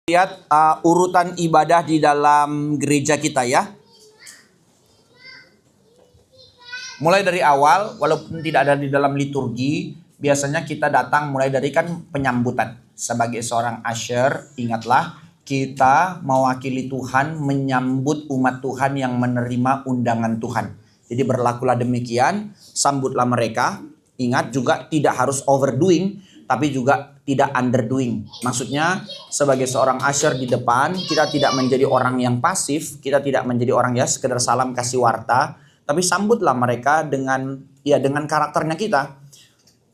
Lihat urutan ibadah di dalam gereja kita ya. Mulai dari awal, walaupun tidak ada di dalam liturgi, biasanya kita datang mulai dari kan penyambutan. Sebagai seorang usher, ingatlah kita mewakili Tuhan menyambut umat Tuhan yang menerima undangan Tuhan. Jadi berlakulah demikian, sambutlah mereka. Ingat juga tidak harus overdoing, tapi juga tidak underdoing. Maksudnya sebagai seorang usher di depan, kita tidak menjadi orang yang pasif, kita tidak menjadi orang ya sekedar salam kasih warta, tapi sambutlah mereka dengan karakternya kita.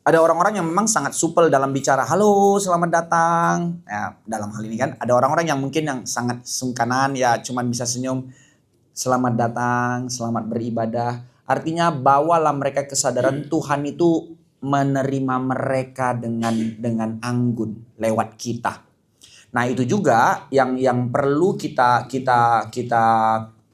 Ada orang-orang yang memang sangat supel dalam bicara, halo selamat datang. Ya, dalam hal ini kan ada orang-orang yang mungkin yang sangat sungkanan ya cuman bisa senyum, selamat datang, selamat beribadah. Artinya bawalah mereka kesadaran Tuhan itu menerima mereka dengan anggun lewat kita. Nah, itu juga yang perlu kita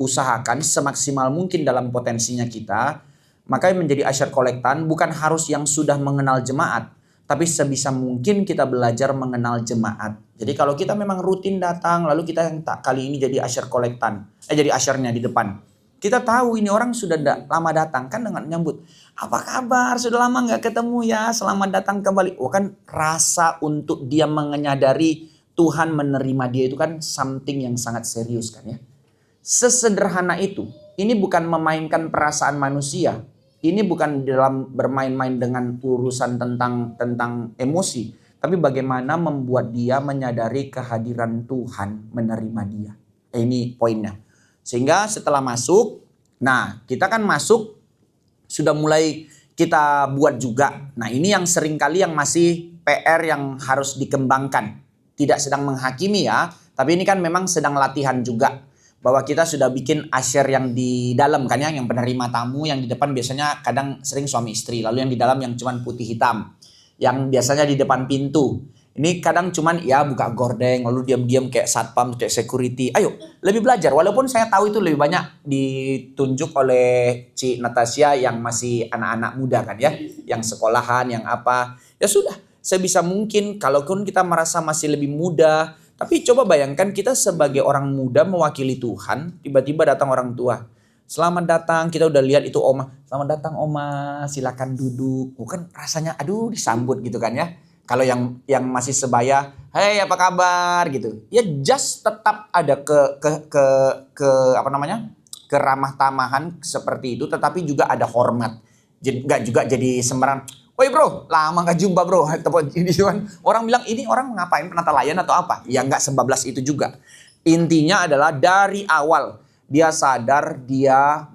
usahakan semaksimal mungkin dalam potensinya kita. Makanya menjadi usher kolektan bukan harus yang sudah mengenal jemaat, tapi sebisa mungkin kita belajar mengenal jemaat. Jadi kalau kita memang rutin datang, lalu kita yang kali ini jadi usher kolektan, jadi ushernya di depan. Kita tahu ini orang sudah lama datang kan dengan nyambut. Apa kabar? Sudah lama nggak ketemu ya. Selamat datang kembali. Kan rasa untuk dia menyadari Tuhan menerima dia itu kan something yang sangat serius kan ya. Sesederhana itu. Ini bukan memainkan perasaan manusia. Ini bukan dalam bermain-main dengan urusan tentang emosi. Tapi bagaimana membuat dia menyadari kehadiran Tuhan menerima dia. Ini poinnya. Sehingga setelah masuk, nah kita kan masuk sudah mulai kita buat juga. Nah ini yang seringkali yang masih PR yang harus dikembangkan. Tidak sedang menghakimi ya, tapi ini kan memang sedang latihan juga. Bahwa kita sudah bikin usher yang di dalam kan ya, yang penerima tamu, yang di depan biasanya kadang sering suami istri. Lalu yang di dalam yang cuman putih hitam. Yang biasanya di depan pintu. Ini kadang cuman ya buka gordeng, lalu diam-diam kayak satpam, kayak security. Ayo, lebih belajar. Walaupun saya tahu itu lebih banyak ditunjuk oleh Ci Natasha yang masih anak-anak muda kan ya. Yang sekolahan, yang apa. Ya sudah, sebisa mungkin kalaupun kita merasa masih lebih muda. Tapi coba bayangkan kita sebagai orang muda mewakili Tuhan, tiba-tiba datang orang tua. Selamat datang, kita udah lihat itu oma. Selamat datang oma, silakan duduk. Bukan rasanya aduh disambut gitu kan ya. Kalau yang masih sebaya, hey apa kabar gitu. Ya just tetap ada keramah tamahan seperti itu, tetapi juga ada hormat. Jadi nggak juga jadi sembarang. Woi bro, lama nggak jumpa bro. Orang bilang ini orang ngapain penata layan atau apa? Ya nggak sebablas itu juga. Intinya adalah dari awal dia sadar dia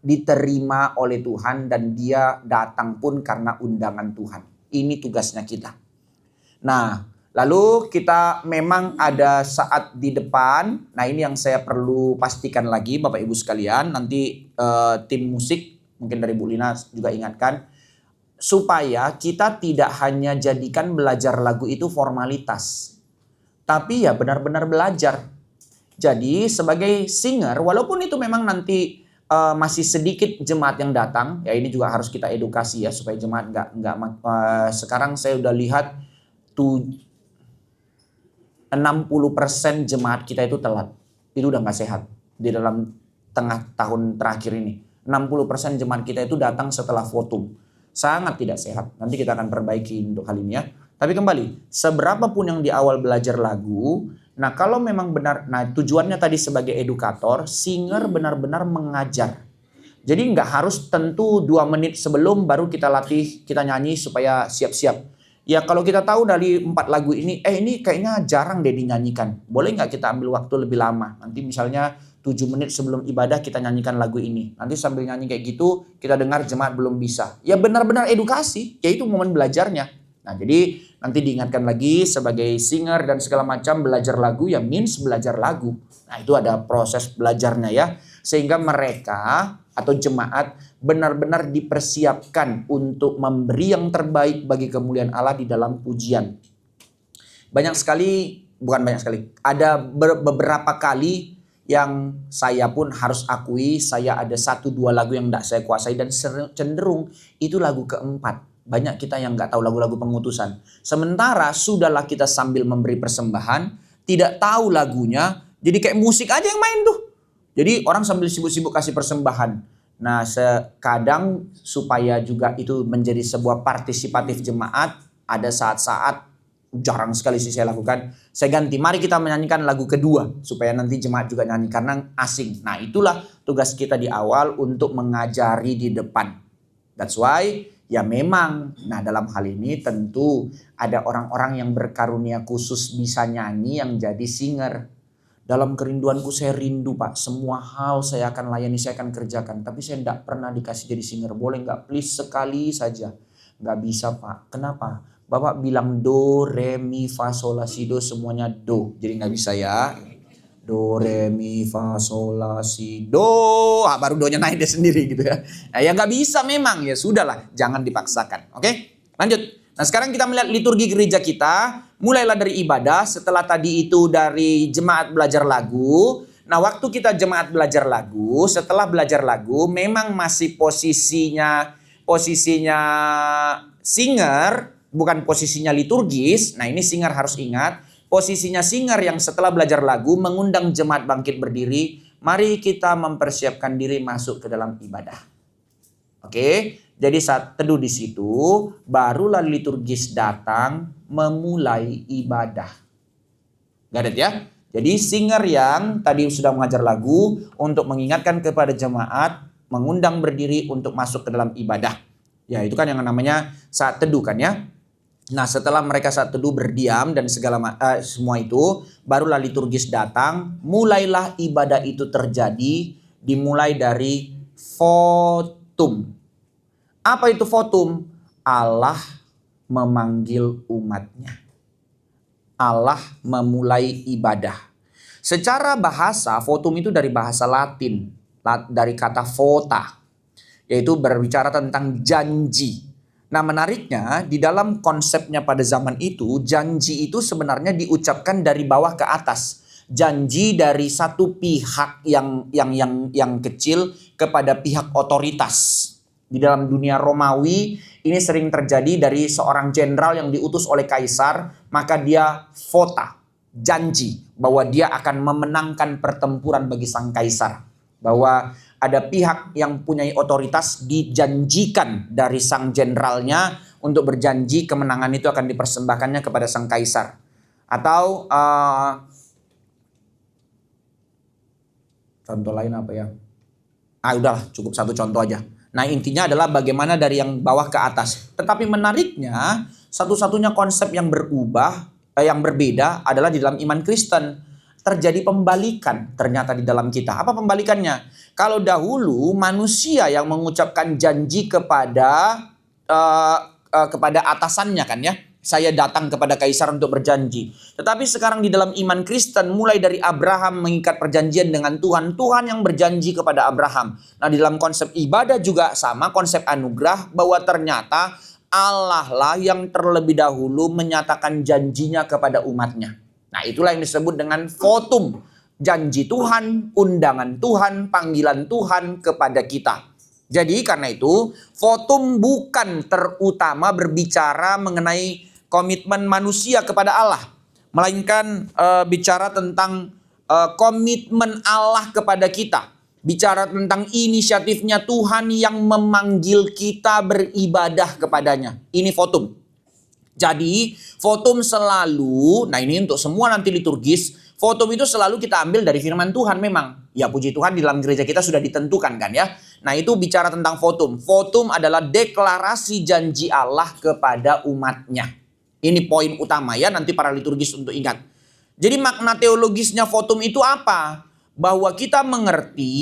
diterima oleh Tuhan dan dia datang pun karena undangan Tuhan. Ini tugasnya kita. Nah, lalu kita memang ada saat di depan. Nah, ini yang saya perlu pastikan lagi Bapak Ibu sekalian. Nanti tim musik mungkin dari Bu Lina juga ingatkan. Supaya kita tidak hanya jadikan belajar lagu itu formalitas. Tapi ya benar-benar belajar. Jadi sebagai singer, walaupun itu memang nanti masih sedikit jemaat yang datang, ya ini juga harus kita edukasi ya supaya jemaat nggak sekarang saya udah lihat 60% jemaat kita itu telat. Itu udah nggak sehat di dalam tengah tahun terakhir ini. 60% jemaat kita itu datang setelah votum. Sangat tidak sehat. Nanti kita akan perbaiki untuk hal ini ya. Tapi kembali, seberapa pun yang di awal belajar lagu, nah kalau memang benar, nah tujuannya tadi sebagai edukator, singer benar-benar mengajar. Jadi nggak harus tentu 2 menit sebelum baru kita latih, kita nyanyi supaya siap-siap. Ya kalau kita tahu dari 4 lagu ini, ini kayaknya jarang deh dinyanyikan. Boleh nggak kita ambil waktu lebih lama? Nanti misalnya 7 menit sebelum ibadah kita nyanyikan lagu ini. Nanti sambil nyanyi kayak gitu, kita dengar jemaat belum bisa. Ya benar-benar edukasi, yaitu momen belajarnya. Nah jadi nanti diingatkan lagi sebagai singer dan segala macam belajar lagu ya means belajar lagu. Nah itu ada proses belajarnya ya. Sehingga mereka atau jemaat benar-benar dipersiapkan untuk memberi yang terbaik bagi kemuliaan Allah di dalam pujian. Ada beberapa kali yang saya pun harus akui saya ada 1-2 lagu yang tidak saya kuasai dan cenderung itu lagu keempat. Banyak kita yang nggak tahu lagu-lagu pengutusan. Sementara sudahlah kita sambil memberi persembahan, tidak tahu lagunya, jadi kayak musik aja yang main tuh. Jadi orang sambil sibuk-sibuk kasih persembahan. Nah, sekadang supaya juga itu menjadi sebuah partisipatif jemaat, ada saat-saat, jarang sekali sih saya lakukan, saya ganti, mari kita menyanyikan lagu kedua, supaya nanti jemaat juga nyanyi, karena asing. Nah, itulah tugas kita di awal untuk mengajari di depan. That's why, ya memang, nah dalam hal ini tentu ada orang-orang yang berkarunia khusus bisa nyanyi yang jadi singer. Dalam kerinduanku saya rindu Pak, semua hal saya akan layani, saya akan kerjakan. Tapi saya tidak pernah dikasih jadi singer, boleh nggak please sekali saja. Nggak bisa Pak, kenapa? Bapak bilang do, re, mi, fa, sol, la, si, do semuanya do. Jadi nggak bisa ya. Do, re, mi, fa, sol, la, si, do. Baru do-nya naik dia sendiri gitu ya. Nah, ya nggak bisa memang, ya sudahlah, jangan dipaksakan. Oke, lanjut. Nah sekarang kita melihat liturgi gereja kita, mulailah dari ibadah, setelah tadi itu dari jemaat belajar lagu. Nah waktu kita jemaat belajar lagu, setelah belajar lagu memang masih posisinya singer, bukan posisinya liturgis. Nah ini singer harus ingat, posisinya singer yang setelah belajar lagu mengundang jemaat bangkit berdiri, mari kita mempersiapkan diri masuk ke dalam ibadah. Oke. Jadi saat teduh di situ, barulah liturgis datang memulai ibadah. Got it ya? Jadi singer yang tadi sudah mengajar lagu untuk mengingatkan kepada jemaat, mengundang berdiri untuk masuk ke dalam ibadah. Ya itu kan yang namanya saat teduh kan ya. Nah setelah mereka saat teduh berdiam dan semua itu, barulah liturgis datang, mulailah ibadah itu terjadi, dimulai dari votum. Apa itu votum? Allah memanggil umatnya. Allah memulai ibadah. Secara bahasa, votum itu dari bahasa Latin. Dari kata vota. Yaitu berbicara tentang janji. Nah menariknya, di dalam konsepnya pada zaman itu, janji itu sebenarnya diucapkan dari bawah ke atas. Janji dari satu pihak yang kecil kepada pihak otoritas. Di dalam dunia Romawi ini sering terjadi dari seorang jenderal yang diutus oleh kaisar, maka dia vota, janji bahwa dia akan memenangkan pertempuran bagi sang kaisar. Bahwa ada pihak yang punya otoritas dijanjikan dari sang jenderalnya untuk berjanji kemenangan itu akan dipersembahkannya kepada sang kaisar. Atau contoh lain apa ya? Udahlah cukup satu contoh aja. Nah intinya adalah bagaimana dari yang bawah ke atas. Tetapi menariknya satu-satunya konsep yang yang berbeda adalah di dalam iman Kristen. Terjadi pembalikan ternyata di dalam kita. Apa pembalikannya? Kalau dahulu manusia yang mengucapkan janji kepada atasannya kan ya. Saya datang kepada kaisar untuk berjanji. Tetapi sekarang di dalam iman Kristen, mulai dari Abraham mengikat perjanjian dengan Tuhan, Tuhan yang berjanji kepada Abraham. Nah di dalam konsep ibadah juga sama, konsep anugerah, bahwa ternyata Allah lah yang terlebih dahulu menyatakan janjinya kepada umatnya. Nah itulah yang disebut dengan votum. Janji Tuhan, undangan Tuhan, panggilan Tuhan kepada kita. Jadi karena itu, votum bukan terutama berbicara mengenai komitmen manusia kepada Allah, melainkan bicara tentang komitmen Allah kepada kita, bicara tentang inisiatifnya Tuhan yang memanggil kita beribadah kepadanya. Ini votum. Jadi votum selalu, nah ini untuk semua nanti liturgis, votum itu selalu kita ambil dari firman Tuhan memang. Ya puji Tuhan di dalam gereja kita sudah ditentukan kan ya. Nah itu bicara tentang votum. Votum adalah deklarasi janji Allah kepada umatnya. Ini poin utama ya nanti para liturgis untuk ingat. Jadi makna teologisnya votum itu apa? Bahwa kita mengerti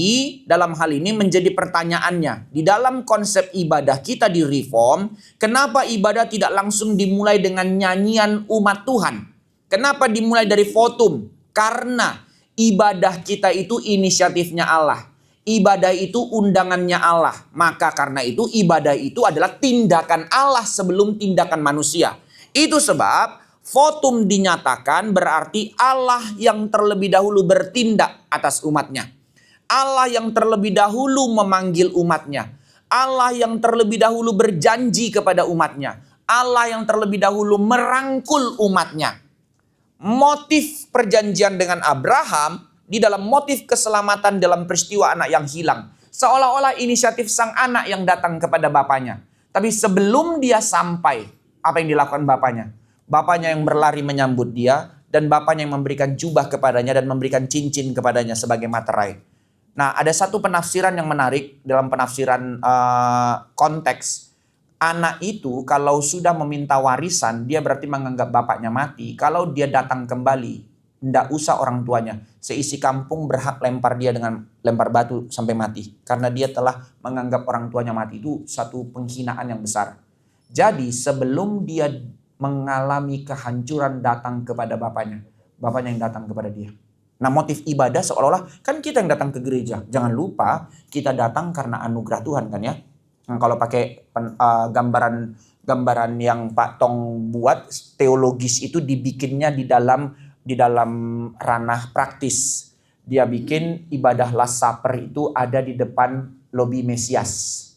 dalam hal ini menjadi pertanyaannya. Di dalam konsep ibadah kita di Reform, kenapa ibadah tidak langsung dimulai dengan nyanyian umat Tuhan? Kenapa dimulai dari votum? Karena ibadah kita itu inisiatifnya Allah. Ibadah itu undangannya Allah. Maka karena itu ibadah itu adalah tindakan Allah sebelum tindakan manusia. Itu sebab votum dinyatakan berarti Allah yang terlebih dahulu bertindak atas umatnya. Allah yang terlebih dahulu memanggil umatnya. Allah yang terlebih dahulu berjanji kepada umatnya. Allah yang terlebih dahulu merangkul umatnya. Motif perjanjian dengan Abraham di dalam motif keselamatan dalam peristiwa anak yang hilang. Seolah-olah inisiatif sang anak yang datang kepada bapaknya. Tapi sebelum dia sampai, apa yang dilakukan bapaknya? Bapaknya yang berlari menyambut dia, dan bapaknya yang memberikan jubah kepadanya dan memberikan cincin kepadanya sebagai materai. Nah, ada satu penafsiran yang menarik dalam penafsiran konteks. Anak itu kalau sudah meminta warisan, dia berarti menganggap bapaknya mati. Kalau dia datang kembali, tidak usah orang tuanya. Seisi kampung berhak lempar dia dengan lempar batu sampai mati. Karena dia telah menganggap orang tuanya mati. Itu satu penghinaan yang besar. Jadi sebelum dia mengalami kehancuran datang kepada bapaknya. Bapaknya yang datang kepada dia. Nah, motif ibadah seolah-olah kan kita yang datang ke gereja. Jangan lupa kita datang karena anugerah Tuhan kan ya. Nah, kalau pakai gambaran yang Pak Tong buat, teologis itu dibikinnya di dalam ranah praktis. Dia bikin ibadah Last Supper itu ada di depan lobi Mesias.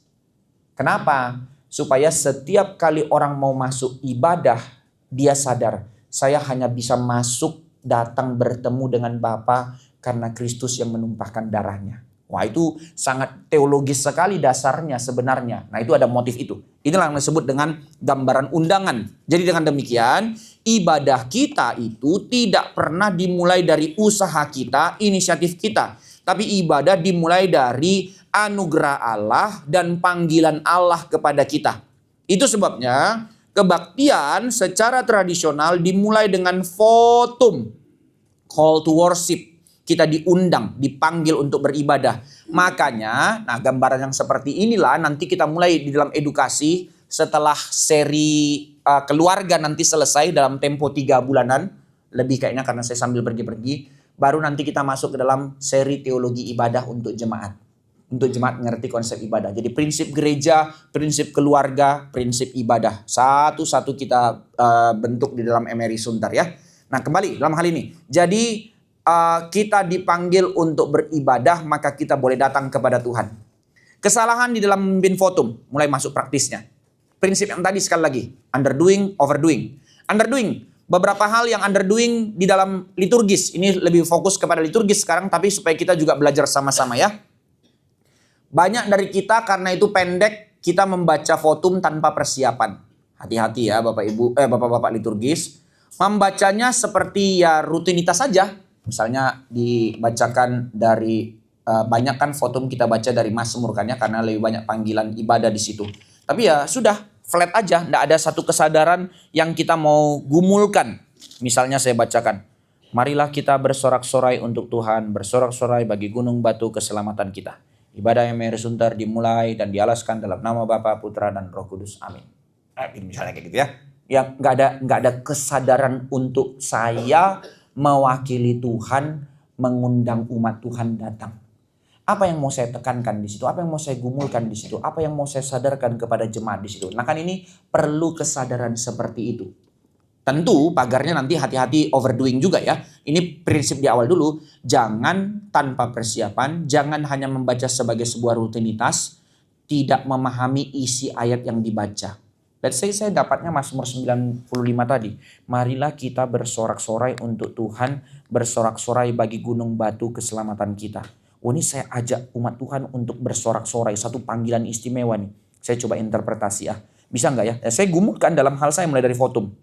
Kenapa? Supaya setiap kali orang mau masuk ibadah, dia sadar, saya hanya bisa masuk, datang bertemu dengan Bapa karena Kristus yang menumpahkan darahnya. Wah, itu sangat teologis sekali dasarnya sebenarnya. Nah, itu ada motif itu. Inilah yang disebut dengan gambaran undangan. Jadi dengan demikian, ibadah kita itu tidak pernah dimulai dari usaha kita, inisiatif kita. Tapi ibadah dimulai dari anugerah Allah dan panggilan Allah kepada kita. Itu sebabnya kebaktian secara tradisional dimulai dengan votum, call to worship. Kita diundang, dipanggil untuk beribadah. Makanya, nah gambaran yang seperti inilah nanti kita mulai di dalam edukasi setelah seri keluarga nanti selesai dalam tempo 3 bulanan. Lebih kayaknya karena saya sambil pergi-pergi. Baru nanti kita masuk ke dalam seri teologi ibadah untuk jemaat. Untuk jemaat mengerti konsep ibadah. Jadi prinsip gereja, prinsip keluarga, prinsip ibadah. Satu-satu kita bentuk di dalam Emery Suntar ya. Nah kembali dalam hal ini. Jadi kita dipanggil untuk beribadah, maka kita boleh datang kepada Tuhan. Kesalahan di dalam memimpin votum, mulai masuk praktisnya. Prinsip yang tadi sekali lagi, underdoing, overdoing. Underdoing, beberapa hal yang underdoing di dalam liturgis. Ini lebih fokus kepada liturgis sekarang, tapi supaya kita juga belajar sama-sama ya. Banyak dari kita karena itu pendek, kita membaca votum tanpa persiapan. Hati-hati ya Bapak Ibu, Bapak-bapak liturgis. Membacanya seperti ya rutinitas saja. Misalnya dibacakan dari banyak kan votum kita baca dari Mazmur kan ya, karena lebih banyak panggilan ibadah di situ. Tapi ya sudah flat aja, tidak ada satu kesadaran yang kita mau gumulkan. Misalnya saya bacakan, marilah kita bersorak-sorai untuk Tuhan, bersorak-sorai bagi gunung batu keselamatan kita. Ibadah Emery Suntar dimulai dan dialaskan dalam nama Bapa, Putra dan Roh Kudus. Amin. Misalnya kayak gitu ya. Ya nggak ada kesadaran untuk saya mewakili Tuhan, mengundang umat Tuhan datang. Apa yang mau saya tekankan di situ? Apa yang mau saya gumulkan di situ? Apa yang mau saya sadarkan kepada jemaat di situ? Nah kan ini perlu kesadaran seperti itu. Tentu pagarnya nanti hati-hati overdoing juga ya. Ini prinsip di awal dulu. Jangan tanpa persiapan, jangan hanya membaca sebagai sebuah rutinitas, tidak memahami isi ayat yang dibaca. Let's say saya dapatnya Mazmur 95 tadi. Marilah kita bersorak-sorai untuk Tuhan, bersorak-sorai bagi gunung batu keselamatan kita. Oh ini saya ajak umat Tuhan untuk bersorak-sorai. Satu panggilan istimewa nih. Saya coba interpretasi ya. Bisa nggak ya? Saya gumulkan dalam hal saya mulai dari votum.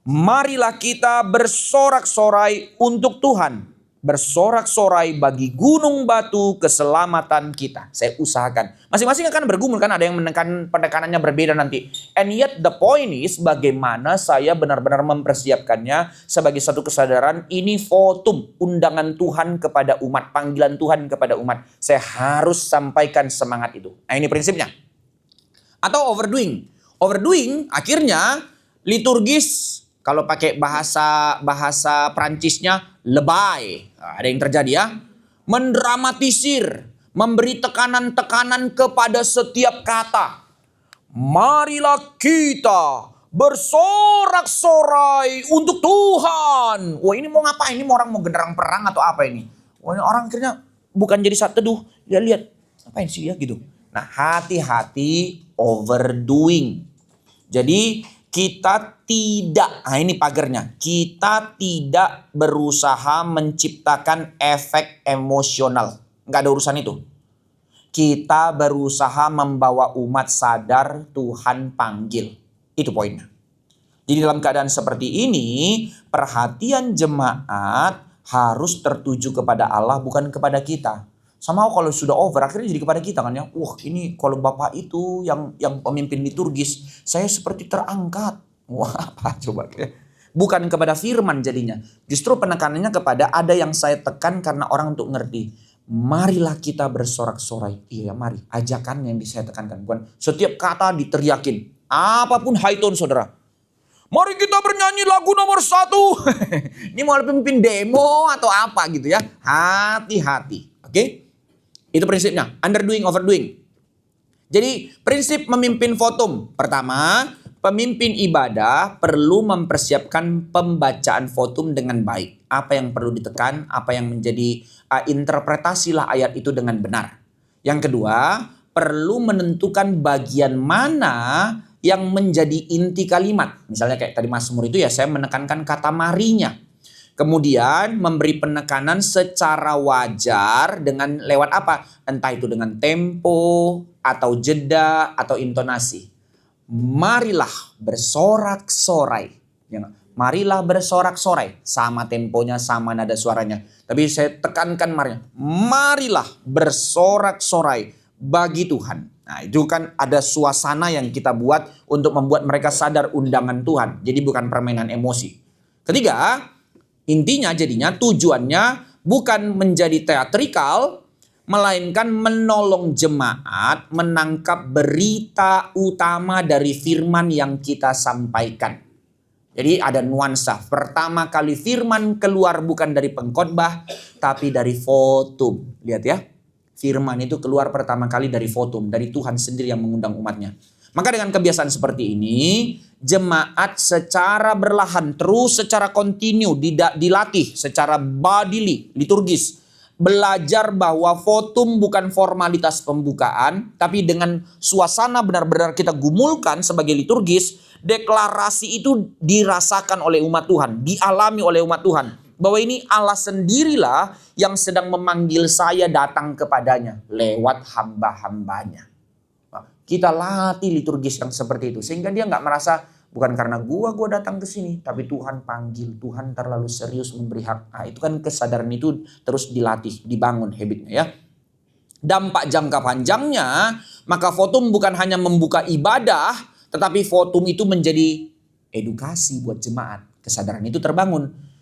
Marilah kita bersorak-sorai untuk Tuhan. Bersorak-sorai bagi gunung batu keselamatan kita. Saya usahakan. Masing-masing akan bergumul kan, ada yang penekanannya berbeda nanti. And yet the point is bagaimana saya benar-benar mempersiapkannya sebagai satu kesadaran ini votum, undangan Tuhan kepada umat, panggilan Tuhan kepada umat. Saya harus sampaikan semangat itu. Nah ini prinsipnya. Atau overdoing. Overdoing akhirnya liturgis. Kalau pakai bahasa Prancisnya lebay. Nah, ada yang terjadi ya. Mendramatisir, memberi tekanan-tekanan kepada setiap kata. Marilah kita bersorak-sorai untuk Tuhan. Wah ini mau ngapain? Ini orang mau genderang perang atau apa ini? Wah ini orang akhirnya bukan jadi saat teduh. Dia lihat, ngapain sih dia gitu. Nah, hati-hati overdoing. Jadi kita tidak, nah ini pagernya, kita tidak berusaha menciptakan efek emosional. Nggak ada urusan itu. Kita berusaha membawa umat sadar Tuhan panggil. Itu poinnya. Jadi dalam keadaan seperti ini, perhatian jemaat harus tertuju kepada Allah, bukan kepada kita. Sama kalau sudah over, akhirnya jadi kepada kita kan ya. Wah, ini kalau Bapak itu yang pemimpin liturgis, saya seperti terangkat. Wah, apa coba ya. Bukan kepada firman jadinya. Justru penekanannya kepada ada yang saya tekan karena orang untuk ngerti. Marilah kita bersorak-sorai. Iya, mari. Ajakan yang saya tekankan. Bukan setiap kata diteriakin. Apapun high tone, saudara. Mari kita bernyanyi lagu nomor 1. Ini mau pimpin demo atau apa gitu ya. Hati-hati. Oke? Itu prinsipnya. Underdoing, overdoing. Jadi prinsip memimpin votum. Pertama, pemimpin ibadah perlu mempersiapkan pembacaan votum dengan baik. Apa yang perlu ditekan, apa yang menjadi interpretasilah ayat itu dengan benar. Yang kedua, perlu menentukan bagian mana yang menjadi inti kalimat. Misalnya kayak tadi Mazmur itu ya, saya menekankan kata marinya. Kemudian memberi penekanan secara wajar dengan lewat apa? Entah itu dengan tempo, atau jeda, atau intonasi. Marilah bersorak-sorai. Marilah bersorak-sorai. Sama temponya, sama nada suaranya. Tapi saya tekankan marinya. Marilah bersorak-sorai bagi Tuhan. Nah, itu kan ada suasana yang kita buat untuk membuat mereka sadar undangan Tuhan. Jadi bukan permainan emosi. Ketiga, intinya jadinya tujuannya bukan menjadi teatrikal, melainkan menolong jemaat menangkap berita utama dari firman yang kita sampaikan. Jadi ada nuansa. Pertama kali firman keluar bukan dari pengkhotbah, tapi dari votum. Lihat ya. Firman itu keluar pertama kali dari votum. Dari Tuhan sendiri yang mengundang umatnya. Maka dengan kebiasaan seperti ini, jemaat secara berlahan terus secara kontinu dilatih secara bodily, liturgis. Belajar bahwa votum bukan formalitas pembukaan, tapi dengan suasana benar-benar kita gumulkan sebagai liturgis, deklarasi itu dirasakan oleh umat Tuhan, dialami oleh umat Tuhan. Bahwa ini Allah sendirilah yang sedang memanggil saya datang kepadanya lewat hamba-hambanya. Kita latih liturgis yang seperti itu. Sehingga dia nggak merasa bukan karena gua datang ke sini. Tapi Tuhan panggil. Tuhan terlalu serius memberi hak. Nah, itu kan kesadaran itu terus dilatih. Dibangun habitnya ya. Dampak jangka panjangnya. Maka votum bukan hanya membuka ibadah. Tetapi votum itu menjadi edukasi buat jemaat. Kesadaran itu terbangun.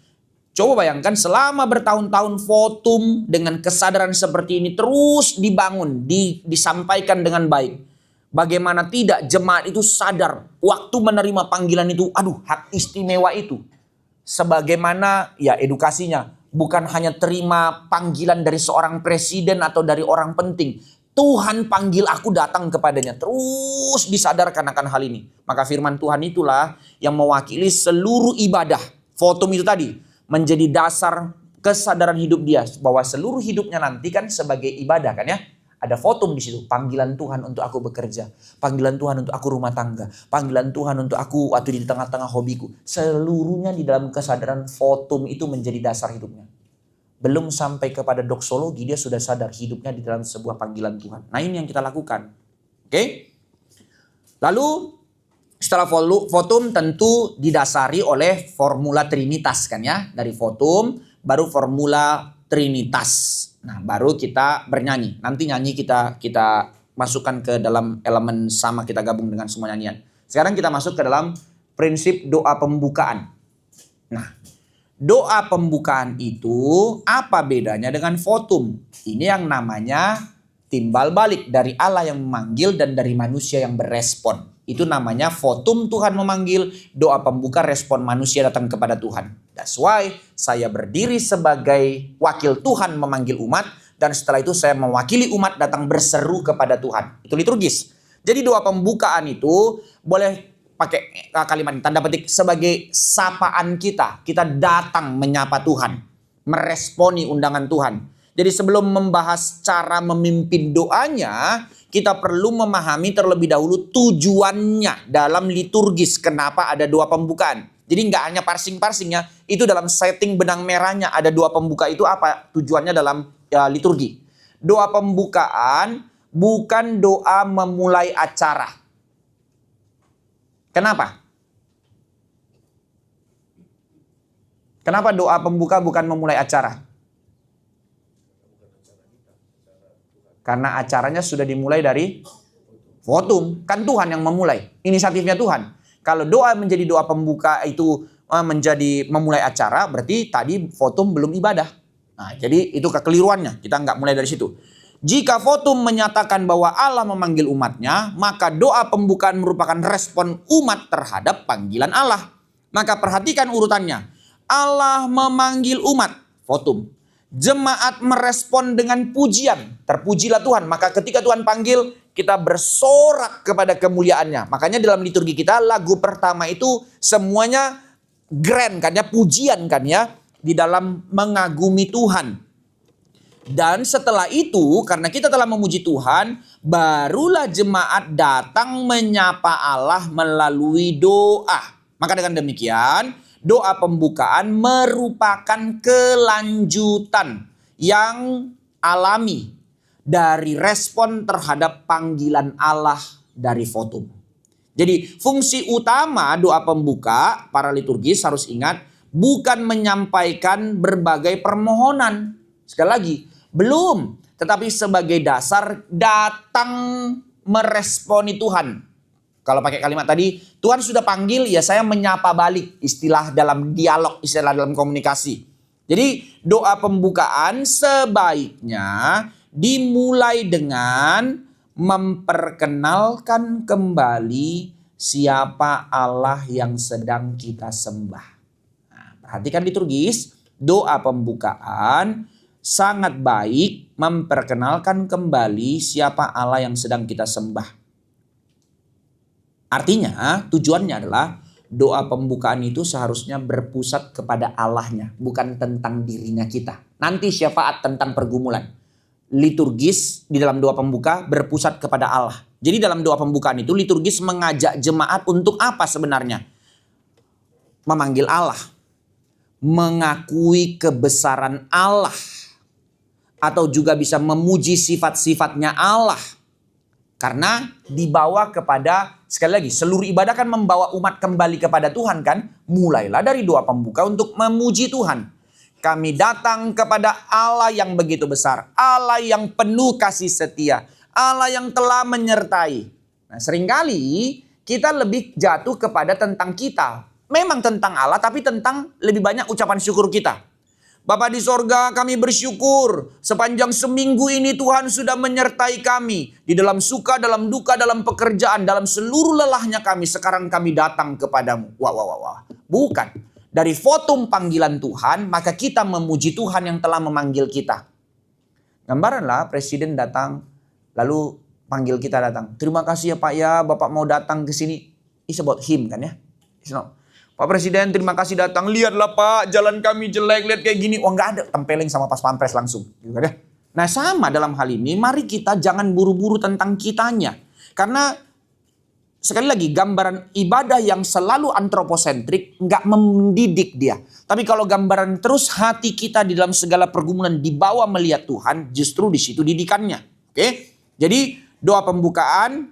Coba bayangkan selama bertahun-tahun votum dengan kesadaran seperti ini terus dibangun. Disampaikan dengan baik. Bagaimana tidak jemaat itu sadar waktu menerima panggilan itu, hak istimewa itu. Sebagaimana ya edukasinya, bukan hanya terima panggilan dari seorang presiden atau dari orang penting. Tuhan panggil aku datang kepadanya. Terus disadarkan akan hal ini. Maka firman Tuhan itulah yang mewakili seluruh ibadah. Votum itu tadi menjadi dasar kesadaran hidup dia. Bahwa seluruh hidupnya nanti kan sebagai ibadah kan ya. Ada votum di situ, panggilan Tuhan untuk aku bekerja, panggilan Tuhan untuk aku rumah tangga, panggilan Tuhan untuk aku waktu di tengah-tengah hobiku. Seluruhnya di dalam kesadaran votum itu menjadi dasar hidupnya. Belum sampai kepada doksologi, dia sudah sadar hidupnya di dalam sebuah panggilan Tuhan. Nah, ini yang kita lakukan. Oke? Lalu setelah votum tentu didasari oleh formula Trinitas kan ya. Dari votum baru formula Trinitas. Nah, baru kita bernyanyi. Nanti nyanyi kita masukkan ke dalam elemen sama, kita gabung dengan semua nyanyian. Sekarang kita masuk ke dalam prinsip doa pembukaan. Nah, doa pembukaan itu apa bedanya dengan votum? Ini yang namanya timbal balik dari Allah yang memanggil dan dari manusia yang berespon. Itu namanya votum Tuhan memanggil, doa pembuka respon manusia datang kepada Tuhan. That's why saya berdiri sebagai wakil Tuhan memanggil umat. Dan setelah itu saya mewakili umat datang berseru kepada Tuhan. Itu liturgis. Jadi doa pembukaan itu boleh pakai kalimat tanda petik sebagai sapaan kita. Kita datang menyapa Tuhan. Meresponi undangan Tuhan. Jadi sebelum membahas cara memimpin doanya, kita perlu memahami terlebih dahulu tujuannya dalam liturgis. Kenapa ada doa pembukaan? Jadi nggak hanya parsing-parsing ya, itu dalam setting benang merahnya ada doa pembuka itu apa tujuannya dalam liturgi. Doa pembukaan bukan doa memulai acara. Kenapa? Kenapa doa pembuka bukan memulai acara? Karena acaranya sudah dimulai dari votum. Kan Tuhan yang memulai. Inisiatifnya Tuhan. Kalau doa menjadi doa pembuka itu menjadi memulai acara, berarti tadi votum belum ibadah. Nah, jadi itu kekeliruannya. Kita nggak mulai dari situ. Jika votum menyatakan bahwa Allah memanggil umatnya, maka doa pembukaan merupakan respon umat terhadap panggilan Allah. Maka perhatikan urutannya. Allah memanggil umat, votum. Jemaat merespon dengan pujian, terpujilah Tuhan. Maka ketika Tuhan panggil, kita bersorak kepada kemuliaannya. Makanya dalam liturgi kita lagu pertama itu semuanya grand kan ya, pujian kan ya, di dalam mengagumi Tuhan. Dan setelah itu, karena kita telah memuji Tuhan, barulah jemaat datang menyapa Allah melalui doa. Maka dengan demikian, doa pembukaan merupakan kelanjutan yang alami dari respon terhadap panggilan Allah dari votum. Jadi fungsi utama doa pembuka para liturgis harus ingat bukan menyampaikan berbagai permohonan. Sekali lagi, belum. Tetapi sebagai dasar datang meresponi Tuhan. Kalau pakai kalimat tadi, Tuhan sudah panggil, ya saya menyapa balik. Istilah dalam dialog, istilah dalam komunikasi. Jadi doa pembukaan sebaiknya dimulai dengan memperkenalkan kembali siapa Allah yang sedang kita sembah. Nah, perhatikan liturgis, doa pembukaan sangat baik memperkenalkan kembali siapa Allah yang sedang kita sembah. Artinya tujuannya adalah doa pembukaan itu seharusnya berpusat kepada Allahnya, bukan tentang dirinya kita. Nanti syafaat tentang pergumulan. Liturgis di dalam doa pembuka berpusat kepada Allah. Jadi dalam doa pembukaan itu liturgis mengajak jemaat untuk apa sebenarnya? Memanggil Allah. Mengakui kebesaran Allah. Atau juga bisa memuji sifat-sifatnya Allah. Karena dibawa kepada, sekali lagi, seluruh ibadah kan membawa umat kembali kepada Tuhan kan. Mulailah dari doa pembuka untuk memuji Tuhan. Kami datang kepada Allah yang begitu besar. Allah yang penuh kasih setia. Allah yang telah menyertai. Nah, seringkali kita lebih jatuh kepada tentang kita. Memang tentang Allah, tapi tentang lebih banyak ucapan syukur kita. Bapa di sorga, kami bersyukur sepanjang seminggu ini Tuhan sudah menyertai kami. Di dalam suka, dalam duka, dalam pekerjaan, dalam seluruh lelahnya kami. Sekarang kami datang kepadamu. Wah. Bukan. Dari votum panggilan Tuhan, maka kita memuji Tuhan yang telah memanggil kita. Gambaranlah presiden datang, lalu panggil kita datang. Terima kasih ya Pak ya, Bapak mau datang ke sini. It's about him kan ya. It's not. Pak Presiden terima kasih datang. Lihatlah Pak, jalan kami jelek, lihat kayak gini. Wah nggak ada, tempeleng sama pas pampres langsung. Gitu kan ya. Nah sama dalam hal ini, mari kita jangan buru-buru tentang kitanya. Karena sekali lagi gambaran ibadah yang selalu antroposentrik nggak mendidik dia. Tapi kalau gambaran terus hati kita di dalam segala pergumulan dibawa melihat Tuhan, justru di situ didikannya. Oke? Jadi doa pembukaan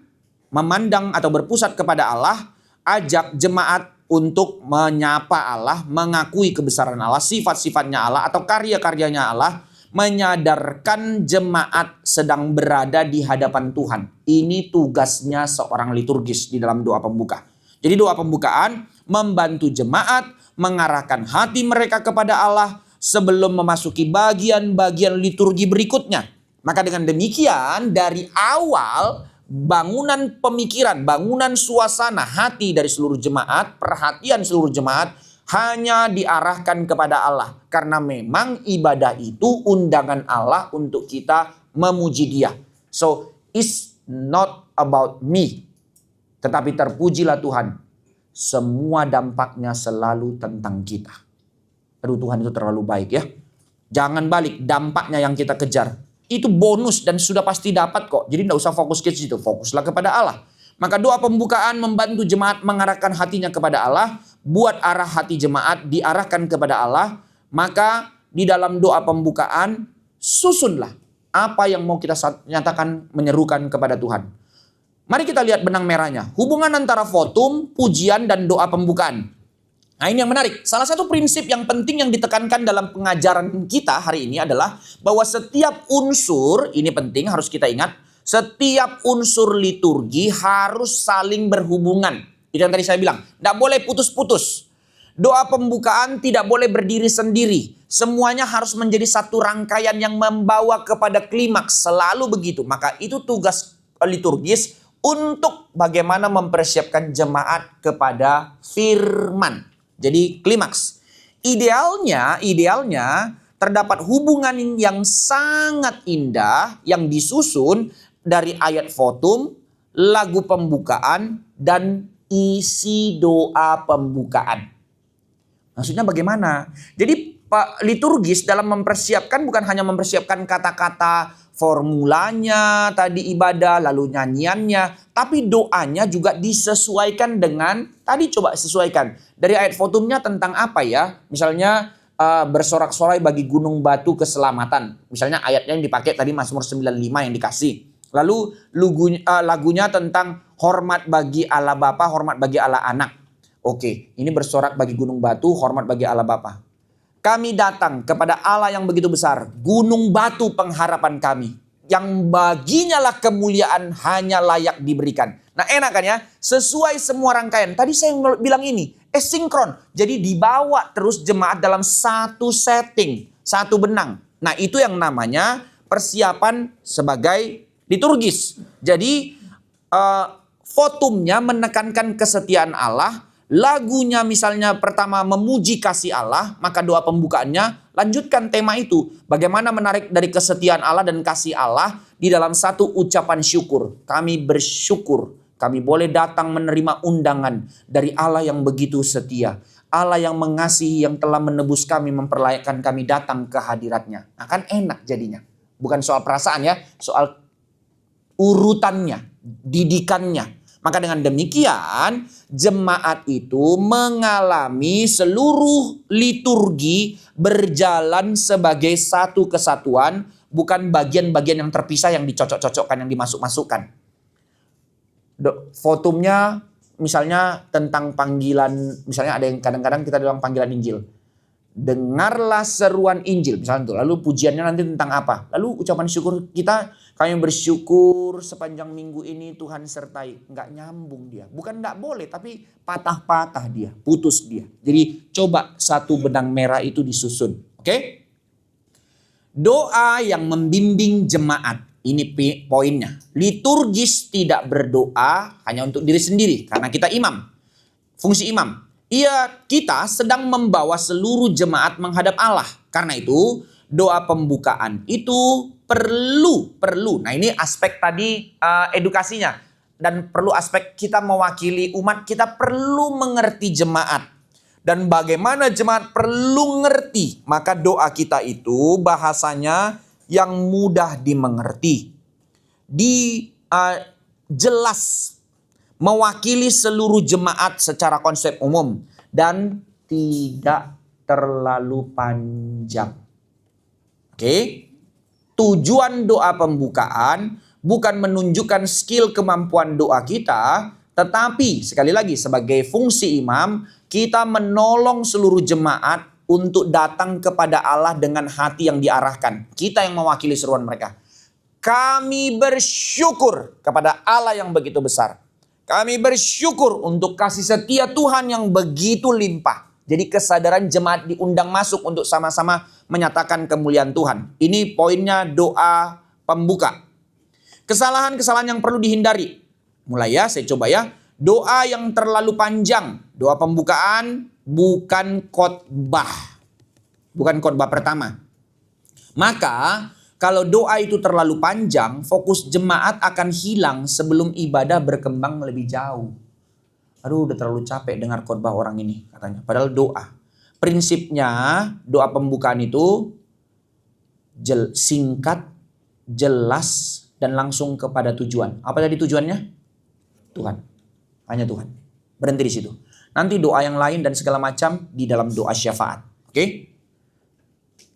memandang atau berpusat kepada Allah, ajak jemaat untuk menyapa Allah, mengakui kebesaran Allah, sifat-sifatnya Allah atau karya-karyanya Allah, menyadarkan jemaat sedang berada di hadapan Tuhan. Ini tugasnya seorang liturgis di dalam doa pembuka. Jadi doa pembukaan membantu jemaat mengarahkan hati mereka kepada Allah sebelum memasuki bagian-bagian liturgi berikutnya. Maka dengan demikian dari awal bangunan pemikiran, bangunan suasana hati dari seluruh jemaat, perhatian seluruh jemaat hanya diarahkan kepada Allah. Karena memang ibadah itu undangan Allah untuk kita memuji Dia. So, it's not about me. Tetapi terpujilah Tuhan. Semua dampaknya selalu tentang kita. Aduh Tuhan itu terlalu baik ya. Jangan balik, dampaknya yang kita kejar. itu bonus dan sudah pasti dapat kok. Jadi tidak usah fokus ke situ, fokuslah kepada Allah. Maka doa pembukaan membantu jemaat mengarahkan hatinya kepada Allah, buat arah hati jemaat diarahkan kepada Allah. Maka di dalam doa pembukaan susunlah apa yang mau kita nyatakan menyerukan kepada Tuhan. Mari kita lihat benang merahnya. Hubungan antara votum, pujian, dan doa pembukaan. Nah, ini yang menarik. Salah satu prinsip yang penting yang ditekankan dalam pengajaran kita hari ini adalah bahwa setiap unsur, ini penting harus kita ingat, setiap unsur liturgi harus saling berhubungan. Itu yang tadi saya bilang, tidak boleh putus-putus. Doa pembukaan tidak boleh berdiri sendiri. Semuanya harus menjadi satu rangkaian yang membawa kepada klimaks. Selalu begitu. Maka itu tugas liturgis untuk bagaimana mempersiapkan jemaat kepada firman. Jadi klimaks. Idealnya terdapat hubungan yang sangat indah yang disusun dari ayat votum, lagu pembukaan, dan isi doa pembukaan. Maksudnya bagaimana? Jadi Pak liturgis dalam mempersiapkan bukan hanya mempersiapkan kata-kata formulanya tadi ibadah, lalu nyanyiannya, tapi doanya juga disesuaikan dengan, tadi coba sesuaikan. Dari ayat votumnya tentang apa ya? Misalnya bersorak-sorai bagi gunung batu keselamatan. Misalnya ayatnya yang dipakai tadi Mazmur 95 yang dikasih. Lalu lagunya tentang hormat bagi Allah Bapa, hormat bagi Allah Anak. Oke, ini bersorak bagi gunung batu, hormat bagi Allah Bapa. Kami datang kepada Allah yang begitu besar, gunung batu pengharapan kami, yang baginya lah kemuliaan hanya layak diberikan. Nah, enak kan ya? Sesuai semua rangkaian. Tadi saya bilang ini, sinkron. Jadi dibawa terus jemaat dalam satu setting, satu benang. Nah, itu yang namanya persiapan sebagai liturgis. Jadi votumnya menekankan kesetiaan Allah. Lagunya misalnya pertama memuji kasih Allah, maka doa pembukaannya lanjutkan tema itu. Bagaimana menarik dari kesetiaan Allah dan kasih Allah di dalam satu ucapan syukur. Kami bersyukur, kami boleh datang menerima undangan dari Allah yang begitu setia. Allah yang mengasihi, yang telah menebus kami, memperlayakkan kami datang ke hadiratnya. Nah, kan enak jadinya. Bukan soal perasaan ya, soal urutannya, didikannya. Maka dengan demikian jemaat itu mengalami seluruh liturgi berjalan sebagai satu kesatuan, bukan bagian-bagian yang terpisah yang dicocok-cocokkan, yang dimasuk-masukkan. Votumnya misalnya tentang panggilan, misalnya ada yang kadang-kadang kita bilang panggilan Injil. Dengarlah seruan Injil, misalnya itu. Lalu pujiannya nanti tentang apa? Lalu ucapan syukur kita, kami bersyukur sepanjang minggu ini Tuhan sertai. Nggak nyambung dia. Bukan nggak boleh, tapi patah-patah dia, putus dia. Jadi coba satu benang merah itu disusun. Oke? Doa yang membimbing jemaat. Ini poinnya. Liturgis tidak berdoa hanya untuk diri sendiri. Karena kita imam. Fungsi imam. Kita sedang membawa seluruh jemaat menghadap Allah. Karena itu doa pembukaan itu perlu. Nah, ini aspek tadi edukasinya. Dan perlu aspek kita mewakili umat, kita perlu mengerti jemaat. Dan bagaimana jemaat perlu ngerti, maka doa kita itu bahasanya yang mudah dimengerti. Jelas, mewakili seluruh jemaat secara konsep umum dan tidak terlalu panjang. Oke? Tujuan doa pembukaan bukan menunjukkan skill kemampuan doa kita, tetapi sekali lagi sebagai fungsi imam, kita menolong seluruh jemaat untuk datang kepada Allah dengan hati yang diarahkan. Kita yang mewakili seruan mereka. Kami bersyukur kepada Allah yang begitu besar. Kami bersyukur untuk kasih setia Tuhan yang begitu limpah. Jadi kesadaran jemaat diundang masuk untuk sama-sama menyatakan kemuliaan Tuhan. Ini poinnya doa pembuka. Kesalahan-kesalahan yang perlu dihindari. Mulai ya, saya coba ya. Doa yang terlalu panjang. Doa pembukaan bukan khotbah. Bukan khotbah pertama. Maka kalau doa itu terlalu panjang, fokus jemaat akan hilang sebelum ibadah berkembang lebih jauh. Aduh, udah terlalu capek dengar khotbah orang ini katanya. Padahal doa. Prinsipnya doa pembukaan itu singkat, jelas, dan langsung kepada tujuan. Apa tadi tujuannya? Tuhan. Hanya Tuhan. Berhenti di situ. Nanti doa yang lain dan segala macam di dalam doa syafaat. Oke?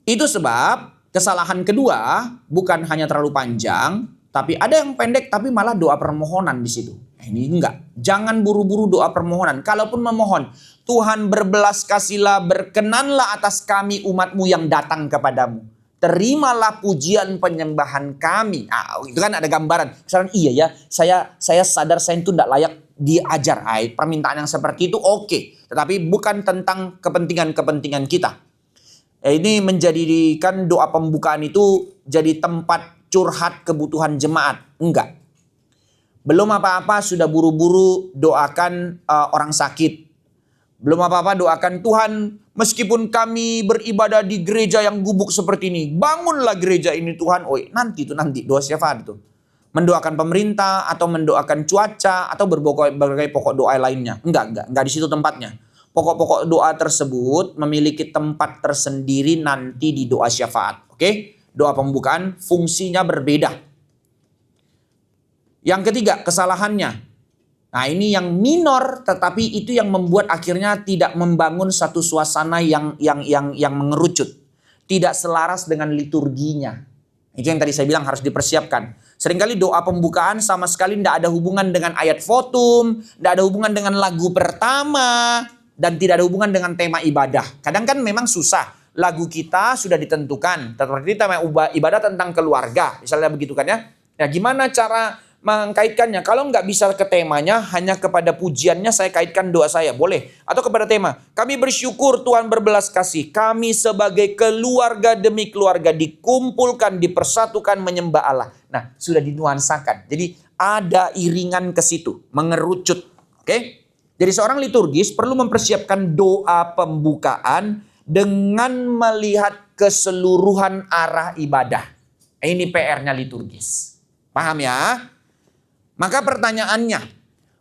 Itu sebab kesalahan kedua bukan hanya terlalu panjang, tapi ada yang pendek tapi malah doa permohonan di situ. Ini enggak. Jangan buru-buru doa permohonan. Kalaupun memohon, Tuhan berbelas kasihlah, berkenanlah atas kami umatmu yang datang kepadamu. Terimalah pujian penyembahan kami. Nah, itu kan ada gambaran. Misalnya iya ya, saya sadar saya itu tidak layak diajar. Permintaan yang seperti itu oke. Tetapi bukan tentang kepentingan-kepentingan kita. Ini menjadikan doa pembukaan itu jadi tempat curhat kebutuhan jemaat. Enggak. Belum apa-apa sudah buru-buru doakan orang sakit. Belum apa-apa doakan Tuhan, meskipun kami beribadah di gereja yang gubuk seperti ini, bangunlah gereja ini Tuhan. Nanti doa syafaat itu. Mendoakan pemerintah atau mendoakan cuaca atau berbagai pokok doa lainnya. Enggak di situ tempatnya. Pokok-pokok doa tersebut memiliki tempat tersendiri nanti di doa syafaat. Oke? Doa pembukaan fungsinya berbeda. Yang ketiga, kesalahannya. Nah, ini yang minor, tetapi itu yang membuat akhirnya tidak membangun satu suasana yang mengerucut. Tidak selaras dengan liturginya. Itu yang tadi saya bilang harus dipersiapkan. Seringkali doa pembukaan sama sekali tidak ada hubungan dengan ayat fotum, tidak ada hubungan dengan lagu pertama, dan tidak ada hubungan dengan tema ibadah. Kadang kan memang susah. Lagu kita sudah ditentukan. Seperti tema ibadah tentang keluarga. Misalnya begitu kan ya. Ya gimana cara mengkaitkannya? Kalau nggak bisa ke temanya, hanya kepada pujiannya saya kaitkan doa saya, boleh. Atau kepada tema, kami bersyukur Tuhan berbelas kasih, kami sebagai keluarga demi keluarga dikumpulkan, dipersatukan menyembah Allah. Nah, sudah dinuansakan. Jadi ada iringan ke situ, mengerucut. Oke? Jadi seorang liturgis perlu mempersiapkan doa pembukaan dengan melihat keseluruhan arah ibadah. Ini PR-nya liturgis. Paham ya? Maka pertanyaannya,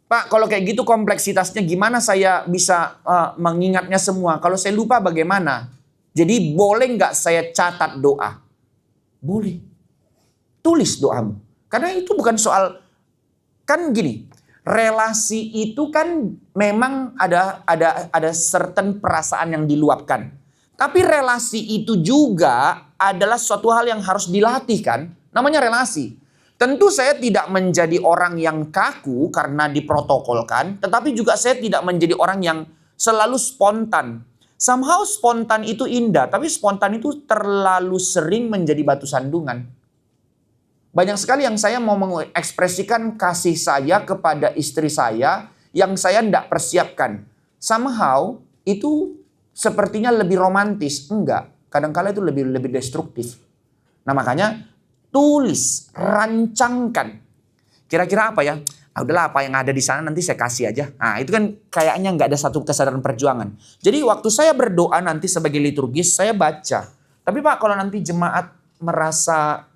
Pak, kalau kayak gitu kompleksitasnya gimana saya bisa mengingatnya semua? Kalau saya lupa bagaimana? Jadi boleh nggak saya catat doa? Boleh. Tulis doamu. Karena itu bukan soal, kan gini, relasi itu kan memang ada certain perasaan yang diluapkan. Tapi relasi itu juga adalah suatu hal yang harus dilatih kan? Namanya relasi. Tentu saya tidak menjadi orang yang kaku karena diprotokolkan, tetapi juga saya tidak menjadi orang yang selalu spontan. Somehow spontan itu indah, tapi spontan itu terlalu sering menjadi batu sandungan. Banyak sekali yang saya mau mengekspresikan kasih saya kepada istri saya yang saya tidak persiapkan. Somehow itu sepertinya lebih romantis. Enggak, kadang-kala itu lebih destruktif. Nah makanya tulis, rancangkan. Kira-kira apa ya? Udahlah apa yang ada di sana nanti saya kasih aja. Nah itu kan kayaknya nggak ada satu kesadaran perjuangan. Jadi waktu saya berdoa nanti sebagai liturgis saya baca. Tapi Pak kalau nanti jemaat merasa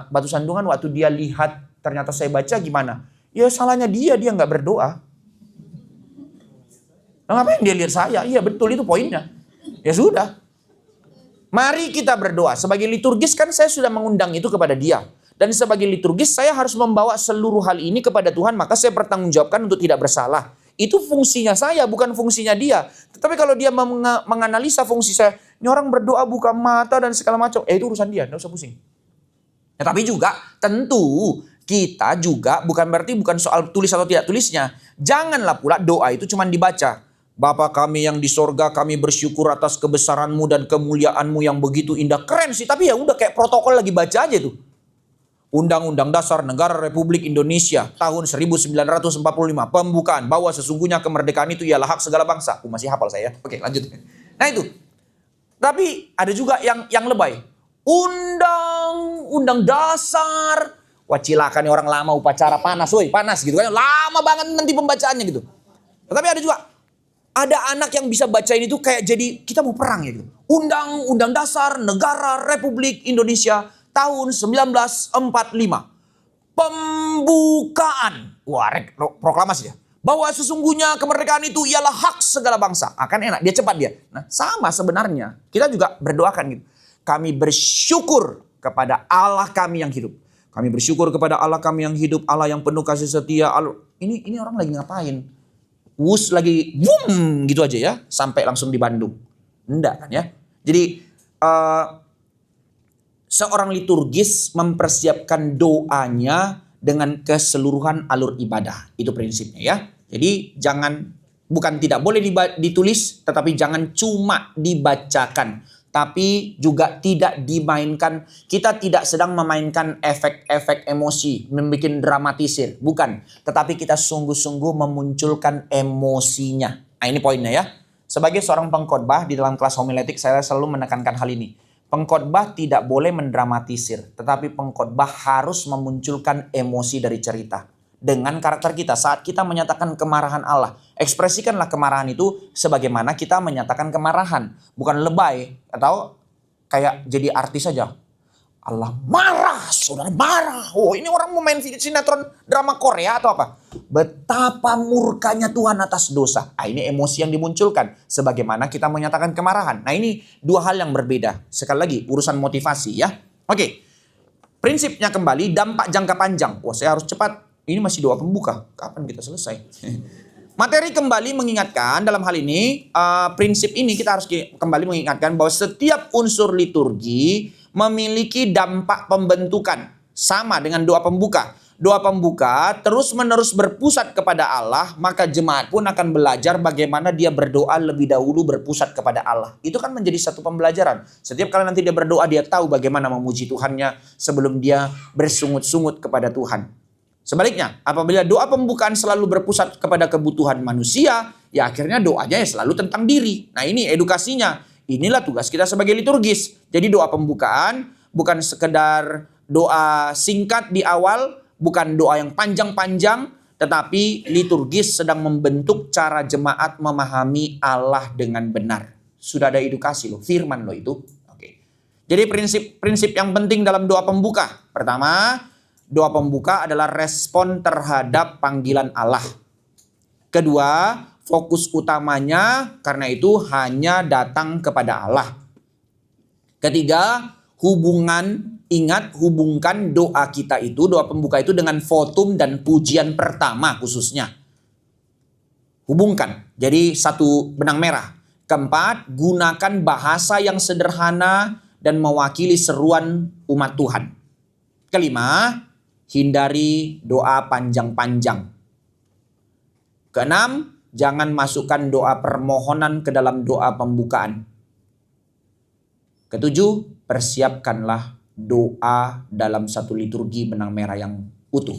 batu sandungan waktu dia lihat ternyata saya baca gimana? Ya salahnya dia nggak berdoa. Nah, ngapain dia lihat saya? Iya betul itu poinnya. Ya sudah. Mari kita berdoa. Sebagai liturgis kan saya sudah mengundang itu kepada dia. Dan sebagai liturgis saya harus membawa seluruh hal ini kepada Tuhan. Maka saya bertanggungjawabkan untuk tidak bersalah. Itu fungsinya saya, bukan fungsinya dia. Tetapi kalau dia menganalisa fungsi saya. Ini orang berdoa buka mata dan segala macam. Itu urusan dia, tidak usah pusing. Ya, tapi juga tentu kita juga bukan soal tulis atau tidak tulisnya. Janganlah pula doa itu cuma dibaca. Bapa kami yang di sorga, kami bersyukur atas kebesaranmu dan kemuliaanmu yang begitu indah. Keren sih, tapi ya udah kayak protokol lagi baca aja tuh. Undang-Undang Dasar Negara Republik Indonesia tahun 1945. Pembukaan bahwa sesungguhnya kemerdekaan itu ialah hak segala bangsa. Masih hafal saya. Oke lanjut. Nah itu. Tapi ada juga yang lebay. Undang-Undang Dasar. Wah cilakan orang lama upacara panas. Woi panas gitu kan. Lama banget nanti pembacaannya gitu. Tetapi ada juga. Ada anak yang bisa bacain itu kayak jadi kita mau perang ya gitu. Undang-Undang Dasar Negara Republik Indonesia tahun 1945. Pembukaan. Wah, proklamasi ya. Bahwa sesungguhnya kemerdekaan itu ialah hak segala bangsa. Akan enak, dia cepat dia. Nah, sama sebenarnya. Kita juga berdoakan gitu. Kami bersyukur kepada Allah kami yang hidup. Kami bersyukur kepada Allah kami yang hidup, Allah yang penuh kasih setia. Ini orang lagi ngapain? Wus lagi boom gitu aja ya, sampai langsung di Bandung. Enggak kan ya? Jadi seorang liturgis mempersiapkan doanya dengan keseluruhan alur ibadah. Itu prinsipnya ya. Jadi bukan tidak boleh ditulis, tetapi jangan cuma dibacakan, tapi juga tidak dimainkan. Kita tidak sedang memainkan efek-efek emosi, membuat dramatisir. Bukan. Tetapi kita sungguh-sungguh memunculkan emosinya. Nah ini poinnya ya. Sebagai seorang pengkhotbah di dalam kelas homiletik, saya selalu menekankan hal ini. Pengkhotbah tidak boleh mendramatisir, tetapi pengkhotbah harus memunculkan emosi dari cerita. Dengan karakter kita, saat kita menyatakan kemarahan Allah, ekspresikanlah kemarahan itu sebagaimana kita menyatakan kemarahan. Bukan lebay atau kayak jadi artis saja. Allah marah, saudara marah. Oh ini orang mau main sinetron drama Korea atau apa? Betapa murkanya Tuhan atas dosa. Nah, ini emosi yang dimunculkan. Sebagaimana kita menyatakan kemarahan. Nah ini dua hal yang berbeda. Sekali lagi urusan motivasi ya. Oke. Prinsipnya kembali dampak jangka panjang. Wah saya harus cepat. Ini masih doa pembuka. Kapan kita selesai? Materi kembali mengingatkan dalam hal ini. Prinsip ini kita harus kembali mengingatkan bahwa setiap unsur liturgi memiliki dampak pembentukan. Sama dengan doa pembuka. Doa pembuka terus-menerus berpusat kepada Allah, maka jemaat pun akan belajar bagaimana dia berdoa lebih dahulu berpusat kepada Allah. Itu kan menjadi satu pembelajaran. Setiap kali nanti dia berdoa, dia tahu bagaimana memuji Tuhannya sebelum dia bersungut-sungut kepada Tuhan. Sebaliknya, apabila doa pembukaan selalu berpusat kepada kebutuhan manusia, ya akhirnya doanya ya selalu tentang diri. Nah ini edukasinya. Inilah tugas kita sebagai liturgis. Jadi doa pembukaan bukan sekedar doa singkat di awal, bukan doa yang panjang-panjang, tetapi liturgis sedang membentuk cara jemaat memahami Allah dengan benar. Sudah ada edukasi loh, firman loh itu. Oke. Jadi prinsip yang penting dalam doa pembuka. Pertama, doa pembuka adalah respon terhadap panggilan Allah. Kedua, fokus utamanya karena itu hanya datang kepada Allah. Ketiga, hubungkan doa kita itu, doa pembuka itu dengan votum dan pujian pertama khususnya. Hubungkan, jadi satu benang merah. Keempat, gunakan bahasa yang sederhana dan mewakili seruan umat Tuhan. Kelima, hindari doa panjang-panjang. Keenam, jangan masukkan doa permohonan ke dalam doa pembukaan. Ketujuh, persiapkanlah doa dalam satu liturgi benang merah yang utuh.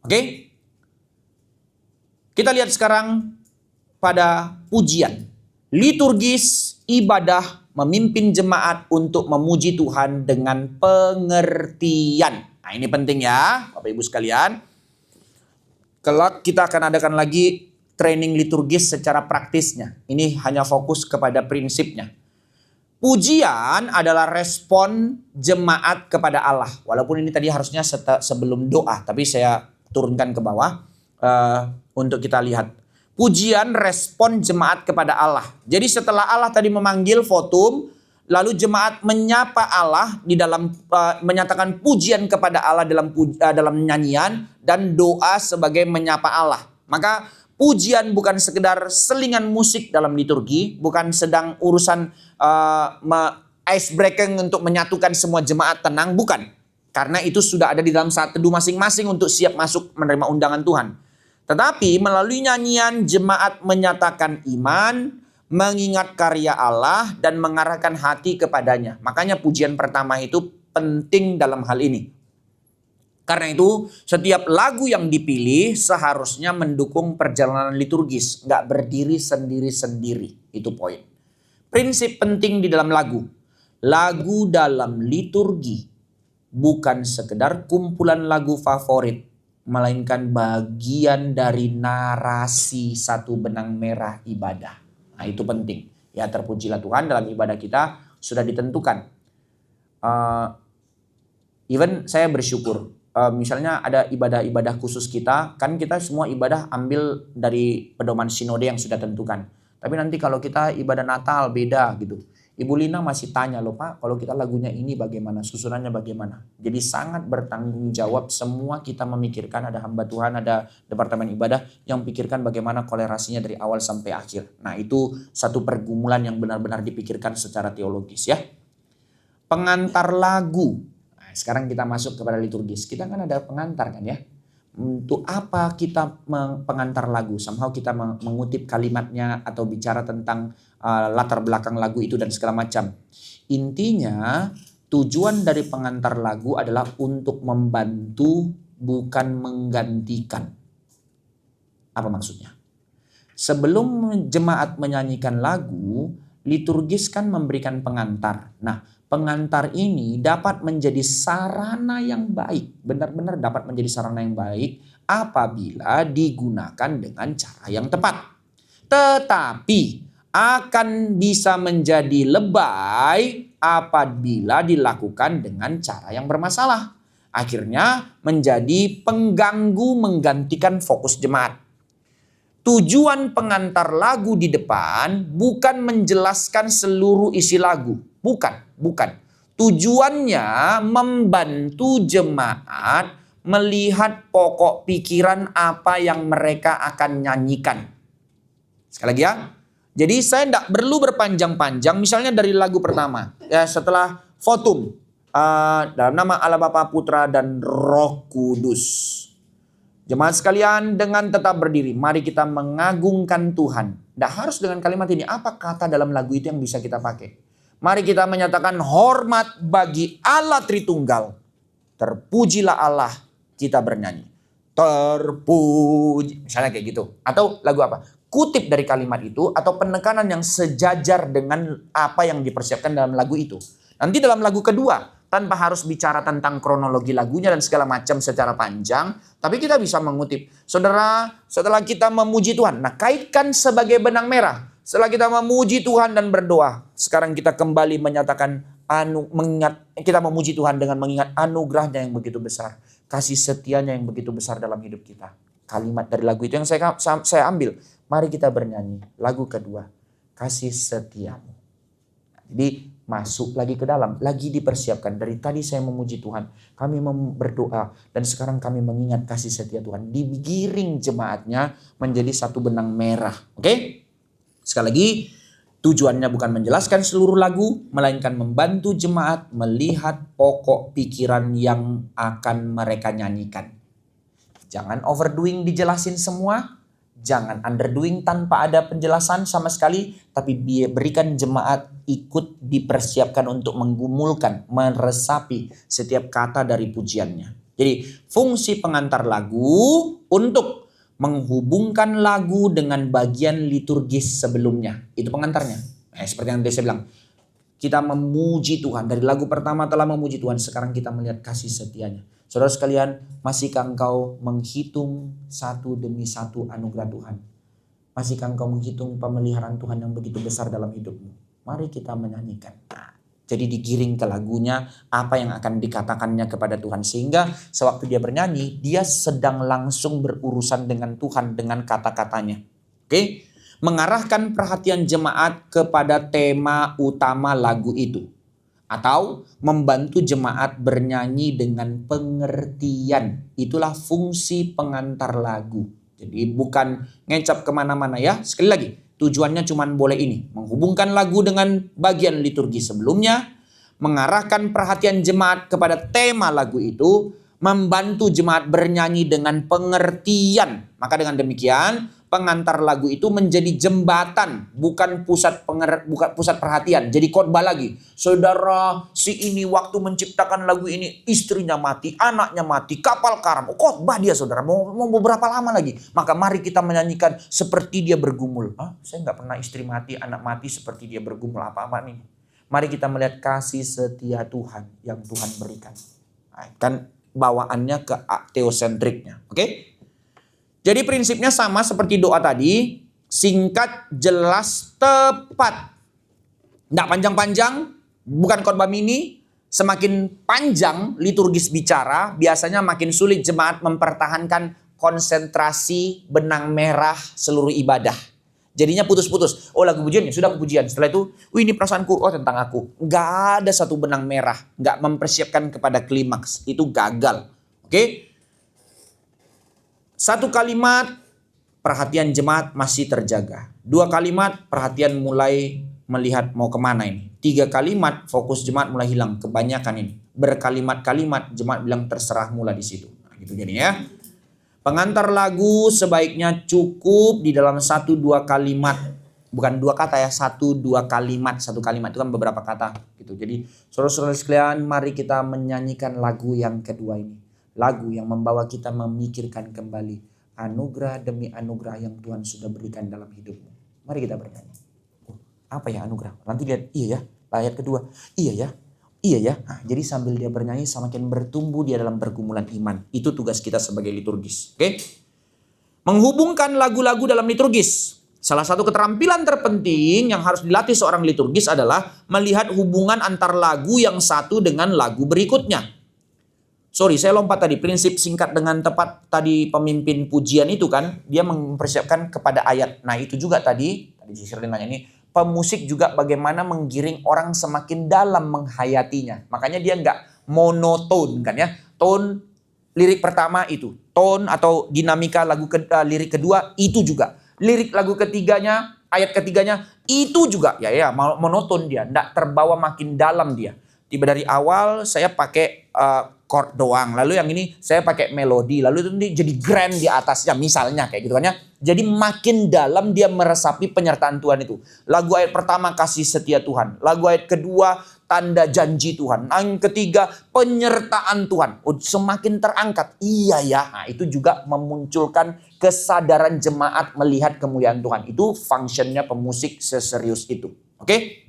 Oke? Kita lihat sekarang pada pujian. Liturgis ibadah memimpin jemaat untuk memuji Tuhan dengan pengertian. Nah ini penting ya Bapak Ibu sekalian. Kelak kita akan adakan lagi training liturgis secara praktisnya. Ini hanya fokus kepada prinsipnya. Pujian adalah respon jemaat kepada Allah. Walaupun ini tadi harusnya sebelum doa, tapi saya turunkan ke bawah untuk kita lihat. Pujian respon jemaat kepada Allah. Jadi setelah Allah tadi memanggil votum, lalu jemaat menyapa Allah di dalam menyatakan pujian kepada Allah dalam nyanyian dan doa sebagai menyapa Allah. Maka pujian bukan sekedar selingan musik dalam liturgi, bukan sedang urusan ice breaking untuk menyatukan semua jemaat tenang, bukan. Karena itu sudah ada di dalam saat teduh masing-masing untuk siap masuk menerima undangan Tuhan. Tetapi melalui nyanyian jemaat menyatakan iman, mengingat karya Allah dan mengarahkan hati kepadanya. Makanya pujian pertama itu penting dalam hal ini. Karena itu setiap lagu yang dipilih seharusnya mendukung perjalanan liturgis. Nggak berdiri sendiri-sendiri. Itu poin. Prinsip penting di dalam lagu. Lagu dalam liturgi bukan sekedar kumpulan lagu favorit. Melainkan bagian dari narasi satu benang merah ibadah. Nah itu penting. Ya terpujilah Tuhan dalam ibadah kita sudah ditentukan. Even saya bersyukur. Misalnya ada ibadah-ibadah khusus kita. Kan kita semua ibadah ambil dari pedoman sinode yang sudah tentukan. Tapi nanti kalau kita ibadah Natal beda gitu. Ibu Lina masih tanya loh Pak, kalau kita lagunya ini bagaimana, susunannya bagaimana. Jadi sangat bertanggung jawab, semua kita memikirkan, ada hamba Tuhan, ada departemen ibadah yang pikirkan bagaimana kolerasinya dari awal sampai akhir. Nah itu satu pergumulan yang benar-benar dipikirkan secara teologis ya. Pengantar lagu. Nah, sekarang kita masuk kepada liturgis. Kita kan ada pengantar kan ya. Untuk apa kita pengantar lagu? Somehow kita mengutip kalimatnya atau bicara tentang latar belakang lagu itu dan segala macam. Intinya tujuan dari pengantar lagu adalah untuk membantu bukan menggantikan. Apa maksudnya? Sebelum jemaat menyanyikan lagu, liturgis kan memberikan pengantar. Nah, pengantar ini dapat menjadi sarana yang baik. Benar-benar dapat menjadi sarana yang baik apabila digunakan dengan cara yang tepat. Tetapi akan bisa menjadi lebay apabila dilakukan dengan cara yang bermasalah. Akhirnya menjadi pengganggu menggantikan fokus jemaat. Tujuan pengantar lagu di depan bukan menjelaskan seluruh isi lagu. Bukan. Tujuannya membantu jemaat melihat pokok pikiran apa yang mereka akan nyanyikan. Sekali lagi ya. Jadi saya tidak perlu berpanjang-panjang. Misalnya dari lagu pertama. Ya setelah Votum. Dalam nama Allah Bapa, Putra, dan Roh Kudus. Jemaat sekalian, dengan tetap berdiri, mari kita mengagungkan Tuhan. Tidak harus dengan kalimat ini. Apa kata dalam lagu itu yang bisa kita pakai? Mari kita menyatakan hormat bagi Allah Tritunggal. Terpujilah Allah, kita bernyanyi. Terpuji. Misalnya kayak gitu. Atau lagu apa? Kutip dari kalimat itu atau penekanan yang sejajar dengan apa yang dipersiapkan dalam lagu itu. Nanti dalam lagu kedua, tanpa harus bicara tentang kronologi lagunya dan segala macam secara panjang. Tapi kita bisa mengutip. Saudara, setelah kita memuji Tuhan. Nah, kaitkan sebagai benang merah. Setelah kita memuji Tuhan dan berdoa. Sekarang kita kembali menyatakan, kita memuji Tuhan dengan mengingat anugerahnya yang begitu besar. Kasih setianya yang begitu besar dalam hidup kita. Kalimat dari lagu itu yang saya ambil. Mari kita bernyanyi. Lagu kedua. Kasih setiamu. Jadi masuk lagi ke dalam, lagi dipersiapkan. Dari tadi saya memuji Tuhan, kami berdoa, dan sekarang kami mengingat kasih setia Tuhan. Digiring jemaatnya menjadi satu benang merah. Oke? Sekali lagi, tujuannya bukan menjelaskan seluruh lagu, melainkan membantu jemaat melihat pokok pikiran yang akan mereka nyanyikan. Jangan overdoing dijelasin semua. Jangan underdoing tanpa ada penjelasan sama sekali. Tapi berikan jemaat ikut dipersiapkan untuk menggumulkan, meresapi setiap kata dari pujiannya. Jadi fungsi pengantar lagu untuk menghubungkan lagu dengan bagian liturgis sebelumnya. Itu pengantarnya. Seperti yang tadi saya bilang. Kita memuji Tuhan. Dari lagu pertama telah memuji Tuhan. Sekarang kita melihat kasih setianya. Saudara sekalian, masihkah engkau menghitung satu demi satu anugerah Tuhan? Masihkah engkau menghitung pemeliharaan Tuhan yang begitu besar dalam hidupmu? Mari kita menyanyikan. Jadi digiring ke lagunya apa yang akan dikatakannya kepada Tuhan. Sehingga sewaktu dia bernyanyi, dia sedang langsung berurusan dengan Tuhan dengan kata-katanya. Oke? Mengarahkan perhatian jemaat kepada tema utama lagu itu. Atau membantu jemaat bernyanyi dengan pengertian. Itulah fungsi pengantar lagu. Jadi bukan ngecap kemana-mana ya. Sekali lagi, tujuannya cuma boleh ini. Menghubungkan lagu dengan bagian liturgi sebelumnya. Mengarahkan perhatian jemaat kepada tema lagu itu. Membantu jemaat bernyanyi dengan pengertian. Maka dengan demikian, pengantar lagu itu menjadi jembatan, bukan pusat perhatian. Jadi khotbah lagi. Saudara, si ini waktu menciptakan lagu ini, istrinya mati, anaknya mati, kapal karam. Khotbah dia saudara, mau beberapa lama lagi. Maka mari kita menyanyikan seperti dia bergumul. Saya nggak pernah istri mati, anak mati seperti dia bergumul apa-apa nih. Mari kita melihat kasih setia Tuhan yang Tuhan berikan. Kan bawaannya ke teosentriknya. Oke? Jadi prinsipnya sama seperti doa tadi, singkat, jelas, tepat. Nggak panjang-panjang, bukan khotbah mini. Semakin panjang liturgis bicara, biasanya makin sulit jemaat mempertahankan konsentrasi benang merah seluruh ibadah. Jadinya putus-putus. Oh, lagu pujian, ya sudah pujian. Setelah itu, ini perasaanku, oh tentang aku. Nggak ada satu benang merah. Nggak mempersiapkan kepada klimaks. Itu gagal. Oke? Satu kalimat, perhatian jemaat masih terjaga. Dua kalimat, perhatian mulai melihat mau kemana ini. Tiga kalimat, fokus jemaat mulai hilang. Kebanyakan ini. Berkalimat-kalimat, jemaat bilang terserah mula di situ. Nah, gitu jadinya ya. Pengantar lagu sebaiknya cukup di dalam 1-2 kalimat. Bukan 2 kata ya, 1-2 kalimat. 1 kalimat itu kan beberapa kata. Gitu. Jadi saudara-saudara sekalian, mari kita menyanyikan lagu yang kedua ini. Lagu yang membawa kita memikirkan kembali anugerah demi anugerah yang Tuhan sudah berikan dalam hidupmu. Mari kita bernyanyi. Apa ya anugerah? Nanti lihat, iya ya, ayat kedua. Iya ya. Iya ya, nah, jadi sambil dia bernyanyi semakin bertumbuh dia dalam pergumulan iman. Itu tugas kita sebagai liturgis. Oke? Menghubungkan lagu-lagu dalam liturgis. Salah satu keterampilan terpenting yang harus dilatih seorang liturgis adalah melihat hubungan antar lagu yang satu dengan lagu berikutnya. Sorry, saya lompat tadi. Prinsip singkat dengan tepat tadi pemimpin pujian itu kan, dia mempersiapkan kepada ayat. Nah itu juga tadi Shirley nanya ini, pemusik juga bagaimana menggiring orang semakin dalam menghayatinya. Makanya dia nggak monoton kan ya. Tone lirik pertama itu. Tone atau dinamika lirik kedua itu juga. Lirik lagu ketiganya, ayat ketiganya itu juga. Ya monoton dia. Nggak terbawa makin dalam dia. Tiba dari awal saya pakai chord doang. Lalu yang ini saya pakai melodi. Lalu itu jadi grand di atasnya misalnya kayak gitu kan ya. Jadi makin dalam dia meresapi penyertaan Tuhan itu. Lagu ayat pertama kasih setia Tuhan. Lagu ayat kedua tanda janji Tuhan. Yang ketiga penyertaan Tuhan. Semakin terangkat. Iya ya. Nah, itu juga memunculkan kesadaran jemaat melihat kemuliaan Tuhan. Itu fungsinya pemusik seserius itu. Oke?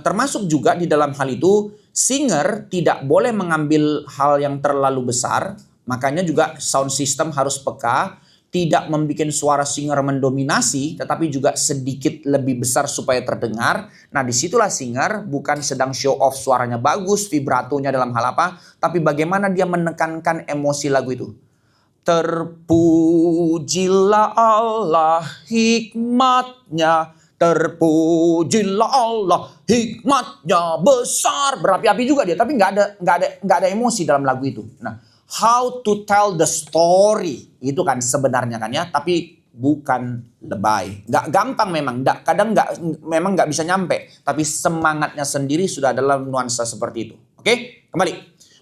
Termasuk juga di dalam hal itu singer tidak boleh mengambil hal yang terlalu besar. Makanya juga sound system harus peka. Tidak membuat suara singer mendominasi, tetapi juga sedikit lebih besar supaya terdengar. Nah disitulah singer bukan sedang show off suaranya bagus, vibratonya dalam hal apa, tapi bagaimana dia menekankan emosi lagu itu. Terpujilah Allah hikmatnya, terpujilah Allah hikmatnya besar, berapi-api juga dia, tapi nggak ada emosi dalam lagu itu. Nah, how to tell the story itu kan sebenarnya kan ya, tapi bukan lebay. Nggak gampang memang, kadang memang nggak bisa nyampe, tapi semangatnya sendiri sudah dalam nuansa seperti itu. Oke, kembali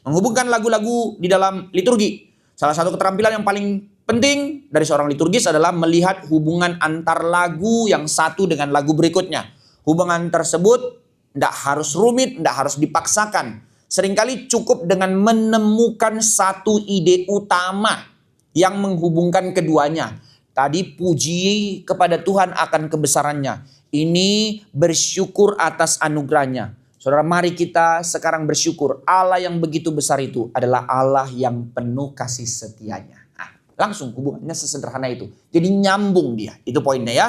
menghubungkan lagu-lagu di dalam liturgi. Salah satu keterampilan yang paling penting dari seorang liturgis adalah melihat hubungan antar lagu yang satu dengan lagu berikutnya. Hubungan tersebut tidak harus rumit, tidak harus dipaksakan. Seringkali cukup dengan menemukan satu ide utama yang menghubungkan keduanya. Tadi puji kepada Tuhan akan kebesarannya. Ini bersyukur atas anugerahnya. Saudara, mari kita sekarang bersyukur. Allah yang begitu besar itu adalah Allah yang penuh kasih setianya. Nah, langsung hubungannya sesederhana itu. Jadi nyambung dia. Itu poinnya ya.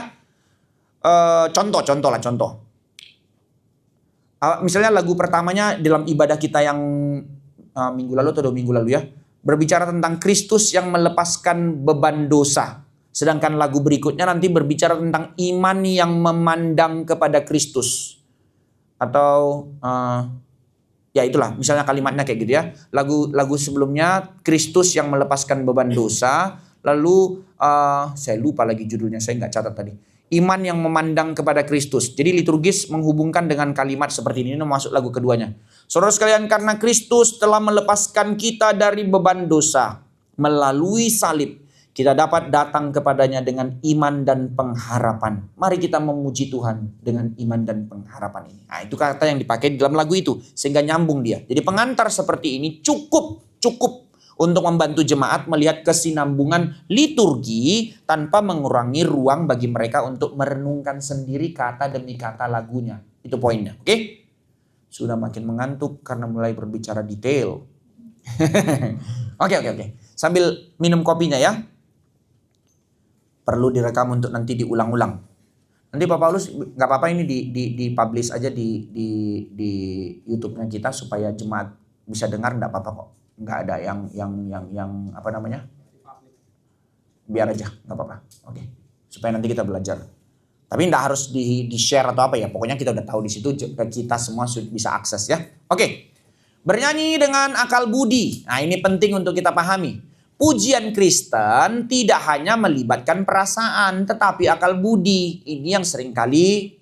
Contoh. Misalnya lagu pertamanya dalam ibadah kita yang minggu lalu atau 2 minggu lalu ya. Berbicara tentang Kristus yang melepaskan beban dosa. Sedangkan lagu berikutnya nanti berbicara tentang iman yang memandang kepada Kristus. Atau ya itulah misalnya kalimatnya kayak gitu ya. Lagu sebelumnya Kristus yang melepaskan beban dosa. Lalu saya lupa lagi judulnya, saya nggak catat tadi. Iman yang memandang kepada Kristus. Jadi liturgis menghubungkan dengan kalimat seperti ini masuk lagu keduanya. Saudara sekalian, karena Kristus telah melepaskan kita dari beban dosa melalui salib, kita dapat datang kepadanya dengan iman dan pengharapan. Mari kita memuji Tuhan dengan iman dan pengharapan ini. Nah, itu kata yang dipakai di dalam lagu itu. Sehingga nyambung dia. Jadi pengantar seperti ini cukup untuk membantu jemaat melihat kesinambungan liturgi tanpa mengurangi ruang bagi mereka untuk merenungkan sendiri kata demi kata lagunya. Itu poinnya. Oke? Sudah makin mengantuk karena mulai berbicara detail. Oke. Sambil minum kopinya ya. Perlu direkam untuk nanti diulang-ulang. Nanti Pak Paulus nggak apa-apa ini di publish aja di YouTube-nya kita supaya jemaat bisa dengar, nggak apa-apa kok. Nggak ada yang apa namanya? Biar aja, nggak apa-apa. Oke. supaya nanti kita belajar. Tapi tidak harus di-share atau apa ya. Pokoknya kita udah tahu di situ, kita semua bisa akses ya. Oke. Bernyanyi dengan akal budi. Nah, ini penting untuk kita pahami. Pujian Kristen tidak hanya melibatkan perasaan, tetapi akal budi. Ini yang seringkali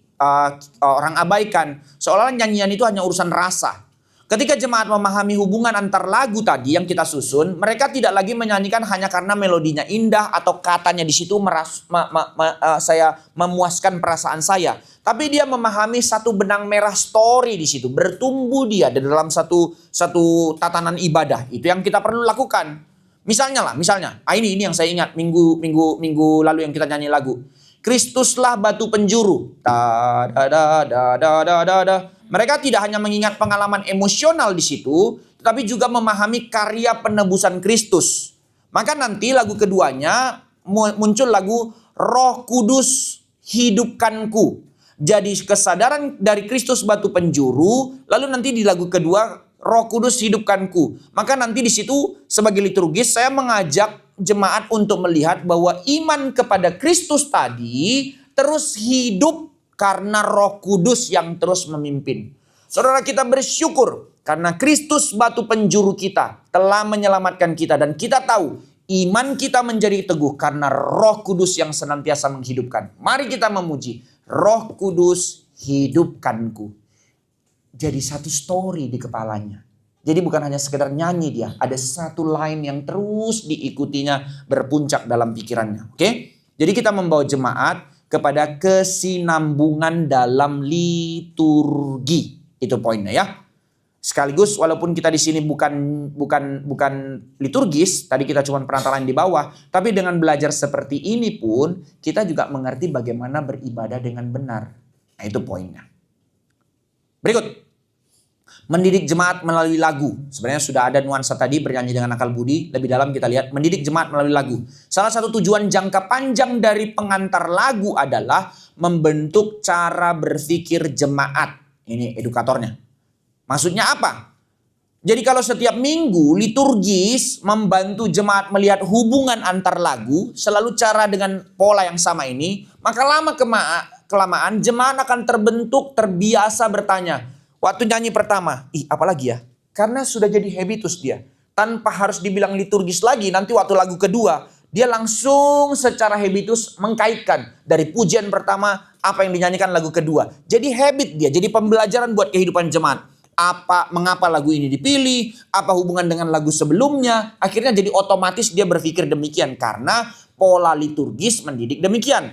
orang abaikan. Seolah-olah nyanyian itu hanya urusan rasa. Ketika jemaat memahami hubungan antar lagu tadi yang kita susun, mereka tidak lagi menyanyikan hanya karena melodinya indah atau katanya di situ saya memuaskan perasaan saya. Tapi dia memahami satu benang merah story di situ, bertumbuh dia di dalam satu tatanan ibadah. Itu yang kita perlu lakukan. Misalnya, ini yang saya ingat minggu lalu yang kita nyanyi lagu. Kristuslah batu penjuru. Da da da da da da da da. Mereka tidak hanya mengingat pengalaman emosional di situ, tetapi juga memahami karya penebusan Kristus. Maka nanti lagu keduanya muncul lagu Roh Kudus hidupkanku. Jadi kesadaran dari Kristus batu penjuru, lalu nanti di lagu kedua Roh Kudus hidupkanku. Maka nanti di situ sebagai liturgis saya mengajak jemaat untuk melihat bahwa iman kepada Kristus tadi terus hidup karena Roh Kudus yang terus memimpin. Saudara, kita bersyukur karena Kristus batu penjuru kita telah menyelamatkan kita, dan kita tahu iman kita menjadi teguh karena Roh Kudus yang senantiasa menghidupkan. Mari kita memuji Roh Kudus hidupkanku. Jadi satu story di kepalanya. Jadi bukan hanya sekedar nyanyi dia. Ada satu line yang terus diikutinya berpuncak dalam pikirannya. Oke? Jadi kita membawa jemaat kepada kesinambungan dalam liturgi. Itu poinnya ya. Sekaligus walaupun kita di sini bukan liturgis, tadi kita cuma perantaraan di bawah, tapi dengan belajar seperti ini pun kita juga mengerti bagaimana beribadah dengan benar. Nah, itu poinnya. Berikut. Mendidik jemaat melalui lagu. Sebenarnya sudah ada nuansa tadi bernyanyi dengan akal budi. Lebih dalam kita lihat mendidik jemaat melalui lagu. Salah satu tujuan jangka panjang dari pengantar lagu adalah membentuk cara berpikir jemaat. Ini edukatornya. Maksudnya apa? Jadi kalau setiap minggu liturgis membantu jemaat melihat hubungan antar lagu, selalu cara dengan pola yang sama ini, maka lama-kelamaan jemaat akan terbiasa bertanya, waktu nyanyi pertama, apalagi ya? Karena sudah jadi habitus dia. Tanpa harus dibilang liturgis lagi, nanti waktu lagu kedua, dia langsung secara habitus mengkaitkan dari pujian pertama, apa yang dinyanyikan lagu kedua. Jadi habit dia, jadi pembelajaran buat kehidupan jemaat. Mengapa lagu ini dipilih, apa hubungan dengan lagu sebelumnya. Akhirnya jadi otomatis dia berpikir demikian. Karena pola liturgis mendidik demikian.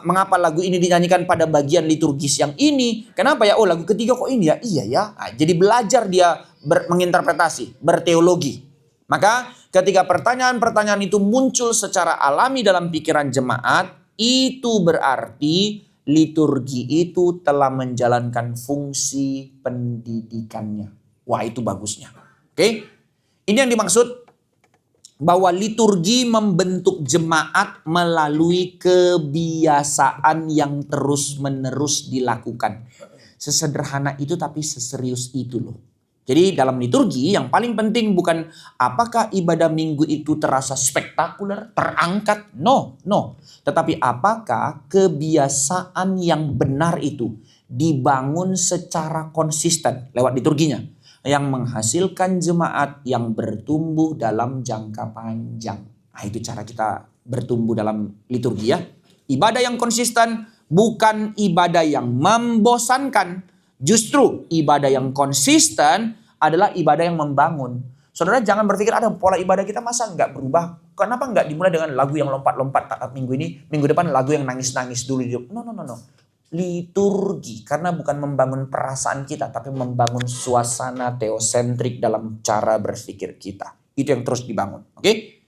Mengapa lagu ini dinyanyikan pada bagian liturgis yang ini? Kenapa ya? Oh, lagu ketiga kok ini ya? Iya ya. Nah, jadi belajar dia menginterpretasi, berteologi. Maka ketika pertanyaan-pertanyaan itu muncul secara alami dalam pikiran jemaat, itu berarti liturgi itu telah menjalankan fungsi pendidikannya. Wah, itu bagusnya. Oke? Ini yang dimaksud bahwa liturgi membentuk jemaat melalui kebiasaan yang terus-menerus dilakukan. Sesederhana itu tapi seserius itu loh. Jadi dalam liturgi yang paling penting bukan apakah ibadah minggu itu terasa spektakuler, terangkat. No. Tetapi apakah kebiasaan yang benar itu dibangun secara konsisten lewat liturginya. Yang menghasilkan jemaat yang bertumbuh dalam jangka panjang. Nah, itu cara kita bertumbuh dalam liturgi ya. Ibadah yang konsisten bukan ibadah yang membosankan. Justru ibadah yang konsisten adalah ibadah yang membangun. Saudara jangan berpikir ada pola ibadah kita masa nggak berubah. Kenapa nggak dimulai dengan lagu yang lompat-lompat minggu ini, minggu depan lagu yang nangis-nangis dulu. No. Liturgi karena bukan membangun perasaan kita tapi membangun suasana teosentrik dalam cara berpikir kita. Itu yang terus dibangun. Oke?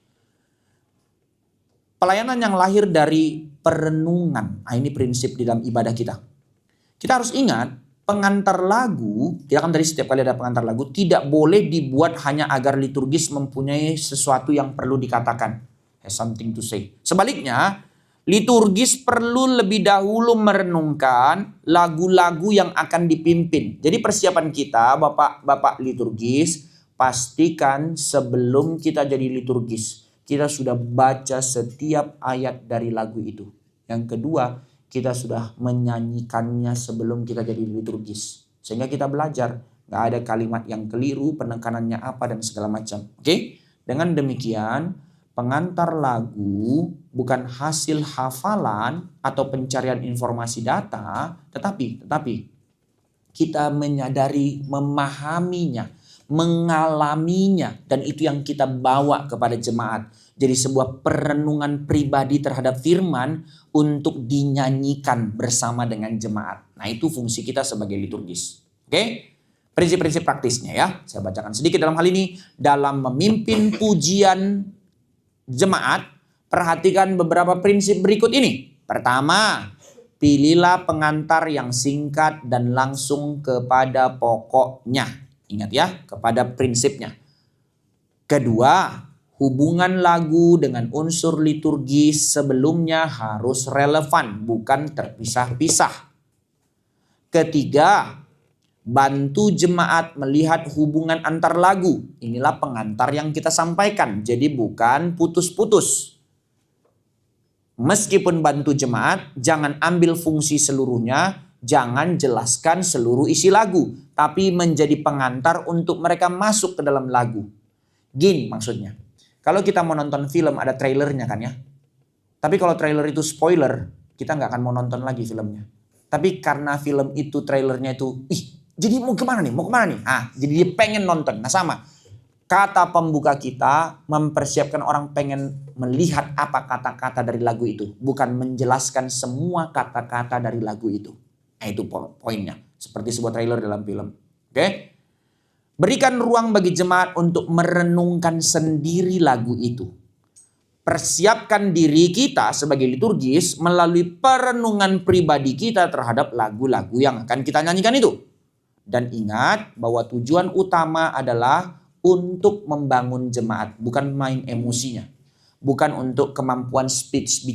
Pelayanan yang lahir dari perenungan. Nah, ini prinsip di dalam ibadah kita. Kita harus ingat pengantar lagu, kita kan tadi setiap kali ada pengantar lagu tidak boleh dibuat hanya agar liturgis mempunyai sesuatu yang perlu dikatakan. Has something to say. Sebaliknya, liturgis perlu lebih dahulu merenungkan lagu-lagu yang akan dipimpin. Jadi persiapan kita, Bapak liturgis, pastikan sebelum kita jadi liturgis, kita sudah baca setiap ayat dari lagu itu. Yang kedua, kita sudah menyanyikannya sebelum kita jadi liturgis. Sehingga kita belajar, gak ada kalimat yang keliru, penekanannya apa dan segala macam. Oke? Dengan demikian, pengantar lagu bukan hasil hafalan atau pencarian informasi data, tetapi kita menyadari, memahaminya, mengalaminya, dan itu yang kita bawa kepada jemaat. Jadi sebuah perenungan pribadi terhadap firman untuk dinyanyikan bersama dengan jemaat. Nah, itu fungsi kita sebagai liturgis. Oke? Prinsip-prinsip praktisnya ya. Saya bacakan sedikit dalam hal ini. Dalam memimpin pujian jemaat, perhatikan beberapa prinsip berikut ini. Pertama, pilihlah pengantar yang singkat dan langsung kepada pokoknya. Ingat ya, kepada prinsipnya. Kedua, hubungan lagu dengan unsur liturgis sebelumnya harus relevan, bukan terpisah-pisah. Ketiga, bantu jemaat melihat hubungan antar lagu. Inilah pengantar yang kita sampaikan, jadi bukan putus-putus. Meskipun bantu jemaat, jangan ambil fungsi seluruhnya, jangan jelaskan seluruh isi lagu, tapi menjadi pengantar untuk mereka masuk ke dalam lagu. Gini maksudnya, kalau kita mau nonton film ada trailernya kan ya. Tapi kalau trailer itu spoiler, kita nggak akan mau nonton lagi filmnya. Tapi karena film itu trailernya itu, jadi mau kemana nih? Mau kemana nih? Jadi dia pengen nonton. Nah sama, kata pembuka kita mempersiapkan orang pengen melihat apa kata-kata dari lagu itu. Bukan menjelaskan semua kata-kata dari lagu itu. Nah itu poinnya. Seperti sebuah trailer dalam film. Oke? Berikan ruang bagi jemaat untuk merenungkan sendiri lagu itu. Persiapkan diri kita sebagai liturgis melalui perenungan pribadi kita terhadap lagu-lagu yang akan kita nyanyikan itu. Dan ingat bahwa tujuan utama adalah untuk membangun jemaat, bukan main emosinya. Bukan untuk kemampuan speech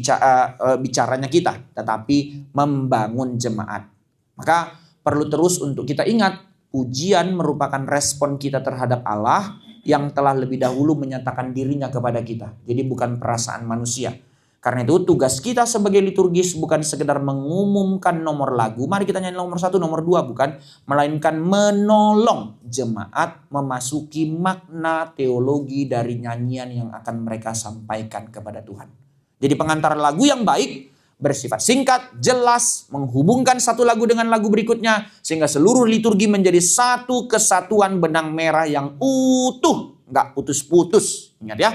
bicaranya kita, tetapi membangun jemaat. Maka perlu terus untuk kita ingat, pujian merupakan respon kita terhadap Allah yang telah lebih dahulu menyatakan dirinya kepada kita. Jadi bukan perasaan manusia. Karena itu tugas kita sebagai liturgis bukan sekedar mengumumkan nomor lagu. Mari kita nyanyi nomor 1, nomor 2. Bukan. Melainkan menolong jemaat memasuki makna teologi dari nyanyian yang akan mereka sampaikan kepada Tuhan. Jadi pengantar lagu yang baik bersifat singkat, jelas, menghubungkan satu lagu dengan lagu berikutnya. Sehingga seluruh liturgi menjadi satu kesatuan benang merah yang utuh. Nggak putus-putus. Ingat ya.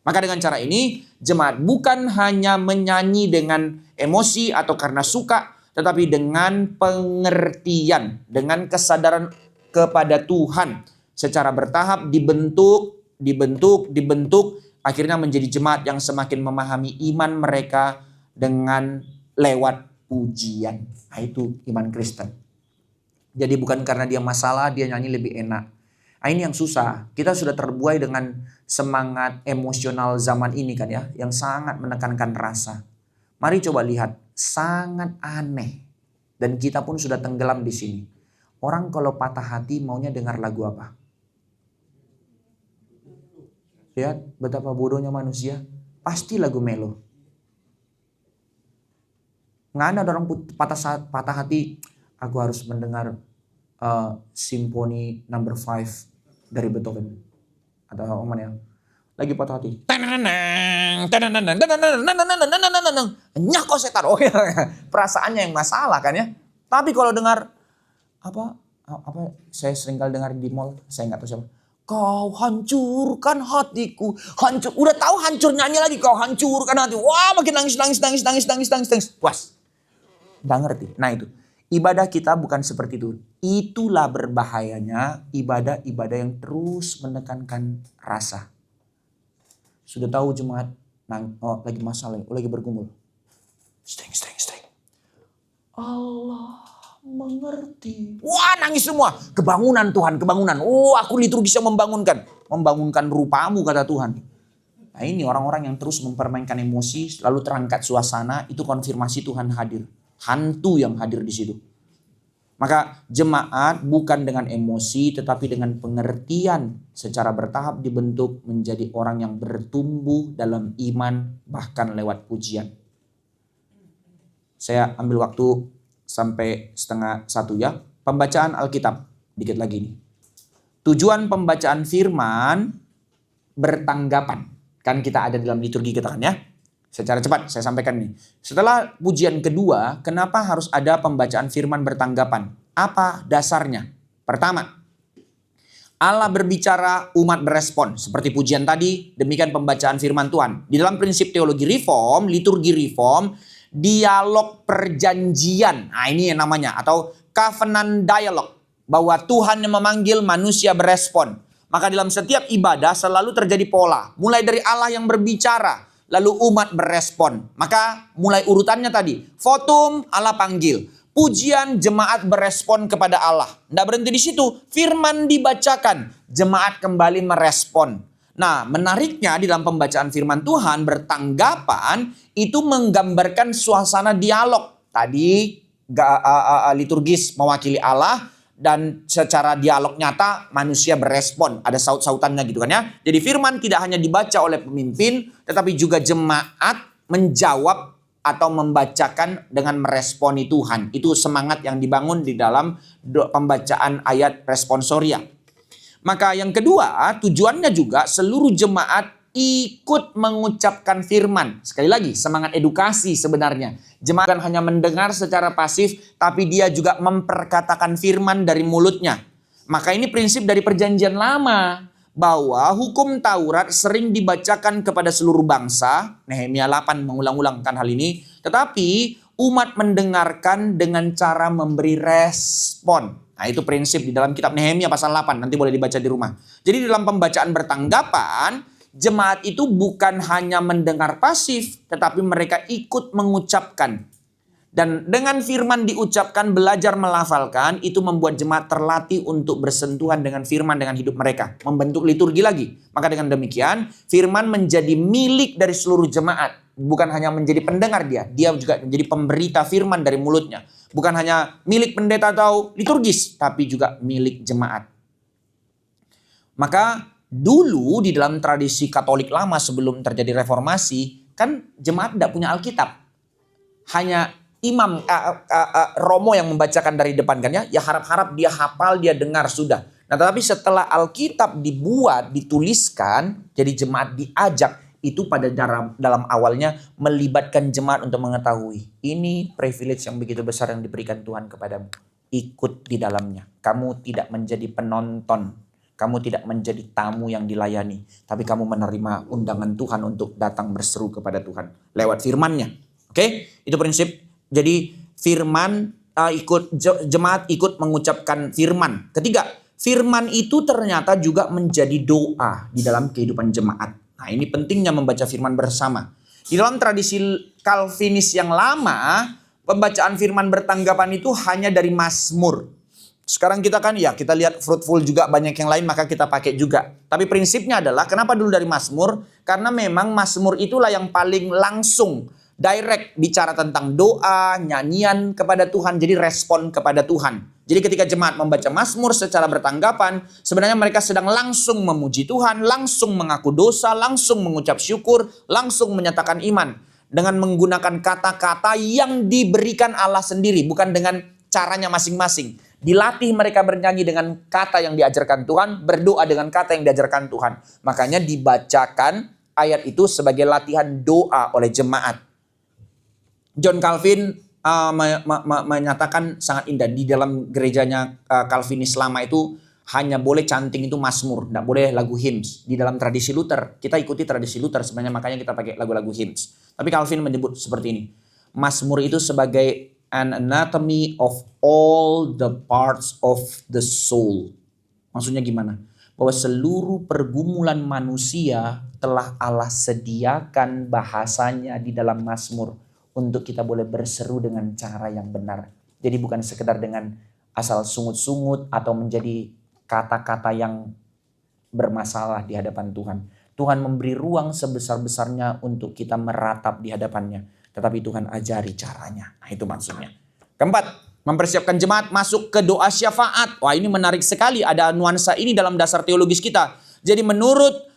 Maka dengan cara ini, jemaat bukan hanya menyanyi dengan emosi atau karena suka, tetapi dengan pengertian, dengan kesadaran kepada Tuhan. Secara bertahap dibentuk, akhirnya menjadi jemaat yang semakin memahami iman mereka dengan lewat pujian. Nah itu iman Kristen. Jadi bukan karena dia masalah, dia nyanyi lebih enak. Nah ini yang susah. Kita sudah terbuai dengan semangat emosional zaman ini kan ya. Yang sangat menekankan rasa. Mari coba lihat. Sangat aneh. Dan kita pun sudah tenggelam di sini. Orang kalau patah hati maunya dengar lagu apa? Lihat betapa bodohnya manusia. Pasti lagu melo. Nggak ada orang patah hati. Aku harus mendengar Simfoni number 5 dari Beethoven. Ada omongan ya. Lagi patah hati. Nyako setar. Oh ya, perasaannya yang masalah kan ya. Tapi kalau dengar apa saya sering kali dengar di mall, saya nggak tahu siapa. Kau hancurkan hatiku. Hancur. Udah tahu hancur, nyanyi lagi kau hancurkan hati. Wah, makin nangis. Puas. Nggak ngerti. Nah itu. Ibadah kita bukan seperti itu. Itulah berbahayanya ibadah-ibadah yang terus menekankan rasa. Sudah tahu jemaat lagi masalah, lagi bergumul. String. Allah mengerti. Wah nangis semua. Kebangunan Tuhan, kebangunan. Oh aku liturgis yang membangunkan. Membangunkan rupamu kata Tuhan. Nah ini orang-orang yang terus mempermainkan emosi, lalu terangkat suasana, itu konfirmasi Tuhan hadir. Hantu yang hadir di situ. Maka jemaat bukan dengan emosi tetapi dengan pengertian secara bertahap dibentuk menjadi orang yang bertumbuh dalam iman bahkan lewat pujian. Saya ambil waktu sampai 12:30 ya. Pembacaan Alkitab dikit lagi nih. Tujuan pembacaan firman bertanggapan. Kan kita ada dalam liturgi kita kan ya. Secara cepat saya sampaikan nih. Setelah pujian kedua, kenapa harus ada pembacaan firman bertanggapan? Apa dasarnya? Pertama, Allah berbicara, umat berespon. Seperti pujian tadi, demikian pembacaan firman Tuhan. Di dalam prinsip teologi reform, liturgi reform, dialog perjanjian. Nah ini yang namanya. Atau covenant dialogue. Bahwa Tuhan yang memanggil, manusia berespon. Maka dalam setiap ibadah selalu terjadi pola. Mulai dari Allah yang berbicara, lalu umat berespon. Maka mulai urutannya tadi. Votum, Allah panggil. Pujian, jemaat berespon kepada Allah. Tidak berhenti di situ. Firman dibacakan, jemaat kembali merespon. Nah, menariknya di dalam pembacaan firman Tuhan, bertanggapan itu menggambarkan suasana dialog. Tadi liturgis mewakili Allah, dan secara dialog nyata manusia berespon. Ada saut-sautannya gitu kan ya. Jadi firman tidak hanya dibaca oleh pemimpin, tetapi juga jemaat menjawab atau membacakan dengan meresponi Tuhan. Itu semangat yang dibangun di dalam pembacaan ayat responsoria. Maka yang kedua, tujuannya juga seluruh jemaat ikut mengucapkan firman. Sekali lagi, semangat edukasi sebenarnya. Jemaat bukan hanya mendengar secara pasif, tapi dia juga memperkatakan firman dari mulutnya. Maka ini prinsip dari perjanjian lama, bahwa hukum Taurat sering dibacakan kepada seluruh bangsa. Nehemia 8 mengulang-ulangkan hal ini. Tetapi umat mendengarkan dengan cara memberi respon. Nah itu prinsip di dalam kitab Nehemia pasal 8. Nanti boleh dibaca di rumah. Jadi dalam pembacaan bertanggapan, jemaat itu bukan hanya mendengar pasif, tetapi mereka ikut mengucapkan. Dan dengan firman diucapkan, belajar melafalkan, itu membuat jemaat terlatih untuk bersentuhan dengan firman dengan hidup mereka. Membentuk liturgi lagi. Maka dengan demikian, firman menjadi milik dari seluruh jemaat. Bukan hanya menjadi pendengar dia juga menjadi pemberita firman dari mulutnya. Bukan hanya milik pendeta atau liturgis, tapi juga milik jemaat. Maka dulu di dalam tradisi Katolik lama sebelum terjadi reformasi, kan jemaat tidak punya Alkitab. Hanya imam Romo yang membacakan dari depan kan ya. Ya harap-harap dia hafal, dia dengar sudah. Nah tetapi setelah Alkitab dibuat, dituliskan, jadi jemaat diajak. Itu pada dalam awalnya melibatkan jemaat untuk mengetahui. Ini privilege yang begitu besar yang diberikan Tuhan kepadamu. Ikut di dalamnya. Kamu tidak menjadi penonton. Kamu tidak menjadi tamu yang dilayani. Tapi kamu menerima undangan Tuhan untuk datang berseru kepada Tuhan. Lewat firman-Nya. Oke? Itu prinsip. Jadi firman jemaat ikut mengucapkan firman. Ketiga, firman itu ternyata juga menjadi doa di dalam kehidupan jemaat. Nah ini pentingnya membaca firman bersama. Di dalam tradisi Calvinis yang lama, pembacaan firman bertanggapan itu hanya dari Mazmur. Sekarang kita kan ya kita lihat fruitful juga banyak yang lain maka kita pakai juga. Tapi prinsipnya adalah kenapa dulu dari Mazmur? Karena memang Mazmur itulah yang paling langsung, direct bicara tentang doa, nyanyian kepada Tuhan, jadi respon kepada Tuhan. Jadi ketika jemaat membaca Mazmur secara bertanggapan, sebenarnya mereka sedang langsung memuji Tuhan, langsung mengaku dosa, langsung mengucap syukur, langsung menyatakan iman. Dengan menggunakan kata-kata yang diberikan Allah sendiri, bukan dengan caranya masing-masing. Dilatih mereka bernyanyi dengan kata yang diajarkan Tuhan, berdoa dengan kata yang diajarkan Tuhan. Makanya dibacakan ayat itu sebagai latihan doa oleh jemaat. John Calvin menyatakan sangat indah. Di dalam gerejanya Calvinis lama itu hanya boleh canting itu Mazmur, tidak boleh lagu hymns. Di dalam tradisi Luther, kita ikuti tradisi Luther sebenarnya, makanya kita pakai lagu-lagu hymns. Tapi Calvin menyebut seperti ini. Mazmur itu sebagai an anatomy of all the parts of the soul. Maksudnya gimana? Bahwa seluruh pergumulan manusia telah Allah sediakan bahasanya di dalam Mazmur untuk kita boleh berseru dengan cara yang benar. Jadi bukan sekedar dengan asal sungut-sungut atau menjadi kata-kata yang bermasalah di hadapan Tuhan. Tuhan memberi ruang sebesar-besarnya untuk kita meratap di hadapannya. Tetapi Tuhan ajari caranya. Nah itu maksudnya. Keempat, Mempersiapkan jemaat masuk ke doa syafaat. Wah, ini menarik sekali. Ada nuansa ini dalam dasar teologis kita. Jadi menurut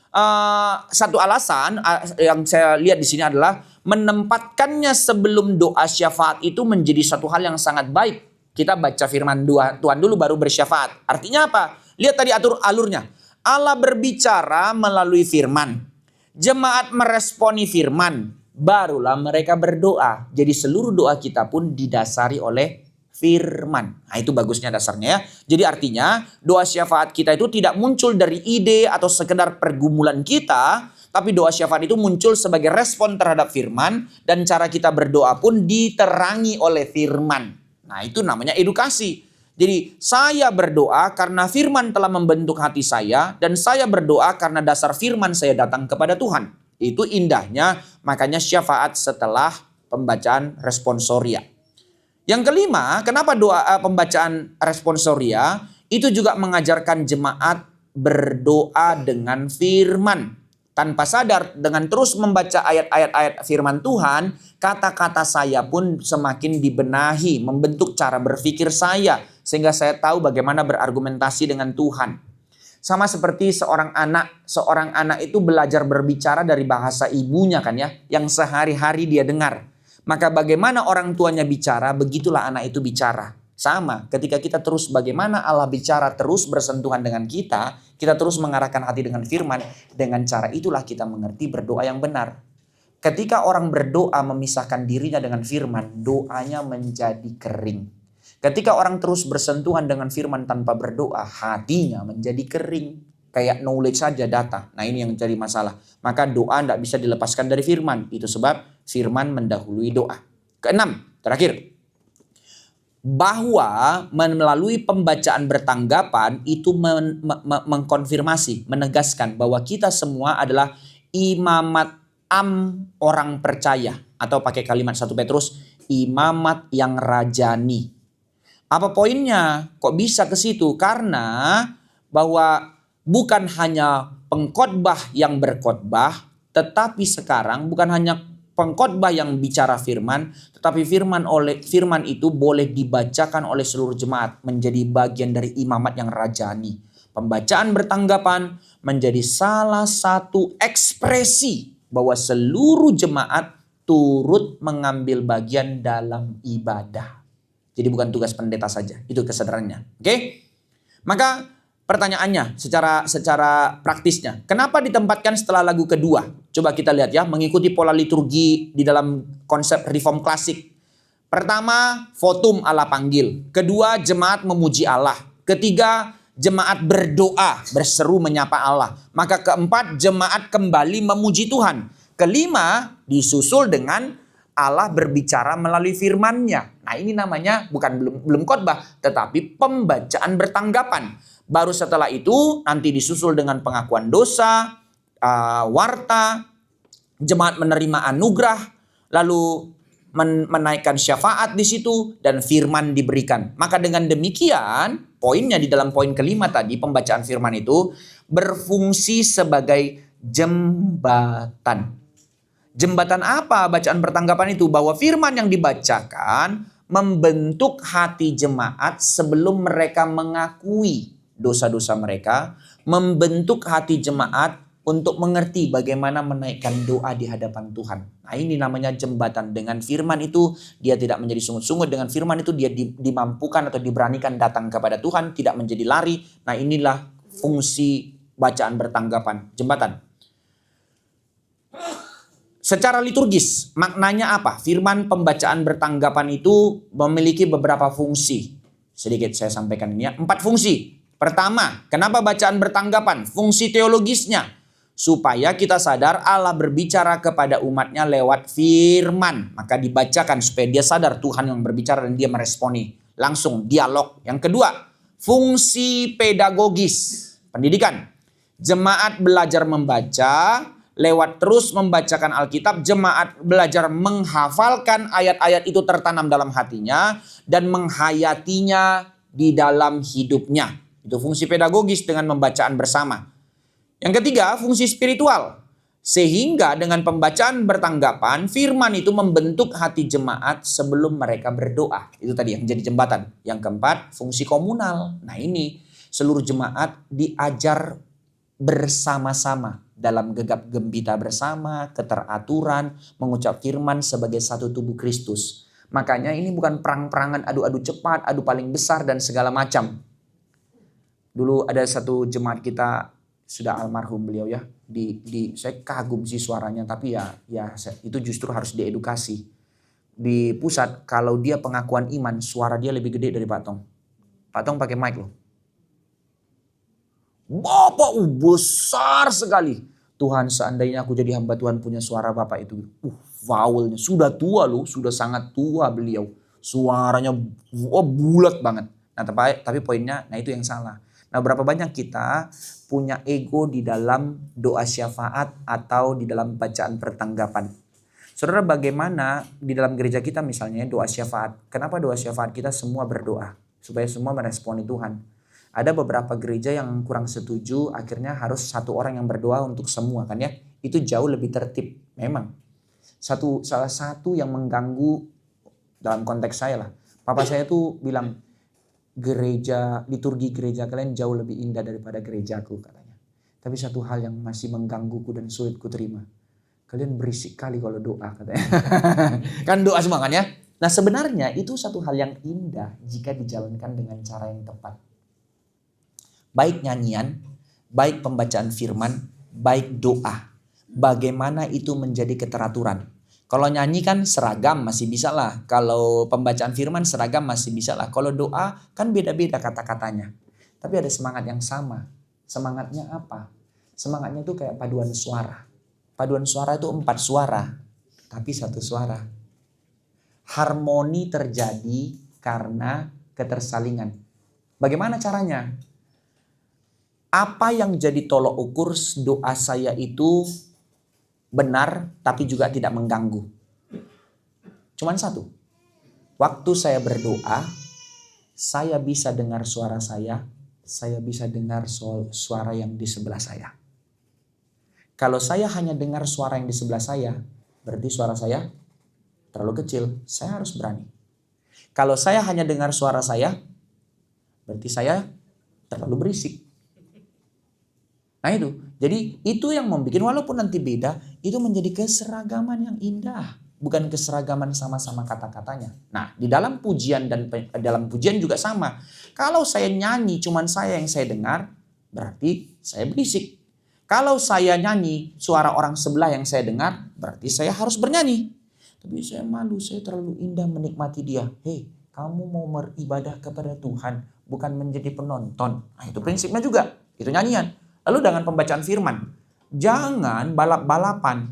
satu alasan yang saya lihat di sini adalah menempatkannya sebelum doa syafaat itu menjadi satu hal yang sangat baik. Kita baca firman Tuhan dulu baru bersyafaat. Artinya apa? Lihat tadi alurnya. Allah berbicara melalui firman. Jemaat meresponi firman. Barulah mereka berdoa. Jadi seluruh doa kita pun didasari oleh firman. Nah, itu bagusnya dasarnya ya. Jadi artinya doa syafaat kita itu tidak muncul dari ide atau sekedar pergumulan kita, tapi doa syafaat itu muncul sebagai respon terhadap firman dan cara kita berdoa pun diterangi oleh firman. Nah, itu namanya edukasi. Jadi saya berdoa karena firman telah membentuk hati saya dan saya berdoa karena dasar firman saya datang kepada Tuhan. Itu indahnya, makanya syafaat setelah pembacaan responsoria. Yang kelima, kenapa pembacaan responsoria itu juga mengajarkan jemaat berdoa dengan firman. Tanpa sadar dengan terus membaca ayat-ayat firman Tuhan, kata-kata saya pun semakin dibenahi, membentuk cara berpikir saya sehingga saya tahu bagaimana berargumentasi dengan Tuhan. Sama seperti seorang anak itu belajar berbicara dari bahasa ibunya kan ya, yang sehari-hari dia dengar. Maka bagaimana orang tuanya bicara, begitulah anak itu bicara. Sama, ketika kita terus bagaimana Allah bicara terus bersentuhan dengan kita terus mengarahkan hati dengan firman, dengan cara itulah kita mengerti berdoa yang benar. Ketika orang berdoa memisahkan dirinya dengan firman, doanya menjadi kering. Ketika orang terus bersentuhan dengan firman tanpa berdoa, hatinya menjadi kering. Kayak knowledge saja data. Nah, ini yang jadi masalah. Maka doa tidak bisa dilepaskan dari firman. Itu sebab firman mendahului doa. Keenam, terakhir. Bahwa melalui pembacaan bertanggapan itu mengkonfirmasi, menegaskan bahwa kita semua adalah imamat orang percaya. Atau pakai kalimat 1 Petrus, imamat yang rajani. Apa poinnya? Kok bisa ke situ? Karena bahwa bukan hanya pengkhotbah yang berkhotbah, tetapi sekarang bukan hanya pengkhotbah yang bicara firman, tetapi firman itu boleh dibacakan oleh seluruh jemaat menjadi bagian dari imamat yang rajani. Pembacaan bertanggapan menjadi salah satu ekspresi bahwa seluruh jemaat turut mengambil bagian dalam ibadah. Jadi bukan tugas pendeta saja, itu kesadarannya. Oke? Maka pertanyaannya secara praktisnya, kenapa ditempatkan setelah lagu kedua? Coba kita lihat ya, mengikuti pola liturgi di dalam konsep reform klasik. Pertama, votum Allah panggil. Kedua, jemaat memuji Allah. Ketiga, jemaat berdoa, berseru menyapa Allah. Maka keempat, jemaat kembali memuji Tuhan. Kelima, disusul dengan Allah berbicara melalui firman-Nya. Nah, ini namanya belum khotbah, tetapi pembacaan bertanggapan. Baru setelah itu nanti disusul dengan pengakuan dosa, warta, jemaat menerima anugerah, lalu menaikkan syafaat di situ dan firman diberikan. Maka dengan demikian, poinnya di dalam poin kelima tadi, pembacaan firman itu berfungsi sebagai jembatan. Jembatan apa bacaan pertanggapan itu? Bahwa firman yang dibacakan membentuk hati jemaat sebelum mereka mengakui dosa-dosa mereka, membentuk hati jemaat untuk mengerti bagaimana menaikkan doa di hadapan Tuhan. Nah, ini namanya jembatan. Dengan firman itu dia tidak menjadi sungut-sungut. Dengan firman itu dia dimampukan atau diberanikan datang kepada Tuhan, tidak menjadi lari. Nah, inilah fungsi bacaan bertanggapan, jembatan. Secara liturgis, maknanya apa? Firman pembacaan bertanggapan itu memiliki beberapa fungsi. Sedikit saya sampaikan ini ya. 4 fungsi. Pertama, kenapa bacaan bertanggapan? Fungsi teologisnya. Supaya kita sadar Allah berbicara kepada umatnya lewat firman. Maka dibacakan supaya dia sadar Tuhan yang berbicara dan dia meresponi. Langsung dialog. Yang kedua, fungsi pedagogis. Pendidikan. Jemaat belajar membaca. Lewat terus membacakan Alkitab, jemaat belajar menghafalkan ayat-ayat itu tertanam dalam hatinya dan menghayatinya di dalam hidupnya. Itu fungsi pedagogis dengan membacaan bersama. Yang ketiga, fungsi spiritual. Sehingga dengan pembacaan bertanggapan, firman itu membentuk hati jemaat sebelum mereka berdoa. Itu tadi yang jadi jembatan. Yang keempat, fungsi komunal. Nah ini, seluruh jemaat diajar bersama-sama dalam gegap gembita bersama, keteraturan, mengucap firman sebagai satu tubuh Kristus. Makanya ini bukan perang-perangan adu-adu cepat, adu paling besar dan segala macam. Dulu ada satu jemaat kita, sudah almarhum beliau ya, saya kagum sih suaranya, tapi ya itu justru harus diedukasi. Di pusat kalau dia pengakuan iman, suara dia lebih gede dari Pak Tong. Pak Tong pakai mic loh. Bapak besar sekali. Tuhan, seandainya aku jadi hamba Tuhan punya suara Bapak itu. Vowelnya sudah tua loh, sudah sangat tua beliau. Suaranya bulat banget. Nah tapi poinnya, nah itu yang salah. Nah berapa banyak kita punya ego di dalam doa syafaat atau di dalam bacaan pertanggapan. Saudara, bagaimana di dalam gereja kita misalnya doa syafaat. Kenapa doa syafaat kita semua berdoa? Supaya semua meresponi Tuhan. Ada beberapa gereja yang kurang setuju, akhirnya harus satu orang yang berdoa untuk semua kan ya. Itu jauh lebih tertib. Memang. Salah satu yang mengganggu dalam konteks saya lah. Papa saya tuh bilang, liturgi gereja kalian jauh lebih indah daripada gerejaku katanya. Tapi satu hal yang masih menggangguku dan sulit ku terima. Kalian berisik kali kalau doa katanya. Kan doa semua kan ya. Nah sebenarnya itu satu hal yang indah jika dijalankan dengan cara yang tepat. Baik nyanyian, baik pembacaan firman, baik doa. Bagaimana itu menjadi keteraturan. Kalau nyanyi kan seragam masih bisa lah. Kalau pembacaan firman seragam masih bisa lah. Kalau doa kan beda-beda kata-katanya. Tapi ada semangat yang sama. Semangatnya apa? Semangatnya itu kayak paduan suara. Paduan suara itu 4 suara. Tapi 1 suara. Harmoni terjadi karena ketersalingan. Bagaimana caranya? Apa yang jadi tolok ukur doa saya itu benar tapi juga tidak mengganggu. Cuman satu. Waktu saya berdoa, saya bisa dengar suara saya bisa dengar suara yang di sebelah saya. Kalau saya hanya dengar suara yang di sebelah saya, berarti suara saya terlalu kecil, saya harus berani. Kalau saya hanya dengar suara saya, berarti saya terlalu berisik. Nah itu, jadi itu yang membuat walaupun nanti beda, itu menjadi keseragaman yang indah. Bukan keseragaman sama-sama kata-katanya. Nah di dalam pujian dan dalam pujian juga sama. Kalau saya nyanyi cuman saya yang saya dengar, berarti saya berisik. Kalau saya nyanyi suara orang sebelah yang saya dengar, berarti saya harus bernyanyi. Tapi saya malu, saya terlalu indah menikmati dia. Hei, kamu mau beribadah kepada Tuhan, bukan menjadi penonton. Nah itu prinsipnya juga, itu nyanyian. Lalu dengan pembacaan firman, jangan balap-balapan.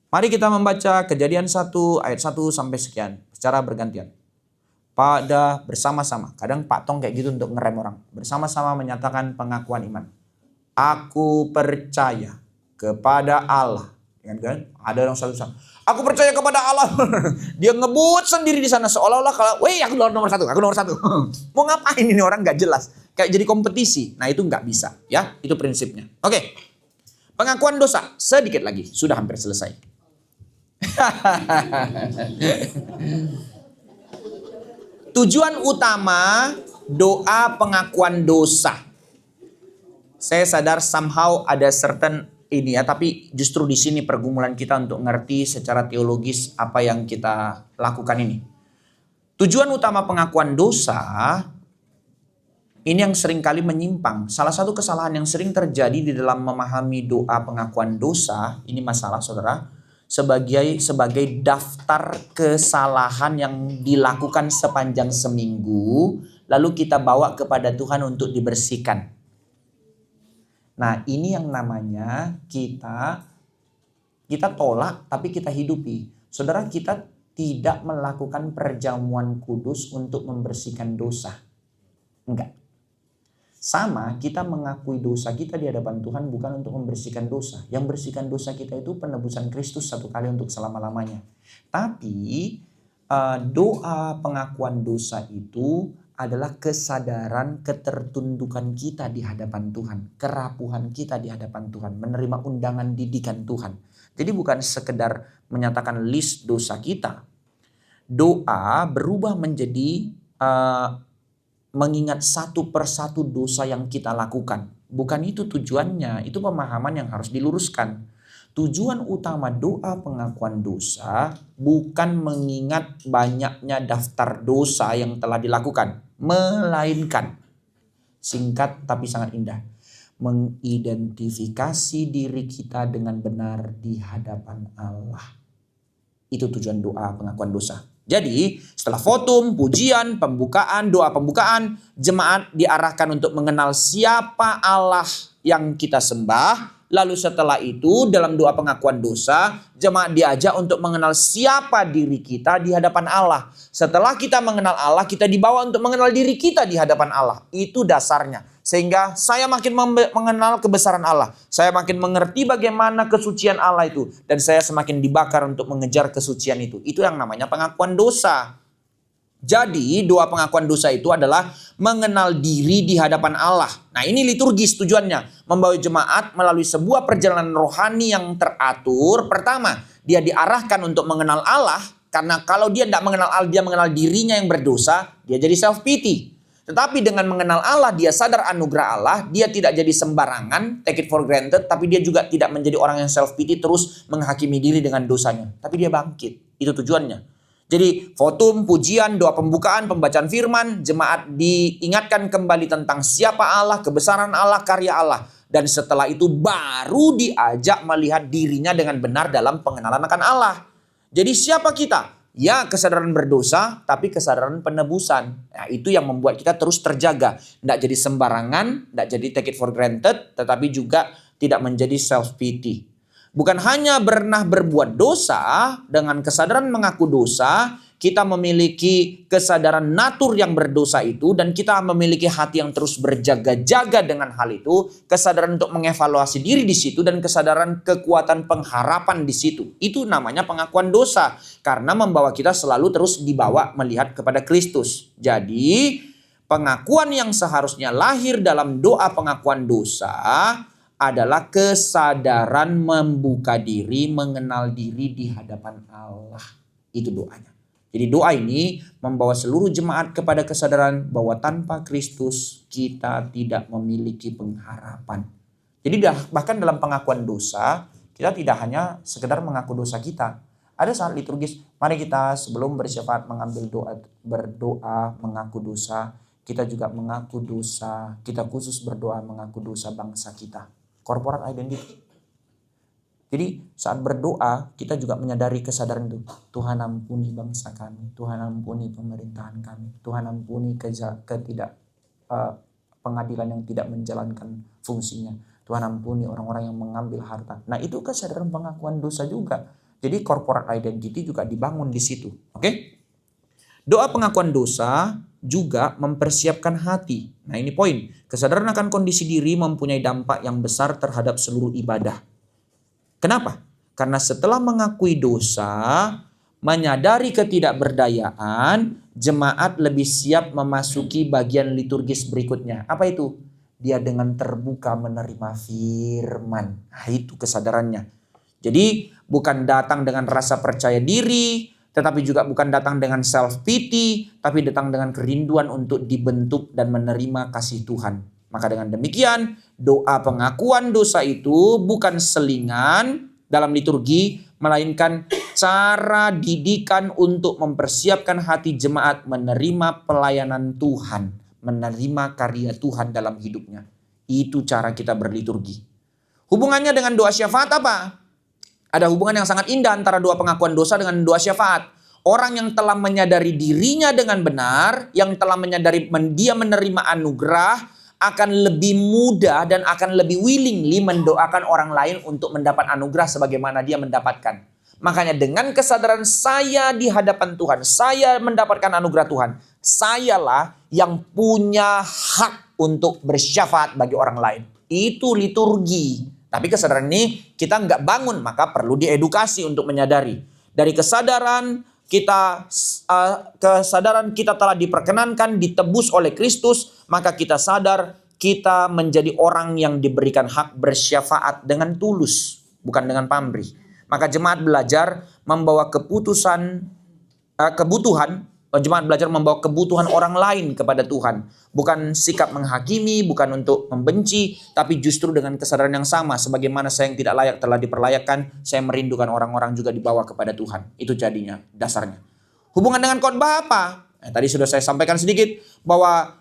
Mari kita membaca Kejadian 1 ayat 1 sampai sekian secara bergantian. Pada bersama-sama, kadang Pak Tong kayak gitu untuk ngerem orang. Bersama-sama menyatakan pengakuan iman. Aku percaya kepada Allah. Kan? Ada yang selalu sama. Aku percaya kepada Allah. Dia ngebut sendiri di sana seolah-olah kalau, weh aku nomor satu. Mau ngapain ini orang nggak jelas. Kayak jadi kompetisi. Nah itu nggak bisa ya. Itu prinsipnya. Oke. Pengakuan dosa. Sedikit lagi. Sudah hampir selesai. Tujuan utama doa pengakuan dosa. Saya sadar somehow ada certain ini ya. Tapi justru di sini pergumulan kita untuk ngerti secara teologis apa yang kita lakukan ini. Tujuan utama pengakuan dosa ini yang seringkali menyimpang. Salah satu kesalahan yang sering terjadi di dalam memahami doa pengakuan dosa, ini masalah saudara, sebagai daftar kesalahan yang dilakukan sepanjang seminggu, lalu kita bawa kepada Tuhan untuk dibersihkan. Nah ini yang namanya kita tolak tapi kita hidupi. Saudara, kita tidak melakukan perjamuan kudus untuk membersihkan dosa. Enggak. Sama, kita mengakui dosa kita di hadapan Tuhan bukan untuk membersihkan dosa. Yang bersihkan dosa kita itu penebusan Kristus satu kali untuk selama-lamanya. Tapi doa pengakuan dosa itu adalah kesadaran ketertundukan kita di hadapan Tuhan, kerapuhan kita di hadapan Tuhan, menerima undangan didikan Tuhan. Jadi bukan sekedar menyatakan list dosa kita. Doa berubah menjadi mengingat satu persatu dosa yang kita lakukan. Bukan itu tujuannya, itu pemahaman yang harus diluruskan. Tujuan utama doa pengakuan dosa bukan mengingat banyaknya daftar dosa yang telah dilakukan, melainkan, singkat tapi sangat indah, mengidentifikasi diri kita dengan benar di hadapan Allah. Itu tujuan doa pengakuan dosa. Jadi setelah votum, pujian, pembukaan, doa pembukaan, jemaat diarahkan untuk mengenal siapa Allah yang kita sembah. Lalu setelah itu dalam doa pengakuan dosa, jemaat diajak untuk mengenal siapa diri kita di hadapan Allah. Setelah kita mengenal Allah, kita dibawa untuk mengenal diri kita di hadapan Allah. Itu dasarnya. Sehingga saya makin mengenal kebesaran Allah. Saya makin mengerti bagaimana kesucian Allah itu. Dan saya semakin dibakar untuk mengejar kesucian itu. Itu yang namanya pengakuan dosa. Jadi doa pengakuan dosa itu adalah mengenal diri di hadapan Allah. Nah ini liturgis tujuannya. Membawa jemaat melalui sebuah perjalanan rohani yang teratur. Pertama, dia diarahkan untuk mengenal Allah. Karena kalau dia tidak mengenal Allah, dia mengenal dirinya yang berdosa, dia jadi self-pity. Tetapi dengan mengenal Allah, dia sadar anugerah Allah, dia tidak jadi sembarangan, take it for granted, tapi dia juga tidak menjadi orang yang self-pity terus menghakimi diri dengan dosanya. Tapi dia bangkit, itu tujuannya. Jadi votum, pujian, doa pembukaan, pembacaan firman, jemaat diingatkan kembali tentang siapa Allah, kebesaran Allah, karya Allah. Dan setelah itu baru diajak melihat dirinya dengan benar dalam pengenalan akan Allah. Jadi siapa kita? Ya kesadaran berdosa, tapi kesadaran penebusan. Nah, itu yang membuat kita terus terjaga. Tidak jadi sembarangan, tidak jadi take it for granted, tetapi juga tidak menjadi self-pity. Bukan hanya pernah berbuat dosa, dengan kesadaran mengaku dosa, kita memiliki kesadaran natur yang berdosa itu, dan kita memiliki hati yang terus berjaga-jaga dengan hal itu, kesadaran untuk mengevaluasi diri di situ, dan kesadaran kekuatan pengharapan di situ. Itu namanya pengakuan dosa, karena membawa kita selalu terus dibawa melihat kepada Kristus. Jadi, pengakuan yang seharusnya lahir dalam doa pengakuan dosa adalah kesadaran membuka diri, mengenal diri di hadapan Allah. Itu doanya. Jadi doa ini membawa seluruh jemaat kepada kesadaran bahwa tanpa Kristus kita tidak memiliki pengharapan. Jadi bahkan dalam pengakuan dosa, kita tidak hanya sekedar mengaku dosa kita. Ada saat liturgis, mari kita sebelum bersyafaat berdoa mengaku dosa, kita juga mengaku dosa, kita khusus berdoa mengaku dosa bangsa kita. Corporate identity. Jadi saat berdoa kita juga menyadari kesadaran itu. Tuhan ampuni bangsa kami, Tuhan ampuni pemerintahan kami, Tuhan ampuni pengadilan yang tidak menjalankan fungsinya, Tuhan ampuni orang-orang yang mengambil harta. Nah itu kesadaran pengakuan dosa juga. Jadi corporate identity juga dibangun di situ. Oke? Doa pengakuan dosa juga mempersiapkan hati. Nah ini poin. Kesadaran akan kondisi diri mempunyai dampak yang besar terhadap seluruh ibadah. Kenapa? Karena setelah mengakui dosa, menyadari ketidakberdayaan, jemaat lebih siap memasuki bagian liturgis berikutnya. Apa itu? Dia dengan terbuka menerima firman. Nah itu kesadarannya. Jadi bukan datang dengan rasa percaya diri, tetapi juga bukan datang dengan self-pity, tapi datang dengan kerinduan untuk dibentuk dan menerima kasih Tuhan. Maka dengan demikian, doa pengakuan dosa itu bukan selingan dalam liturgi, melainkan cara didikan untuk mempersiapkan hati jemaat menerima pelayanan Tuhan, menerima karya Tuhan dalam hidupnya. Itu cara kita berliturgi. Hubungannya dengan doa syafaat apa? Ada hubungan yang sangat indah antara doa pengakuan dosa dengan doa syafaat. Orang yang telah menyadari dirinya dengan benar, yang telah menyadari dia menerima anugerah, akan lebih mudah dan akan lebih willingly mendoakan orang lain untuk mendapat anugerah sebagaimana dia mendapatkan. Makanya dengan kesadaran saya di hadapan Tuhan, saya mendapatkan anugerah Tuhan, sayalah yang punya hak untuk bersyafaat bagi orang lain. Itu liturgi. Tapi kesadaran ini kita nggak bangun, maka perlu diedukasi untuk menyadari. Dari kesadaran kita kesadaran kita telah diperkenankan, ditebus oleh Kristus, maka kita sadar kita menjadi orang yang diberikan hak bersyafaat dengan tulus, bukan dengan pamrih. Maka jemaat belajar membawa jemaat belajar membawa kebutuhan orang lain kepada Tuhan. Bukan sikap menghakimi, bukan untuk membenci, tapi justru dengan kesadaran yang sama. Sebagaimana saya yang tidak layak telah diperlayakkan, saya merindukan orang-orang juga dibawa kepada Tuhan. Itu jadinya dasarnya. Hubungan dengan khotbah apa? Tadi sudah saya sampaikan sedikit bahwa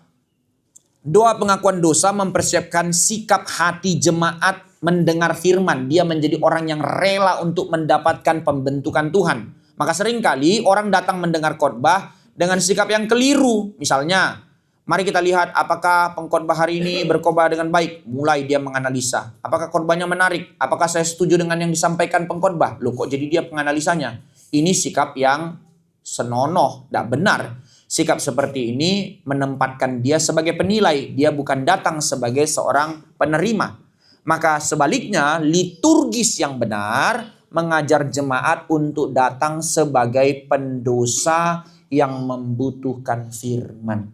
doa pengakuan dosa mempersiapkan sikap hati jemaat mendengar firman. Dia menjadi orang yang rela untuk mendapatkan pembentukan Tuhan. Maka seringkali orang datang mendengar khotbah dengan sikap yang keliru. Misalnya, mari kita lihat apakah pengkhotbah hari ini berkhotbah dengan baik. Mulai dia menganalisa. Apakah khotbahnya menarik? Apakah saya setuju dengan yang disampaikan pengkhotbah? Loh, kok jadi dia penganalisanya? Ini sikap yang senonoh, tidak benar. Sikap seperti ini menempatkan dia sebagai penilai. Dia bukan datang sebagai seorang penerima. Maka sebaliknya, liturgis yang benar mengajar jemaat untuk datang sebagai pendosa yang membutuhkan firman.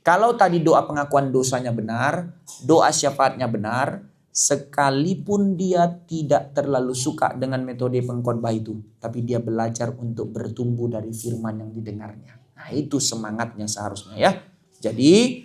Kalau tadi doa pengakuan dosanya benar, doa syafaatnya benar, sekalipun dia tidak terlalu suka dengan metode pengkhotbah itu, tapi dia belajar untuk bertumbuh dari firman yang didengarnya. Nah, itu semangatnya seharusnya ya. Jadi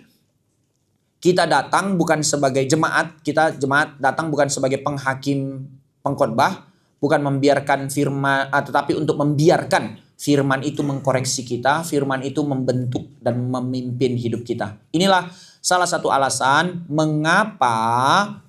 kita datang bukan sebagai jemaat, jemaat datang bukan sebagai penghakim pengkhotbah, bukan membiarkan firman, tetapi untuk membiarkan firman itu mengkoreksi kita, firman itu membentuk dan memimpin hidup kita. Inilah salah satu alasan mengapa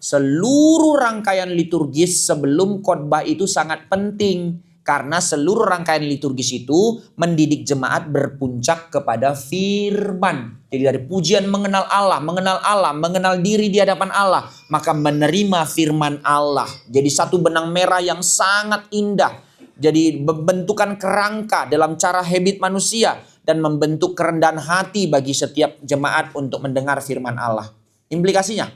seluruh rangkaian liturgis sebelum khotbah itu sangat penting. Karena seluruh rangkaian liturgis itu mendidik jemaat berpuncak kepada firman. Jadi dari pujian mengenal Allah, mengenal diri di hadapan Allah. Maka menerima firman Allah. Jadi satu benang merah yang sangat indah. Jadi membentukan kerangka dalam cara habit manusia. Dan membentuk kerendahan hati bagi setiap jemaat untuk mendengar firman Allah. Implikasinya,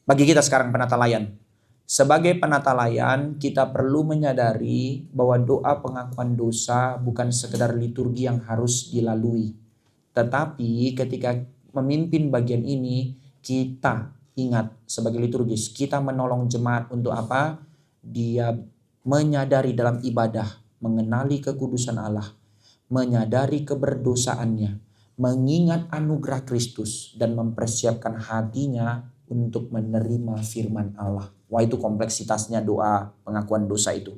bagi kita sekarang penata layan. Sebagai penata layan, kita perlu menyadari bahwa doa pengakuan dosa bukan sekedar liturgi yang harus dilalui. Tetapi ketika memimpin bagian ini, kita ingat sebagai liturgis, kita menolong jemaat untuk apa? Dia menyadari dalam ibadah, mengenali kekudusan Allah, menyadari keberdosaannya, mengingat anugerah Kristus, dan mempersiapkan hatinya untuk menerima firman Allah. Wah, itu kompleksitasnya doa pengakuan dosa itu.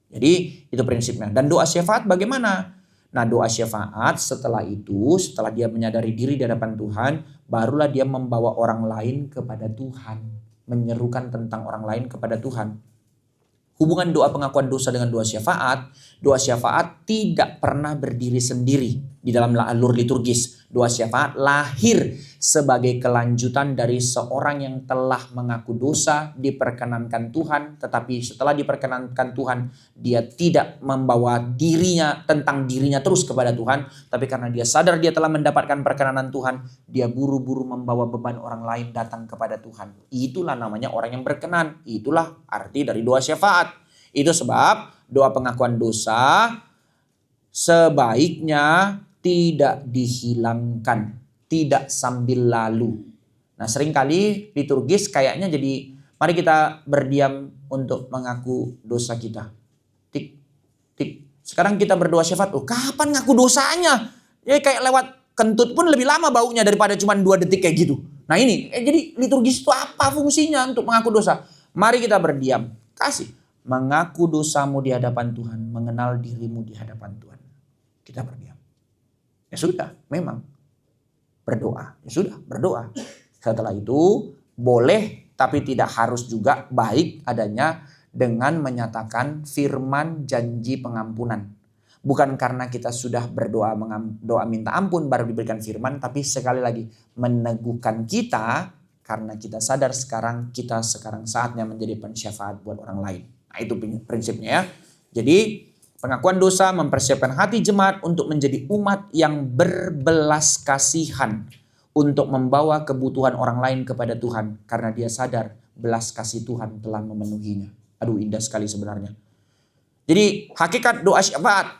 Jadi itu prinsipnya. Dan doa syafaat bagaimana? Nah, doa syafaat setelah itu, setelah dia menyadari diri di hadapan Tuhan, barulah dia membawa orang lain kepada Tuhan. Menyerukan tentang orang lain kepada Tuhan. Hubungan doa pengakuan dosa dengan doa syafaat tidak pernah berdiri sendiri di dalam alur liturgis. Doa syafaat lahir sebagai kelanjutan dari seorang yang telah mengaku dosa, diperkenankan Tuhan, tetapi setelah diperkenankan Tuhan, dia tidak membawa dirinya terus kepada Tuhan, tapi karena dia sadar dia telah mendapatkan perkenanan Tuhan, dia buru-buru membawa beban orang lain datang kepada Tuhan. Itulah namanya orang yang berkenan. Itulah arti dari doa syafaat. Itu sebab doa pengakuan dosa sebaiknya tidak dihilangkan, tidak sambil lalu. Nah, seringkali liturgis kayaknya jadi mari kita berdiam untuk mengaku dosa kita. Tik, tik. Sekarang kita berdoa syafaat. Oh, kapan ngaku dosanya? Ya kayak lewat kentut pun lebih lama baunya daripada cuma 2 detik kayak gitu. Nah ini, jadi liturgis itu apa fungsinya untuk mengaku dosa? Mari kita berdiam. Kasih. Mengaku dosamu di hadapan Tuhan. Mengenal dirimu di hadapan Tuhan. Kita berdiam. Ya sudah, memang berdoa. Ya sudah, berdoa. Setelah itu boleh tapi tidak harus juga baik adanya dengan menyatakan firman janji pengampunan. Bukan karena kita sudah berdoa doa minta ampun baru diberikan firman, tapi sekali lagi meneguhkan kita karena kita sadar kita sekarang saatnya menjadi pensyafaat buat orang lain. Nah, itu prinsipnya ya. Jadi pengakuan dosa mempersiapkan hati jemaat untuk menjadi umat yang berbelas kasihan untuk membawa kebutuhan orang lain kepada Tuhan karena dia sadar belas kasih Tuhan telah memenuhinya. Aduh, indah sekali sebenarnya. Jadi hakikat doa syafaat,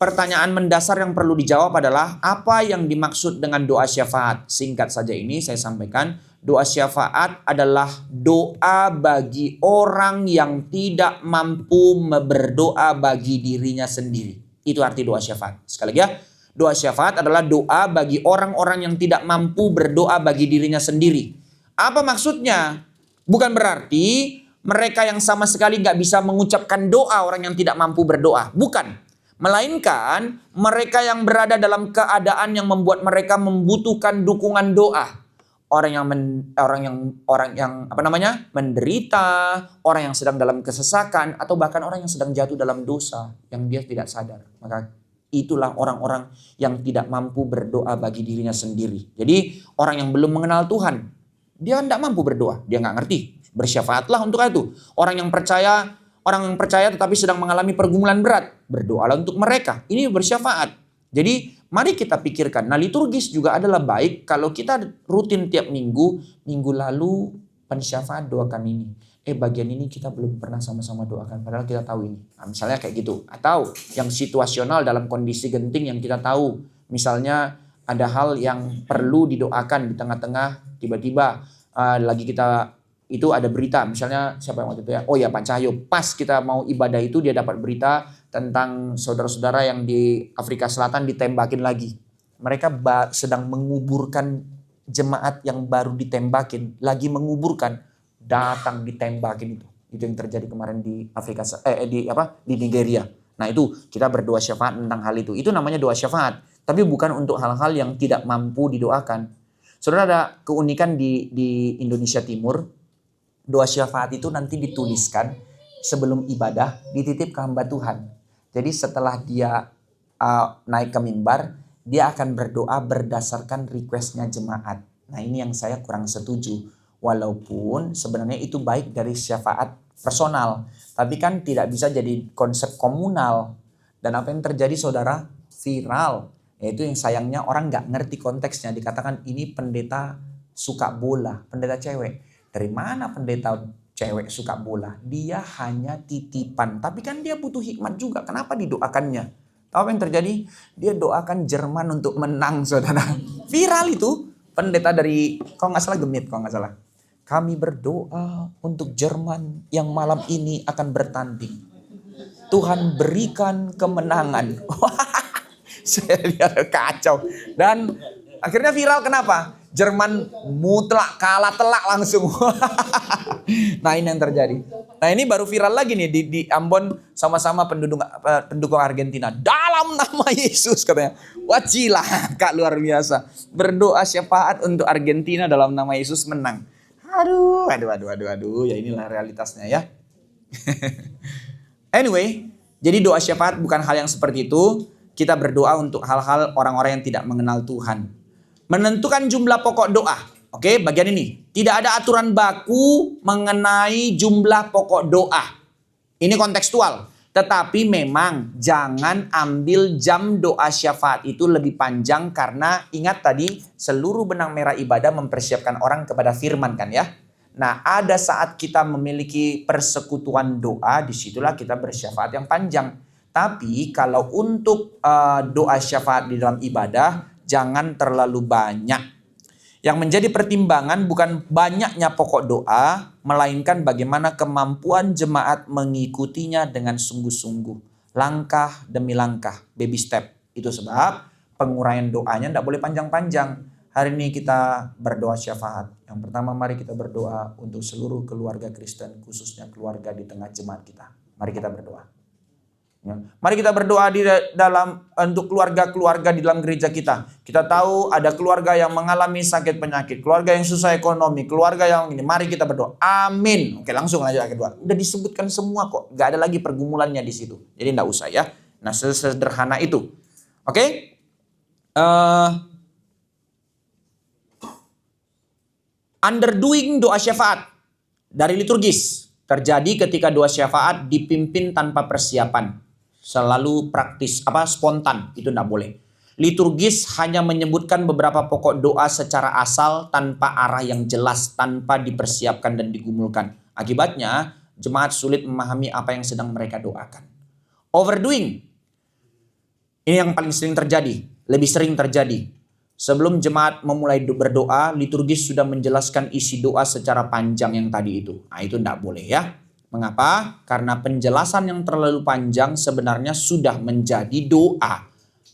pertanyaan mendasar yang perlu dijawab adalah apa yang dimaksud dengan doa syafaat? Singkat saja ini saya sampaikan, doa syafaat adalah doa bagi orang yang tidak mampu berdoa bagi dirinya sendiri. Itu arti doa syafaat. Sekali lagi ya, doa syafaat adalah doa bagi orang-orang yang tidak mampu berdoa bagi dirinya sendiri. Apa maksudnya? Bukan berarti mereka yang sama sekali nggak bisa mengucapkan doa orang yang tidak mampu berdoa. Bukan. Melainkan mereka yang berada dalam keadaan yang membuat mereka membutuhkan dukungan doa. Orang yang menderita, orang yang sedang dalam kesesakan, atau bahkan orang yang sedang jatuh dalam dosa yang dia tidak sadar. Maka itulah orang-orang yang tidak mampu berdoa bagi dirinya sendiri. Jadi orang yang belum mengenal Tuhan, dia tidak mampu berdoa, dia nggak ngerti. Bersyafaatlah untuk itu. Orang yang percaya tetapi sedang mengalami pergumulan berat, berdoalah untuk mereka. Ini bersyafaat. Jadi mari kita pikirkan. Nah, liturgis juga adalah baik kalau kita rutin tiap minggu lalu pensyafaat doakan ini. Bagian ini kita belum pernah sama-sama doakan, padahal kita tahu ini. Nah, misalnya kayak gitu. Atau yang situasional dalam kondisi genting yang kita tahu. Misalnya ada hal yang perlu didoakan di tengah-tengah, tiba-tiba lagi kita itu ada berita, misalnya siapa yang waktu itu ya? Oh ya, Pak Cahyo. Pas kita mau ibadah itu dia dapat berita tentang saudara-saudara yang di Afrika Selatan ditembakin lagi. Mereka sedang menguburkan jemaat yang baru ditembakin, lagi menguburkan, datang ditembakin itu. Itu yang terjadi kemarin di di Nigeria. Nah, itu kita berdoa syafaat tentang hal itu. Itu namanya doa syafaat, tapi bukan untuk hal-hal yang tidak mampu didoakan. Saudara, ada keunikan di Indonesia Timur. Doa syafaat itu nanti dituliskan sebelum ibadah, dititip ke hamba Tuhan. Jadi setelah dia naik ke mimbar, dia akan berdoa berdasarkan requestnya jemaat. Nah, ini yang saya kurang setuju. Walaupun sebenarnya itu baik dari syafaat personal, tapi kan tidak bisa jadi konsep komunal. Dan apa yang terjadi saudara? Viral. Yaitu yang sayangnya orang nggak ngerti konteksnya. Dikatakan ini pendeta suka bola, pendeta cewek. Dari mana pendeta cewek suka bola? Dia hanya titipan. Tapi kan dia butuh hikmat juga. Kenapa didoakannya? Tahu apa yang terjadi? Dia doakan Jerman untuk menang, saudara. Viral itu. Pendeta dari, kalau nggak salah Gemit, kalau nggak salah. Kami berdoa untuk Jerman yang malam ini akan bertanding. Tuhan berikan kemenangan. Saya lihat kacau. Dan akhirnya viral, kenapa? Jerman mutlak kalah telak langsung. Nah, ini yang terjadi. Nah, ini baru viral lagi nih di Ambon, sama-sama pendukung Argentina. Dalam nama Yesus katanya. Wah, Kak, luar biasa. Berdoa syafaat untuk Argentina dalam nama Yesus menang. Aduh. Ya inilah realitasnya ya. Anyway, jadi doa syafaat bukan hal yang seperti itu. Kita berdoa untuk hal-hal orang-orang yang tidak mengenal Tuhan. Menentukan jumlah pokok doa. Oke, bagian ini. Tidak ada aturan baku mengenai jumlah pokok doa. Ini kontekstual. Tetapi memang jangan ambil jam doa syafaat itu lebih panjang, karena ingat tadi seluruh benang merah ibadah mempersiapkan orang kepada firman kan ya. Nah, ada saat kita memiliki persekutuan doa, disitulah kita bersyafaat yang panjang. Tapi kalau untuk doa syafaat di dalam ibadah, jangan terlalu banyak. Yang menjadi pertimbangan bukan banyaknya pokok doa, melainkan bagaimana kemampuan jemaat mengikutinya dengan sungguh-sungguh. Langkah demi langkah, baby step. Itu sebab penguraian doanya tidak boleh panjang-panjang. Hari ini kita berdoa syafaat. Yang pertama, mari kita berdoa untuk seluruh keluarga Kristen, khususnya keluarga di tengah jemaat kita. Mari kita berdoa. Ya. Mari kita berdoa untuk keluarga-keluarga di dalam gereja kita. Kita tahu ada keluarga yang mengalami sakit penyakit, keluarga yang susah ekonomi, keluarga yang ini. Mari kita berdoa. Amin. Oke, langsung aja kedua. Udah disebutkan semua kok. Gak ada lagi pergumulannya di situ. Jadi enggak usah ya. Nah, sederhana itu. Oke. Underdoing doa syafaat dari liturgis terjadi ketika doa syafaat dipimpin tanpa persiapan. Selalu spontan, itu tidak boleh. Liturgis hanya menyebutkan beberapa pokok doa secara asal tanpa arah yang jelas, tanpa dipersiapkan dan digumulkan. Akibatnya, jemaat sulit memahami apa yang sedang mereka doakan. Overdoing. Ini yang paling sering terjadi. Lebih sering terjadi. Sebelum jemaat memulai berdoa, liturgis sudah menjelaskan isi doa secara panjang yang tadi itu. Nah, itu tidak boleh ya. Mengapa? Karena penjelasan yang terlalu panjang sebenarnya sudah menjadi doa.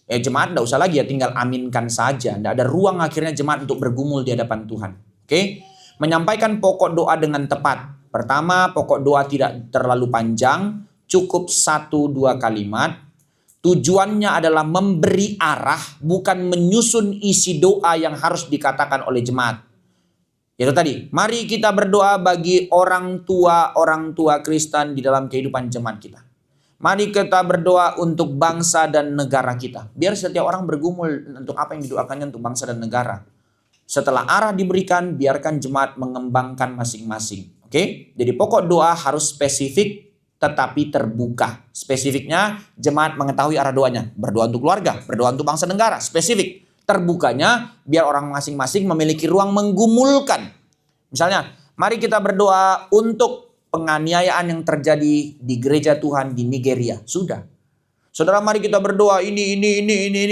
Jemaat tidak usah lagi ya tinggal aminkan saja. Tidak ada ruang akhirnya jemaat untuk bergumul di hadapan Tuhan. Oke? Menyampaikan pokok doa dengan tepat. Pertama, pokok doa tidak terlalu panjang. Cukup 1-2 kalimat. Tujuannya adalah memberi arah, bukan menyusun isi doa yang harus dikatakan oleh jemaat. Itu tadi, mari kita berdoa bagi orang tua Kristen di dalam kehidupan jemaat kita. Mari kita berdoa untuk bangsa dan negara kita. Biar setiap orang bergumul untuk apa yang didoakannya untuk bangsa dan negara. Setelah arah diberikan, biarkan jemaat mengembangkan masing-masing. Oke? Jadi pokok doa harus spesifik tetapi terbuka. Spesifiknya jemaat mengetahui arah doanya. Berdoa untuk keluarga, berdoa untuk bangsa negara. Spesifik. Terbukanya biar orang masing-masing memiliki ruang menggumulkan. Misalnya, mari kita berdoa untuk penganiayaan yang terjadi di gereja Tuhan di Nigeria. Sudah. Saudara, mari kita berdoa ini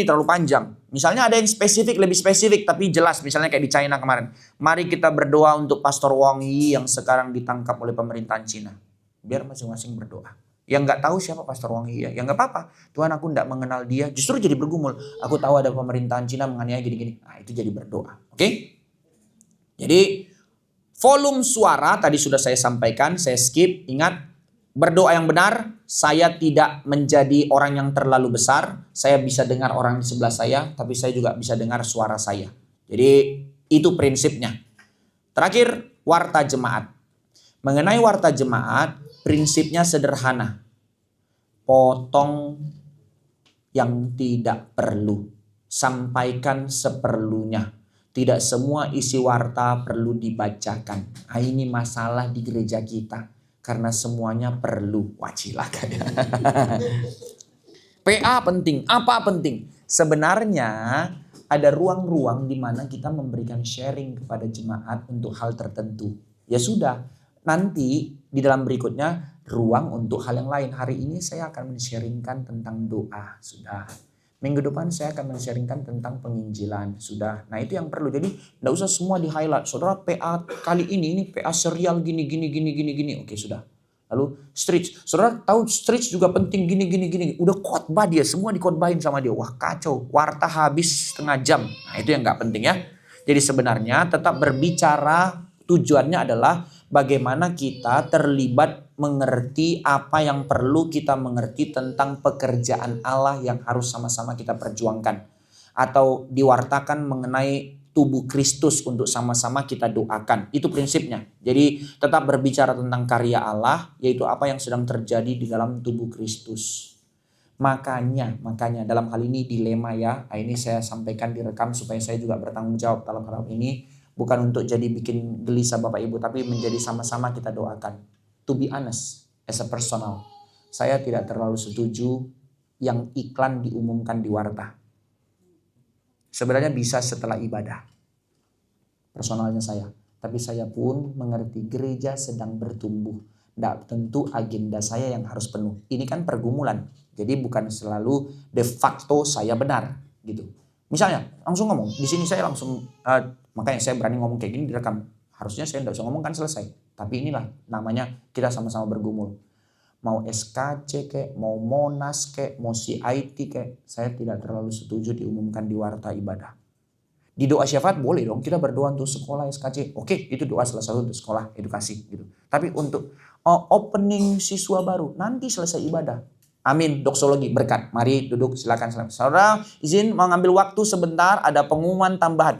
terlalu panjang. Misalnya ada yang spesifik, lebih spesifik tapi jelas. Misalnya kayak di China kemarin. Mari kita berdoa untuk Pastor Wang Yi yang sekarang ditangkap oleh pemerintahan Cina. Biar masing-masing berdoa. Yang nggak tahu siapa Pastor Wang Yi, ya nggak apa-apa. Tuhan, aku nggak mengenal dia. Justru jadi bergumul. Aku tahu ada pemerintahan Cina menganiaya gini-gini. Nah, itu jadi berdoa. Oke? Jadi volume suara tadi sudah saya sampaikan. Saya skip. Ingat, berdoa yang benar. Saya tidak menjadi orang yang terlalu besar. Saya bisa dengar orang di sebelah saya. Tapi saya juga bisa dengar suara saya. Jadi itu prinsipnya. Terakhir, warta jemaat. Mengenai warta jemaat, prinsipnya sederhana. Potong yang tidak perlu. Sampaikan seperlunya. Tidak semua isi warta perlu dibacakan. Nah, ini masalah di gereja kita. Karena semuanya perlu. Wacilaka ya. PA penting. Apa penting? Sebenarnya ada ruang-ruang di mana kita memberikan sharing kepada jemaat untuk hal tertentu. Ya sudah. Nanti di dalam berikutnya ruang untuk hal yang lain. Hari ini saya akan men-sharingkan tentang doa. Sudah. Minggu depan saya akan men-sharingkan tentang penginjilan. Sudah. Nah, itu yang perlu. Jadi tidak usah semua di-highlight. Saudara, PA kali ini PA serial gini. Oke, sudah. Lalu stretch. Saudara tahu stretch juga penting gini. Udah khotbah dia. Semua dikhotbahin sama dia. Wah, kacau. Warta habis setengah jam. Nah, itu yang nggak penting ya. Jadi sebenarnya tetap berbicara. Tujuannya adalah bagaimana kita terlibat mengerti apa yang perlu kita mengerti tentang pekerjaan Allah yang harus sama-sama kita perjuangkan. Atau diwartakan mengenai tubuh Kristus untuk sama-sama kita doakan. Itu prinsipnya. Jadi tetap berbicara tentang karya Allah, yaitu apa yang sedang terjadi di dalam tubuh Kristus. Makanya dalam hal ini dilema ya. Ini saya sampaikan direkam supaya saya juga bertanggung jawab dalam hal ini. Bukan untuk jadi bikin gelisah Bapak Ibu, tapi menjadi sama-sama kita doakan. To be honest, as a personal, saya tidak terlalu setuju yang iklan diumumkan di warta. Sebenarnya bisa setelah ibadah. Personalnya saya. Tapi saya pun mengerti gereja sedang bertumbuh. Tidak tentu agenda saya yang harus penuh. Ini kan pergumulan. Jadi bukan selalu de facto saya benar. Gitu. Misalnya, langsung ngomong. Di sini saya langsung... makanya saya berani ngomong kayak gini direkam. Harusnya saya tidak usah ngomong kan selesai. Tapi inilah namanya kita sama-sama bergumul. Mau SKC kek, mau Monas kek, mau CIT kek. Saya tidak terlalu setuju diumumkan di warta ibadah. Di doa syafaat boleh dong. Kita berdoa untuk sekolah SKC. Oke, itu doa salah satu untuk sekolah edukasi. Gitu. Tapi untuk opening siswa baru, nanti selesai ibadah. Amin, doksologi, berkat. Mari duduk, silakan. Saudara, izin mengambil waktu sebentar, ada pengumuman tambahan.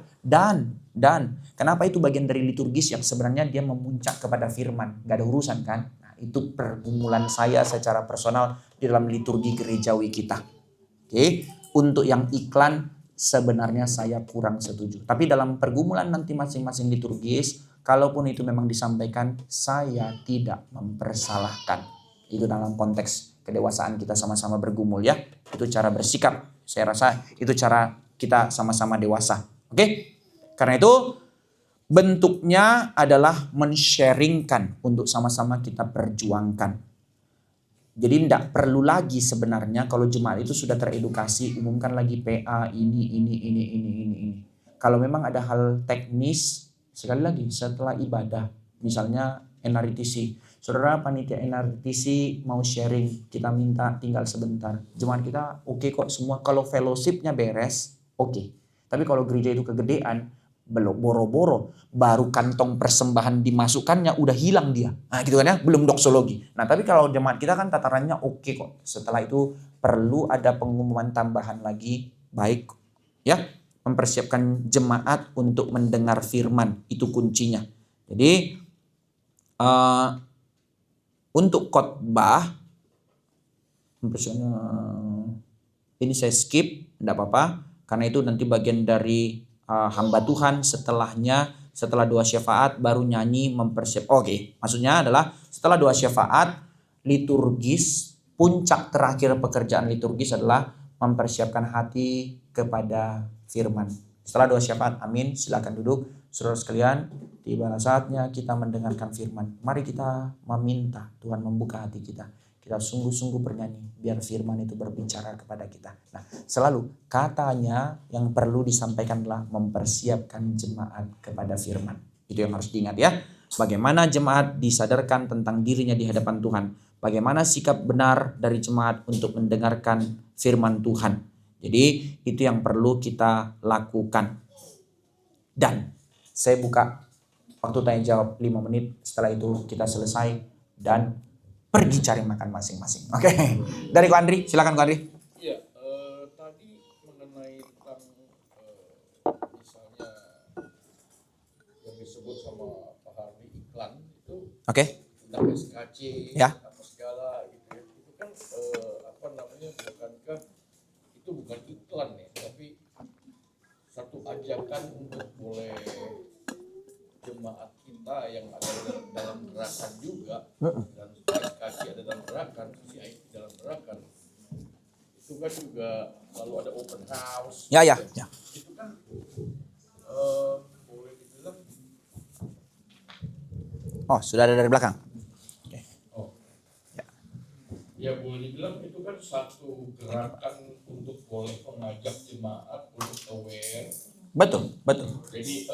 Dan kenapa itu bagian dari liturgis yang sebenarnya dia memuncak kepada firman. Gak ada urusan kan? Nah, itu pergumulan saya secara personal di dalam liturgi gerejawi kita. Oke, untuk yang iklan sebenarnya saya kurang setuju. Tapi dalam pergumulan nanti masing-masing liturgis, kalaupun itu memang disampaikan, saya tidak mempersalahkan. Itu dalam konteks kedewasaan kita sama-sama bergumul ya. Itu cara bersikap. Saya rasa itu cara kita sama-sama dewasa. Oke? Karena itu bentuknya adalah men-sharingkan untuk sama-sama kita perjuangkan. Jadi tidak perlu lagi sebenarnya kalau jemaat itu sudah teredukasi, umumkan lagi PA ini. Kalau memang ada hal teknis, sekali lagi setelah ibadah, misalnya NRTC, saudara panitia NRTC mau sharing, kita minta tinggal sebentar. Jemaat kita oke kok semua, kalau fellowshipnya beres, oke. Tapi kalau gereja itu kegedean, belum boro-boro baru kantong persembahan dimasukkannya udah hilang dia. Nah gitu kan ya, belum doksologi. Nah tapi kalau jemaat kita kan tatarannya oke kok. Setelah itu perlu ada pengumuman tambahan lagi, baik ya, mempersiapkan jemaat untuk mendengar firman, itu kuncinya. Jadi untuk khotbah ini saya skip, tidak apa-apa, karena itu nanti bagian dari hamba Tuhan. Setelah doa syafaat baru nyanyi mempersiap. Oke, maksudnya adalah setelah doa syafaat liturgis, puncak terakhir pekerjaan liturgis adalah mempersiapkan hati kepada firman. Setelah doa syafaat, amin, silakan duduk. Saudara sekalian, tiba saatnya kita mendengarkan firman. Mari kita meminta Tuhan membuka hati kita. Kita sungguh-sungguh bernyanyi biar firman itu berbicara kepada kita. Nah, selalu katanya yang perlu disampaikan adalah mempersiapkan jemaat kepada firman. Itu yang harus diingat ya. Bagaimana jemaat disadarkan tentang dirinya di hadapan Tuhan. Bagaimana sikap benar dari jemaat untuk mendengarkan firman Tuhan. Jadi itu yang perlu kita lakukan. Dan saya buka waktu tanya jawab 5 menit. Setelah itu kita selesai dan pergi cari makan masing-masing. Oke. Dari Ko Andri, silakan Ko Andri. Iya, tadi mengenai tentang misalnya yang disebut sama Pak Hardi iklan itu, Oke. tentang SKC, Ya. apa segala gitu ya. Itu kan apa namanya, bukankah itu bukan iklan ya, tapi satu ajakan untuk boleh jemaat kita yang ada dalam gerakan juga, dan SKC ada dalam gerakan, CIT dalam gerakan, itu kan juga lalu ada open house. Ya. Itu kan boleh dibilang. Oh, sudah ada dari belakang. Okay. Oh. Ya boleh dibilang itu kan satu gerakan untuk boleh mengajak jemaat untuk aware. Betul. Jadi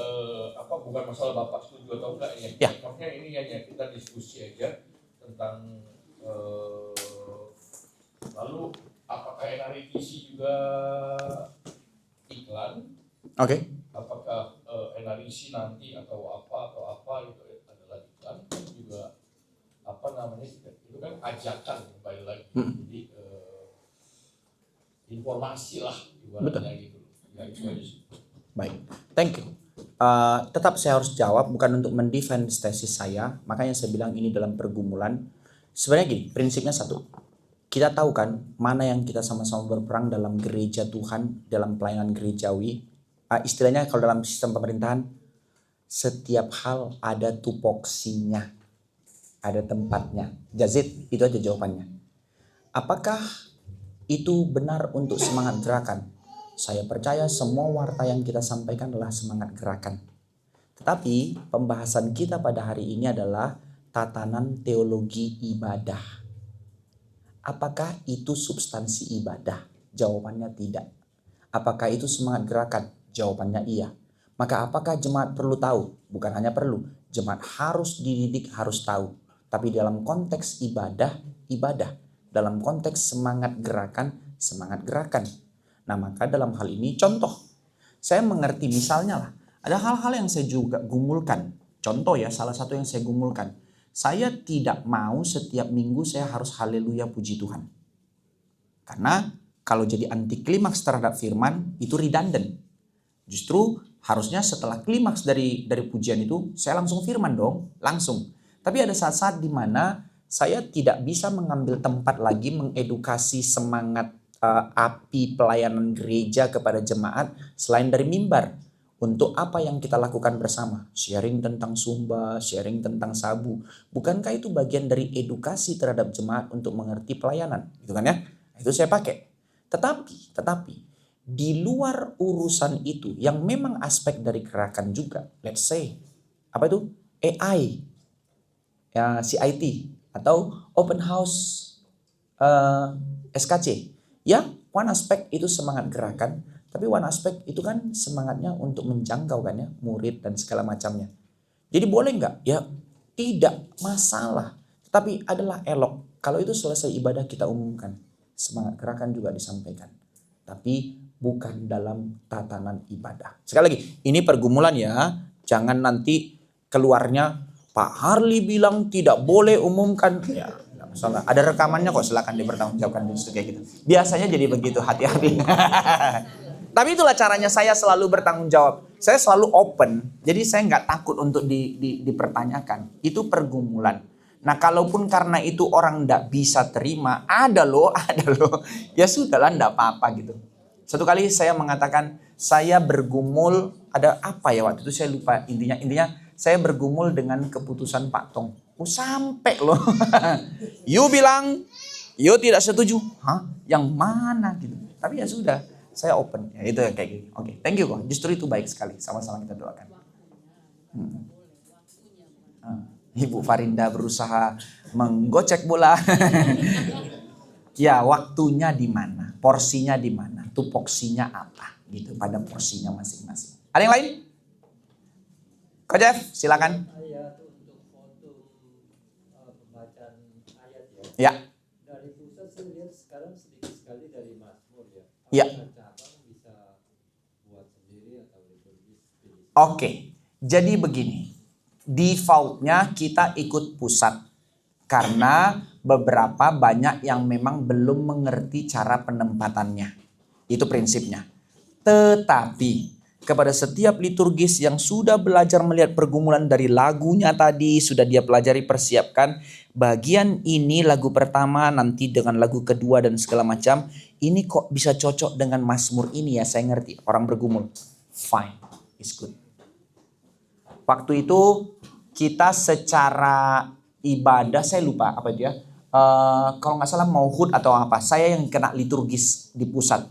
apa, bukan masalah Bapak setuju atau enggak ya. Ya. Maksudnya ini hanya kita diskusi aja tentang lalu apakah NRTC juga iklan? Oke. Apakah NRTC nanti atau apa itu adalah iklan? Kan juga apa namanya, itu kan ajakan kembali lagi. Jadi informasi lah ibaratnya gitu. Ya itu aja sih. Baik, thank you. Tetap saya harus jawab, bukan untuk mendefend tesis saya. Makanya saya bilang ini dalam pergumulan. Sebenarnya gini, prinsipnya satu. Kita tahu kan mana yang kita sama-sama berperang dalam gereja Tuhan, dalam pelayanan gerejawi. Istilahnya kalau dalam sistem pemerintahan, setiap hal ada tupoksinya, ada tempatnya. Jazid, itu aja jawabannya. Apakah itu benar untuk semangat gerakan? Saya percaya semua warta yang kita sampaikan adalah semangat gerakan. Tetapi pembahasan kita pada hari ini adalah tatanan teologi ibadah. Apakah itu substansi ibadah? Jawabannya tidak. Apakah itu semangat gerakan? Jawabannya iya. Maka apakah jemaat perlu tahu? Bukan hanya perlu. Jemaat harus dididik, harus tahu. Tapi dalam konteks ibadah. Dalam konteks semangat gerakan. Nah maka dalam hal ini contoh, saya mengerti misalnya lah, ada hal-hal yang saya juga gumulkan. Contoh ya, salah satu yang saya gumulkan. Saya tidak mau setiap minggu saya harus haleluya puji Tuhan. Karena kalau jadi anti klimaks terhadap firman itu redundant. Justru harusnya setelah klimaks dari pujian itu saya langsung firman dong, langsung. Tapi ada saat-saat di mana saya tidak bisa mengambil tempat lagi mengedukasi semangat api pelayanan gereja kepada jemaat selain dari mimbar. Untuk apa yang kita lakukan bersama? Sharing tentang sumba, sharing tentang sabu. Bukankah itu bagian dari edukasi terhadap jemaat untuk mengerti pelayanan? Gitu kan ya? Itu saya pakai. Tetapi di luar urusan itu yang memang aspek dari gerakan juga. Let's say apa itu? AI, ya, CIT atau open house. SKC. Ya, one aspek itu semangat gerakan, tapi one aspek itu kan semangatnya untuk menjangkau kan ya, murid dan segala macamnya. Jadi boleh nggak? Ya tidak masalah. Tapi adalah elok. Kalau itu selesai ibadah kita umumkan. Semangat gerakan juga disampaikan. Tapi bukan dalam tatanan ibadah. Sekali lagi, ini pergumulan ya. Jangan nanti keluarnya Pak Harli bilang tidak boleh umumkan. Ya, nggak masalah. Ada rekamannya kok, silakan dipertanggungjawabkan kayak gitu. Biasanya jadi begitu, hati-hati. Tapi itulah caranya saya selalu bertanggung jawab. Saya selalu open. Jadi saya nggak takut untuk dipertanyakan. Itu pergumulan. Nah kalaupun karena itu orang nggak bisa terima, ada loh. Ya sudahlah, nggak apa-apa gitu. Satu kali saya mengatakan, saya bergumul, ada apa ya waktu itu saya lupa intinya. Intinya saya bergumul dengan keputusan Pak Tong. Oh sampai loh. You bilang, you tidak setuju. Hah? Yang mana gitu. Tapi ya sudah. Saya open, ya itu kayak gini. Oke, thank you kok. Justru itu baik sekali. Sama-sama kita doakan. Ibu Farinda berusaha menggocek bola. Ya, waktunya di mana, porsinya di mana, tupoksinya apa, gitu pada porsinya masing-masing. Ada yang lain? Ko Jeff, silakan. Ayat untuk foto pembacaan ayat ya. Ya. Dari pusat saya lihat sekarang sedikit sekali dari Mazmur ya. Ya. Oke, jadi begini, defaultnya kita ikut pusat karena beberapa banyak yang memang belum mengerti cara penempatannya. Itu prinsipnya. Tetapi kepada setiap liturgis yang sudah belajar melihat pergumulan dari lagunya tadi, sudah dia pelajari, persiapkan bagian ini lagu pertama, nanti dengan lagu kedua dan segala macam, ini kok bisa cocok dengan Mazmur ini ya, saya ngerti. Orang bergumul, fine, it's good. Waktu itu kita secara ibadah, saya lupa apa itu ya. Kalau nggak salah mauhud atau apa. Saya yang kena liturgis di pusat.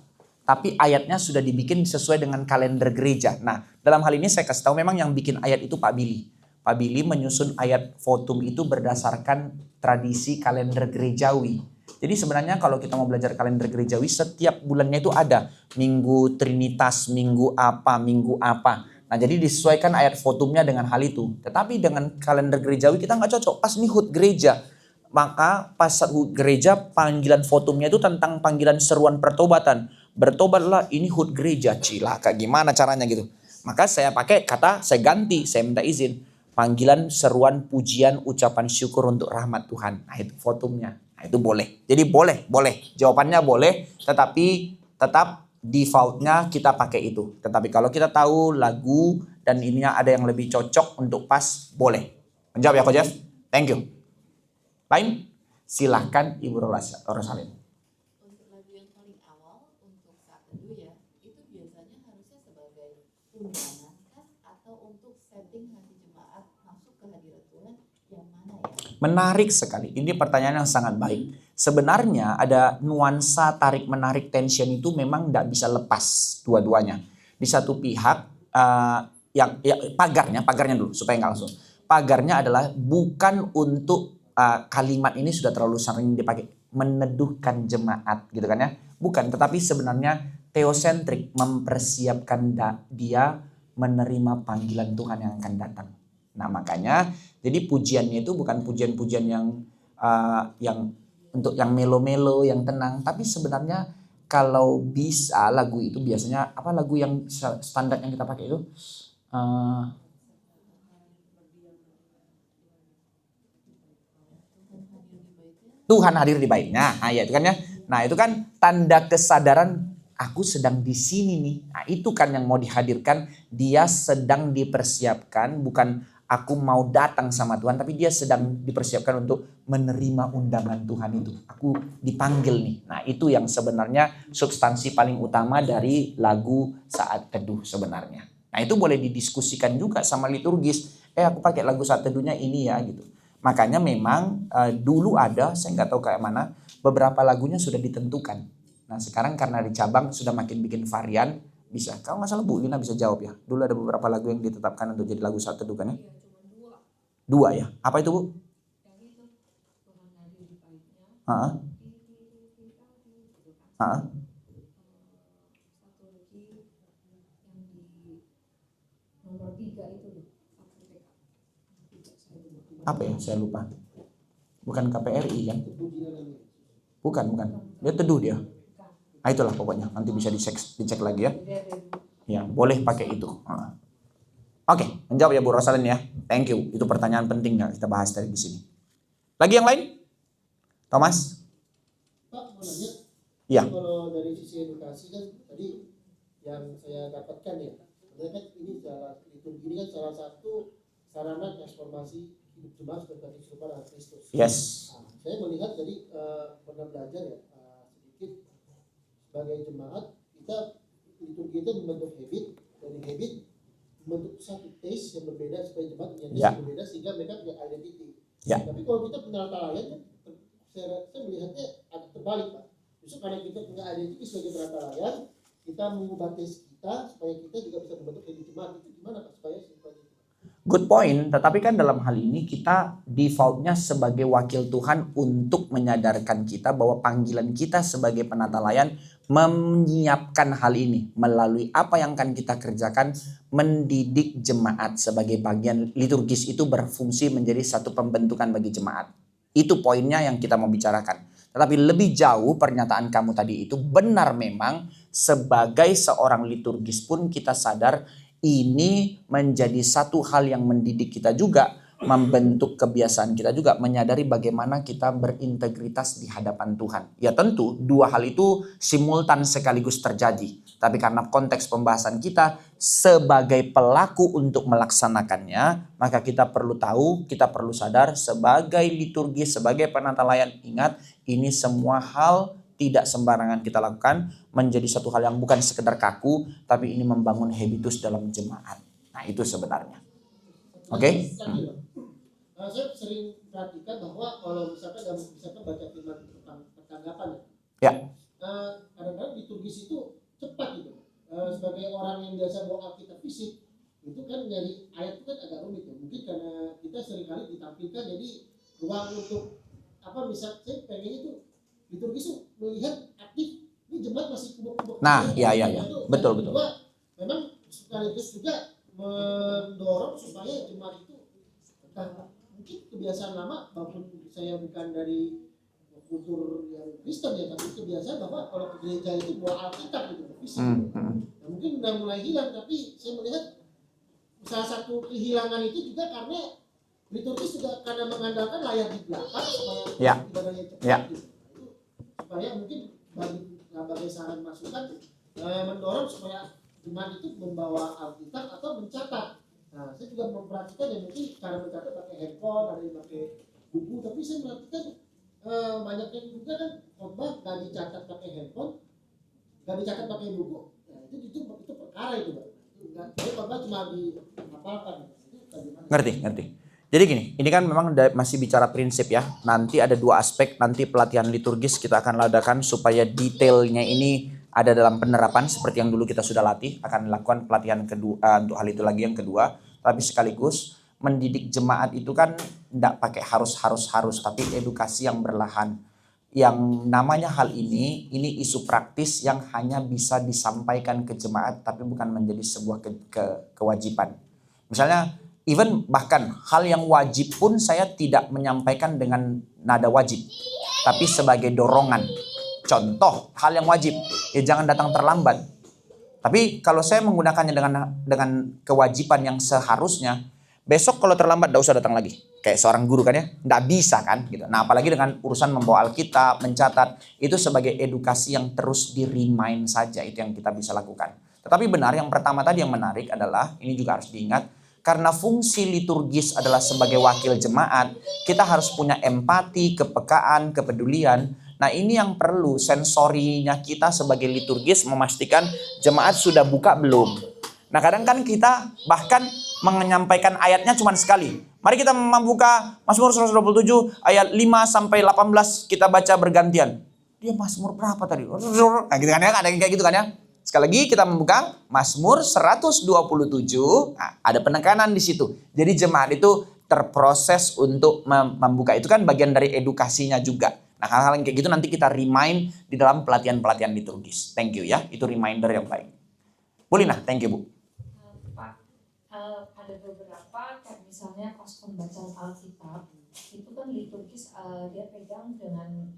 Tapi ayatnya sudah dibikin sesuai dengan kalender gereja. Nah dalam hal ini saya kasih tahu memang yang bikin ayat itu Pak Billy. Pak Billy menyusun ayat votum itu berdasarkan tradisi kalender gerejawi. Jadi sebenarnya kalau kita mau belajar kalender gerejawi, setiap bulannya itu ada. Minggu Trinitas, minggu apa. Nah jadi disesuaikan ayat votumnya dengan hal itu. Tetapi dengan kalender gerejawi kita nggak cocok. Pas ini HUT gereja. Maka pas HUT gereja panggilan votumnya itu tentang panggilan seruan pertobatan. Bertobatlah, ini HUT gereja. Cilaka gimana caranya gitu. Maka saya pakai kata, saya ganti, saya minta izin. Panggilan seruan pujian ucapan syukur untuk rahmat Tuhan. Nah itu votumnya. Nah itu boleh. Jadi boleh. Jawabannya boleh. Tetapi tetap defaultnya kita pakai itu. Tetapi kalau kita tahu lagu dan ininya ada yang lebih cocok untuk pas, boleh. Menjawab ya Ko Jeff? Thank you. Lain? Silahkan Ibu Rosalin. Untuk lagu yang paling awal, untuk saat teduh ya, itu biasanya harusnya sebagai undangan kah? Atau untuk setting hati jemaat masuk ke hadirat Tuhan, yang mana ya? Menarik sekali. Ini pertanyaan yang sangat baik. Sebenarnya ada nuansa tarik-menarik tension itu memang tidak bisa lepas dua-duanya. Di satu pihak, pagarnya dulu supaya nggak langsung. Pagarnya adalah bukan untuk kalimat ini sudah terlalu sering dipakai. Meneduhkan jemaat gitu kan ya. Bukan, tetapi sebenarnya teosentrik, mempersiapkan dia menerima panggilan Tuhan yang akan datang. Nah makanya jadi pujiannya itu bukan pujian-pujian yang untuk yang melo-melo, yang tenang. Tapi sebenarnya kalau bisa lagu itu biasanya, apa lagu yang standar yang kita pakai itu? Tuhan hadir di baitnya. Nah ya itu kan ya. Nah itu kan tanda kesadaran aku sedang di sini nih. Nah itu kan yang mau dihadirkan. Dia sedang dipersiapkan, bukan aku mau datang sama Tuhan, tapi dia sedang dipersiapkan untuk menerima undangan Tuhan itu. Aku dipanggil nih. Nah itu yang sebenarnya substansi paling utama dari lagu saat teduh sebenarnya. Nah itu boleh didiskusikan juga sama liturgis. Aku pakai lagu saat teduhnya ini ya gitu. Makanya memang dulu ada, saya nggak tahu kayak mana, beberapa lagunya sudah ditentukan. Nah sekarang karena di cabang sudah makin bikin varian, bisa. Kalau nggak salah Bu Lina bisa jawab ya. Dulu ada beberapa lagu yang ditetapkan untuk jadi lagu saat teduh kan ya. Dua ya? Apa itu Bu? Yang itu, Tuhan hadir di baitnya. Ha-ha. Hah? Satu lagi yang di nomor 3 itu loh, KPPK. Apa ya? Saya lupa. Bukan KPRI kan? Bukan. Dia teduh dia. Nah, itulah pokoknya. Nanti bisa dicek lagi ya. Ya, boleh pakai itu. Oke, menjawab ya Bu Rosalyn ya. Thank you. Itu pertanyaan penting yang kita bahas tadi di sini. Lagi yang lain? Thomas? Pak, mau nanya, Iya. kalau dari sisi edukasi kan tadi yang saya dapatkan ya, sebenarnya kan ini liturgi ini kan salah satu sarana transformasi hidup jemaat sebagai serupa dengan Kristus. Yes. Nah, saya melihat jadi pernah belajar ya sedikit sebagai jemaat kita liturgi itu membentuk habit, dari habit membentuk satu taste yang berbeda supaya jemaat punya taste Ya. yang berbeda sehingga mereka punya identity. Ya. Tapi kalau kita penata-layan kan saya melihatnya agak terbalik Pak. Justru karena kita punya identity sebagai penata-layan, kita mengubah taste kita supaya kita juga bisa membentuk hidup jemaat. Itu gimana Pak supaya seperti itu? Good point, tetapi kan dalam hal ini kita defaultnya sebagai wakil Tuhan untuk menyadarkan kita bahwa panggilan kita sebagai penata layan menyiapkan hal ini melalui apa yang akan kita kerjakan, mendidik jemaat sebagai bagian liturgis itu berfungsi menjadi satu pembentukan bagi jemaat. Itu poinnya yang kita mau bicarakan. Tetapi lebih jauh pernyataan kamu tadi itu benar memang sebagai seorang liturgis pun kita sadar ini menjadi satu hal yang mendidik kita juga, membentuk kebiasaan kita juga, menyadari bagaimana kita berintegritas di hadapan Tuhan. Ya tentu dua hal itu simultan sekaligus terjadi. Tapi karena konteks pembahasan kita sebagai pelaku untuk melaksanakannya, maka kita perlu tahu, kita perlu sadar sebagai liturgi, sebagai penata layan, ingat ini semua hal tidak sembarangan kita lakukan, menjadi satu hal yang bukan sekedar kaku, tapi ini membangun habitus dalam jemaat. Nah itu sebenarnya. Oke? Saya sering perhatikan bahwa kalau misalkan baca firman pertanggapan Ya. Kadang-kadang liturgis itu cepat gitu. Sebagai orang yang biasa bawa Alkitab fisik, itu kan nyari ayat itu kan agak rumit ya. Mungkin karena kita seringkali ditampilkan jadi ruang untuk misal saya pengen itu liturgis itu melihat aktif ini jemaat masih kubuk-kubuk. Nah, iya. Betul. Memang sekaligus juga mendorong supaya jemaat itu mungkin kebiasaan lama walaupun saya bukan dari kultur yang Kristen ya, tapi kebiasaan bahwa kalau ke gereja itu bawa Alkitab gitu fisik. Nah, mungkin udah mulai hilang, tapi saya melihat salah satu kehilangan itu juga karena liturgis juga karena mengandalkan layar di belakang supaya ibadahnya cepat gitu. Supaya mungkin bagi saran masukan mendorong supaya jemaat itu membawa Alkitab atau mencatat. Nah, saya juga memperhatikan ya mungkin cara mencatat pakai handphone, ada yang pakai buku, tapi saya perhatikan banyak yang juga kan khotbah gak dicatat pakai handphone, gak dicatat pakai buku. Nah, itu perkara itu Pak. Jadi khotbah cuma dihafalkan. Ngerti. Jadi gini, ini kan memang masih bicara prinsip ya. Nanti ada dua aspek, nanti pelatihan liturgis kita akan ladakan supaya detailnya ini ada dalam penerapan seperti yang dulu kita sudah latih. Akan dilakukan pelatihan kedua untuk hal itu lagi yang kedua. Tapi sekaligus mendidik jemaat itu kan tidak pakai harus, tapi edukasi yang berlahan. Yang namanya hal ini isu praktis yang hanya bisa disampaikan ke jemaat tapi bukan menjadi sebuah kewajiban. Misalnya, even bahkan hal yang wajib pun saya tidak menyampaikan dengan nada wajib, tapi sebagai dorongan. Contoh hal yang wajib, ya jangan datang terlambat. Tapi kalau saya menggunakannya dengan kewajiban yang seharusnya, besok kalau terlambat tidak usah datang lagi. Kayak seorang guru kan ya, tidak bisa kan gitu. Nah apalagi dengan urusan membawa Alkitab, mencatat, itu sebagai edukasi yang terus di-remind saja, itu yang kita bisa lakukan. Tetapi benar yang pertama tadi yang menarik adalah, ini juga harus diingat, karena fungsi liturgis adalah sebagai wakil jemaat, kita harus punya empati, kepekaan, kepedulian. Nah ini yang perlu sensorinya kita sebagai liturgis memastikan jemaat sudah buka belum. Nah kadang kan kita bahkan menyampaikan ayatnya cuma sekali. Mari kita membuka Mazmur 127 ayat 5 sampai 18 kita baca bergantian. Dia Mazmur berapa tadi? Nah gitu kan ya, ada yang kayak gitu kan ya. Sekali lagi kita membuka Mazmur 127. Nah, ada penekanan di situ. Jadi jemaat itu terproses untuk membuka. Itu kan bagian dari edukasinya juga. Nah, hal-hal yang kayak gitu nanti kita remind di dalam pelatihan-pelatihan liturgis. Thank you ya, itu reminder yang baik. Bu Lina, thank you Bu. Pak, ada beberapa kayak misalnya pas pembacaan Alkitab itu kan liturgis dia pegang dengan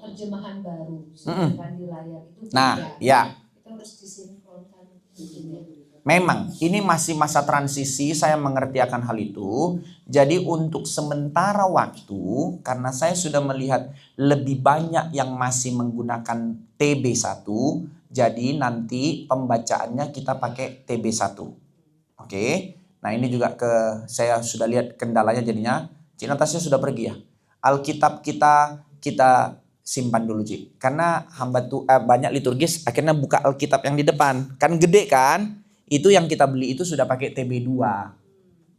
terjemahan baru, sedangkan di layar itu beda. Nah, ya. Itu harus disinkronkan mungkin ya. Memang ini masih masa transisi, saya mengerti akan hal itu. Jadi untuk sementara waktu, karena saya sudah melihat lebih banyak yang masih menggunakan TB1, jadi nanti pembacaannya kita pakai TB1. Oke. Nah, ini juga saya sudah lihat kendalanya jadinya. Cik Natasha sudah pergi ya. Alkitab kita simpan dulu, Cik. Karena banyak liturgis akhirnya buka Alkitab yang di depan. Kan gede kan? Itu yang kita beli itu sudah pakai TB2.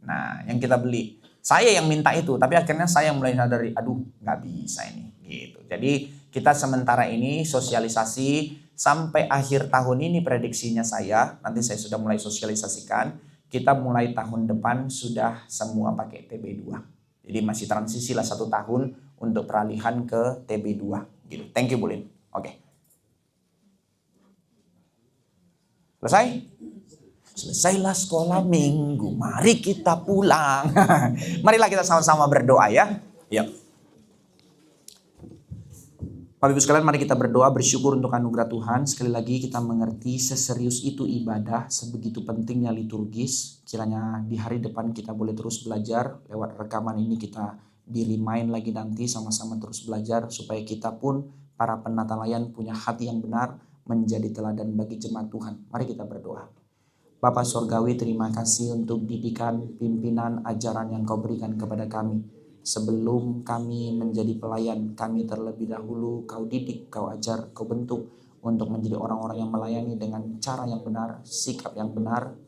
Nah, yang kita beli. Saya yang minta itu, tapi akhirnya saya mulai sadari, aduh nggak bisa ini. Gitu. Jadi kita sementara ini sosialisasi sampai akhir tahun ini prediksinya saya, nanti saya sudah mulai sosialisasikan, kita mulai tahun depan sudah semua pakai TB2. Jadi masih transisi lah 1 tahun untuk peralihan ke TB2. Gitu. Thank you Bu Lin. Oke. Selesai? Selesailah sekolah minggu, mari kita pulang. Marilah kita sama-sama berdoa ya. Yuk. Bapak Ibu sekalian, mari kita berdoa bersyukur untuk anugerah Tuhan. Sekali lagi kita mengerti seserius itu ibadah, sebegitu pentingnya liturgis. Kiranya di hari depan kita boleh terus belajar. Lewat rekaman ini kita di-remind lagi nanti sama-sama terus belajar. Supaya kita pun para penata layan punya hati yang benar, menjadi teladan bagi jemaat Tuhan. Mari kita berdoa. Bapa Sorgawi, terima kasih untuk didikan, pimpinan, ajaran yang Kau berikan kepada kami. Sebelum kami menjadi pelayan, kami terlebih dahulu Kau didik, Kau ajar, Kau bentuk untuk menjadi orang-orang yang melayani dengan cara yang benar, sikap yang benar,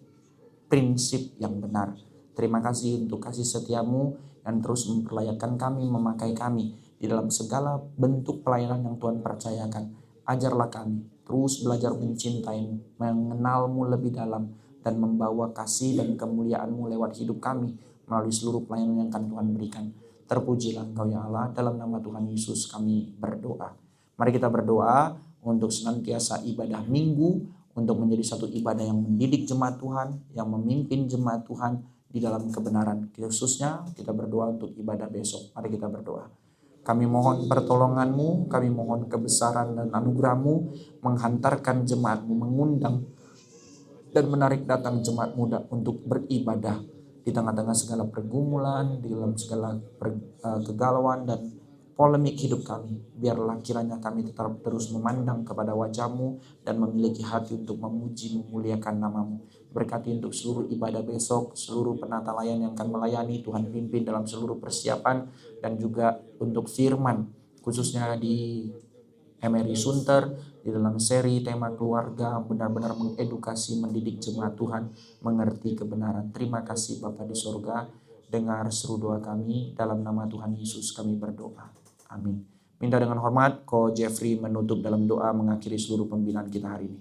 prinsip yang benar. Terima kasih untuk kasih setiamu yang terus memperlayakan kami, memakai kami di dalam segala bentuk pelayanan yang Tuhan percayakan. Ajarlah kami terus belajar mencintai-Mu, mengenal-Mu lebih dalam, dan membawa kasih dan kemuliaan-Mu lewat hidup kami melalui seluruh pelayanan yang akan Tuhan berikan. Terpujilah Engkau ya Allah, dalam nama Tuhan Yesus kami berdoa. Mari kita berdoa untuk senantiasa ibadah minggu, untuk menjadi satu ibadah yang mendidik jemaat Tuhan, yang memimpin jemaat Tuhan di dalam kebenaran. Khususnya kita berdoa untuk ibadah besok. Mari kita berdoa. Kami mohon pertolongan-Mu, kami mohon kebesaran dan anugerah-Mu, menghantarkan jemaat-Mu, mengundang dan menarik datang jemaat muda untuk beribadah di tengah-tengah segala pergumulan, di dalam segala kegalauan dan polemik hidup kami. Biarlah kiranya kami tetap terus memandang kepada wajah-Mu dan memiliki hati untuk memuji, memuliakan nama-Mu. Berkati untuk seluruh ibadah besok, seluruh penata layan yang akan melayani, Tuhan pimpin dalam seluruh persiapan, dan juga untuk firman, khususnya di Emery Sunter, di dalam seri tema keluarga, benar-benar mengedukasi, mendidik jemaat Tuhan, mengerti kebenaran. Terima kasih Bapa di sorga, dengar seru doa kami, dalam nama Tuhan Yesus kami berdoa. Amin. Minta dengan hormat, Ko Jeffrey menutup dalam doa mengakhiri seluruh pembinaan kita hari ini.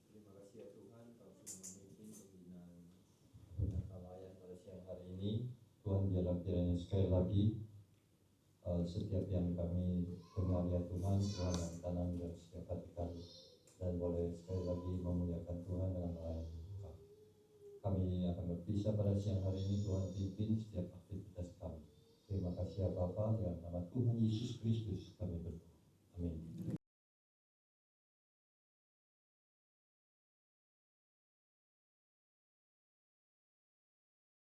Terima kasih ya Tuhan, Kau sudah memimpin pembinaan penata layan pada siang hari ini. Tuhan, biarlah kiranya sekali lagi setiap yang kami dengar ya Tuhan, Tuhan yang tanam dan setiap hati kami, dan boleh sekali lagi memuliakan Tuhan dengan melayani Tuhan. Kami akan berpisah pada siang hari ini. Tuhan pimpin setiap aktivitas kami. Terima kasih ya Bapa, dalam nama Tuhan Yesus Kristus kami berdoa.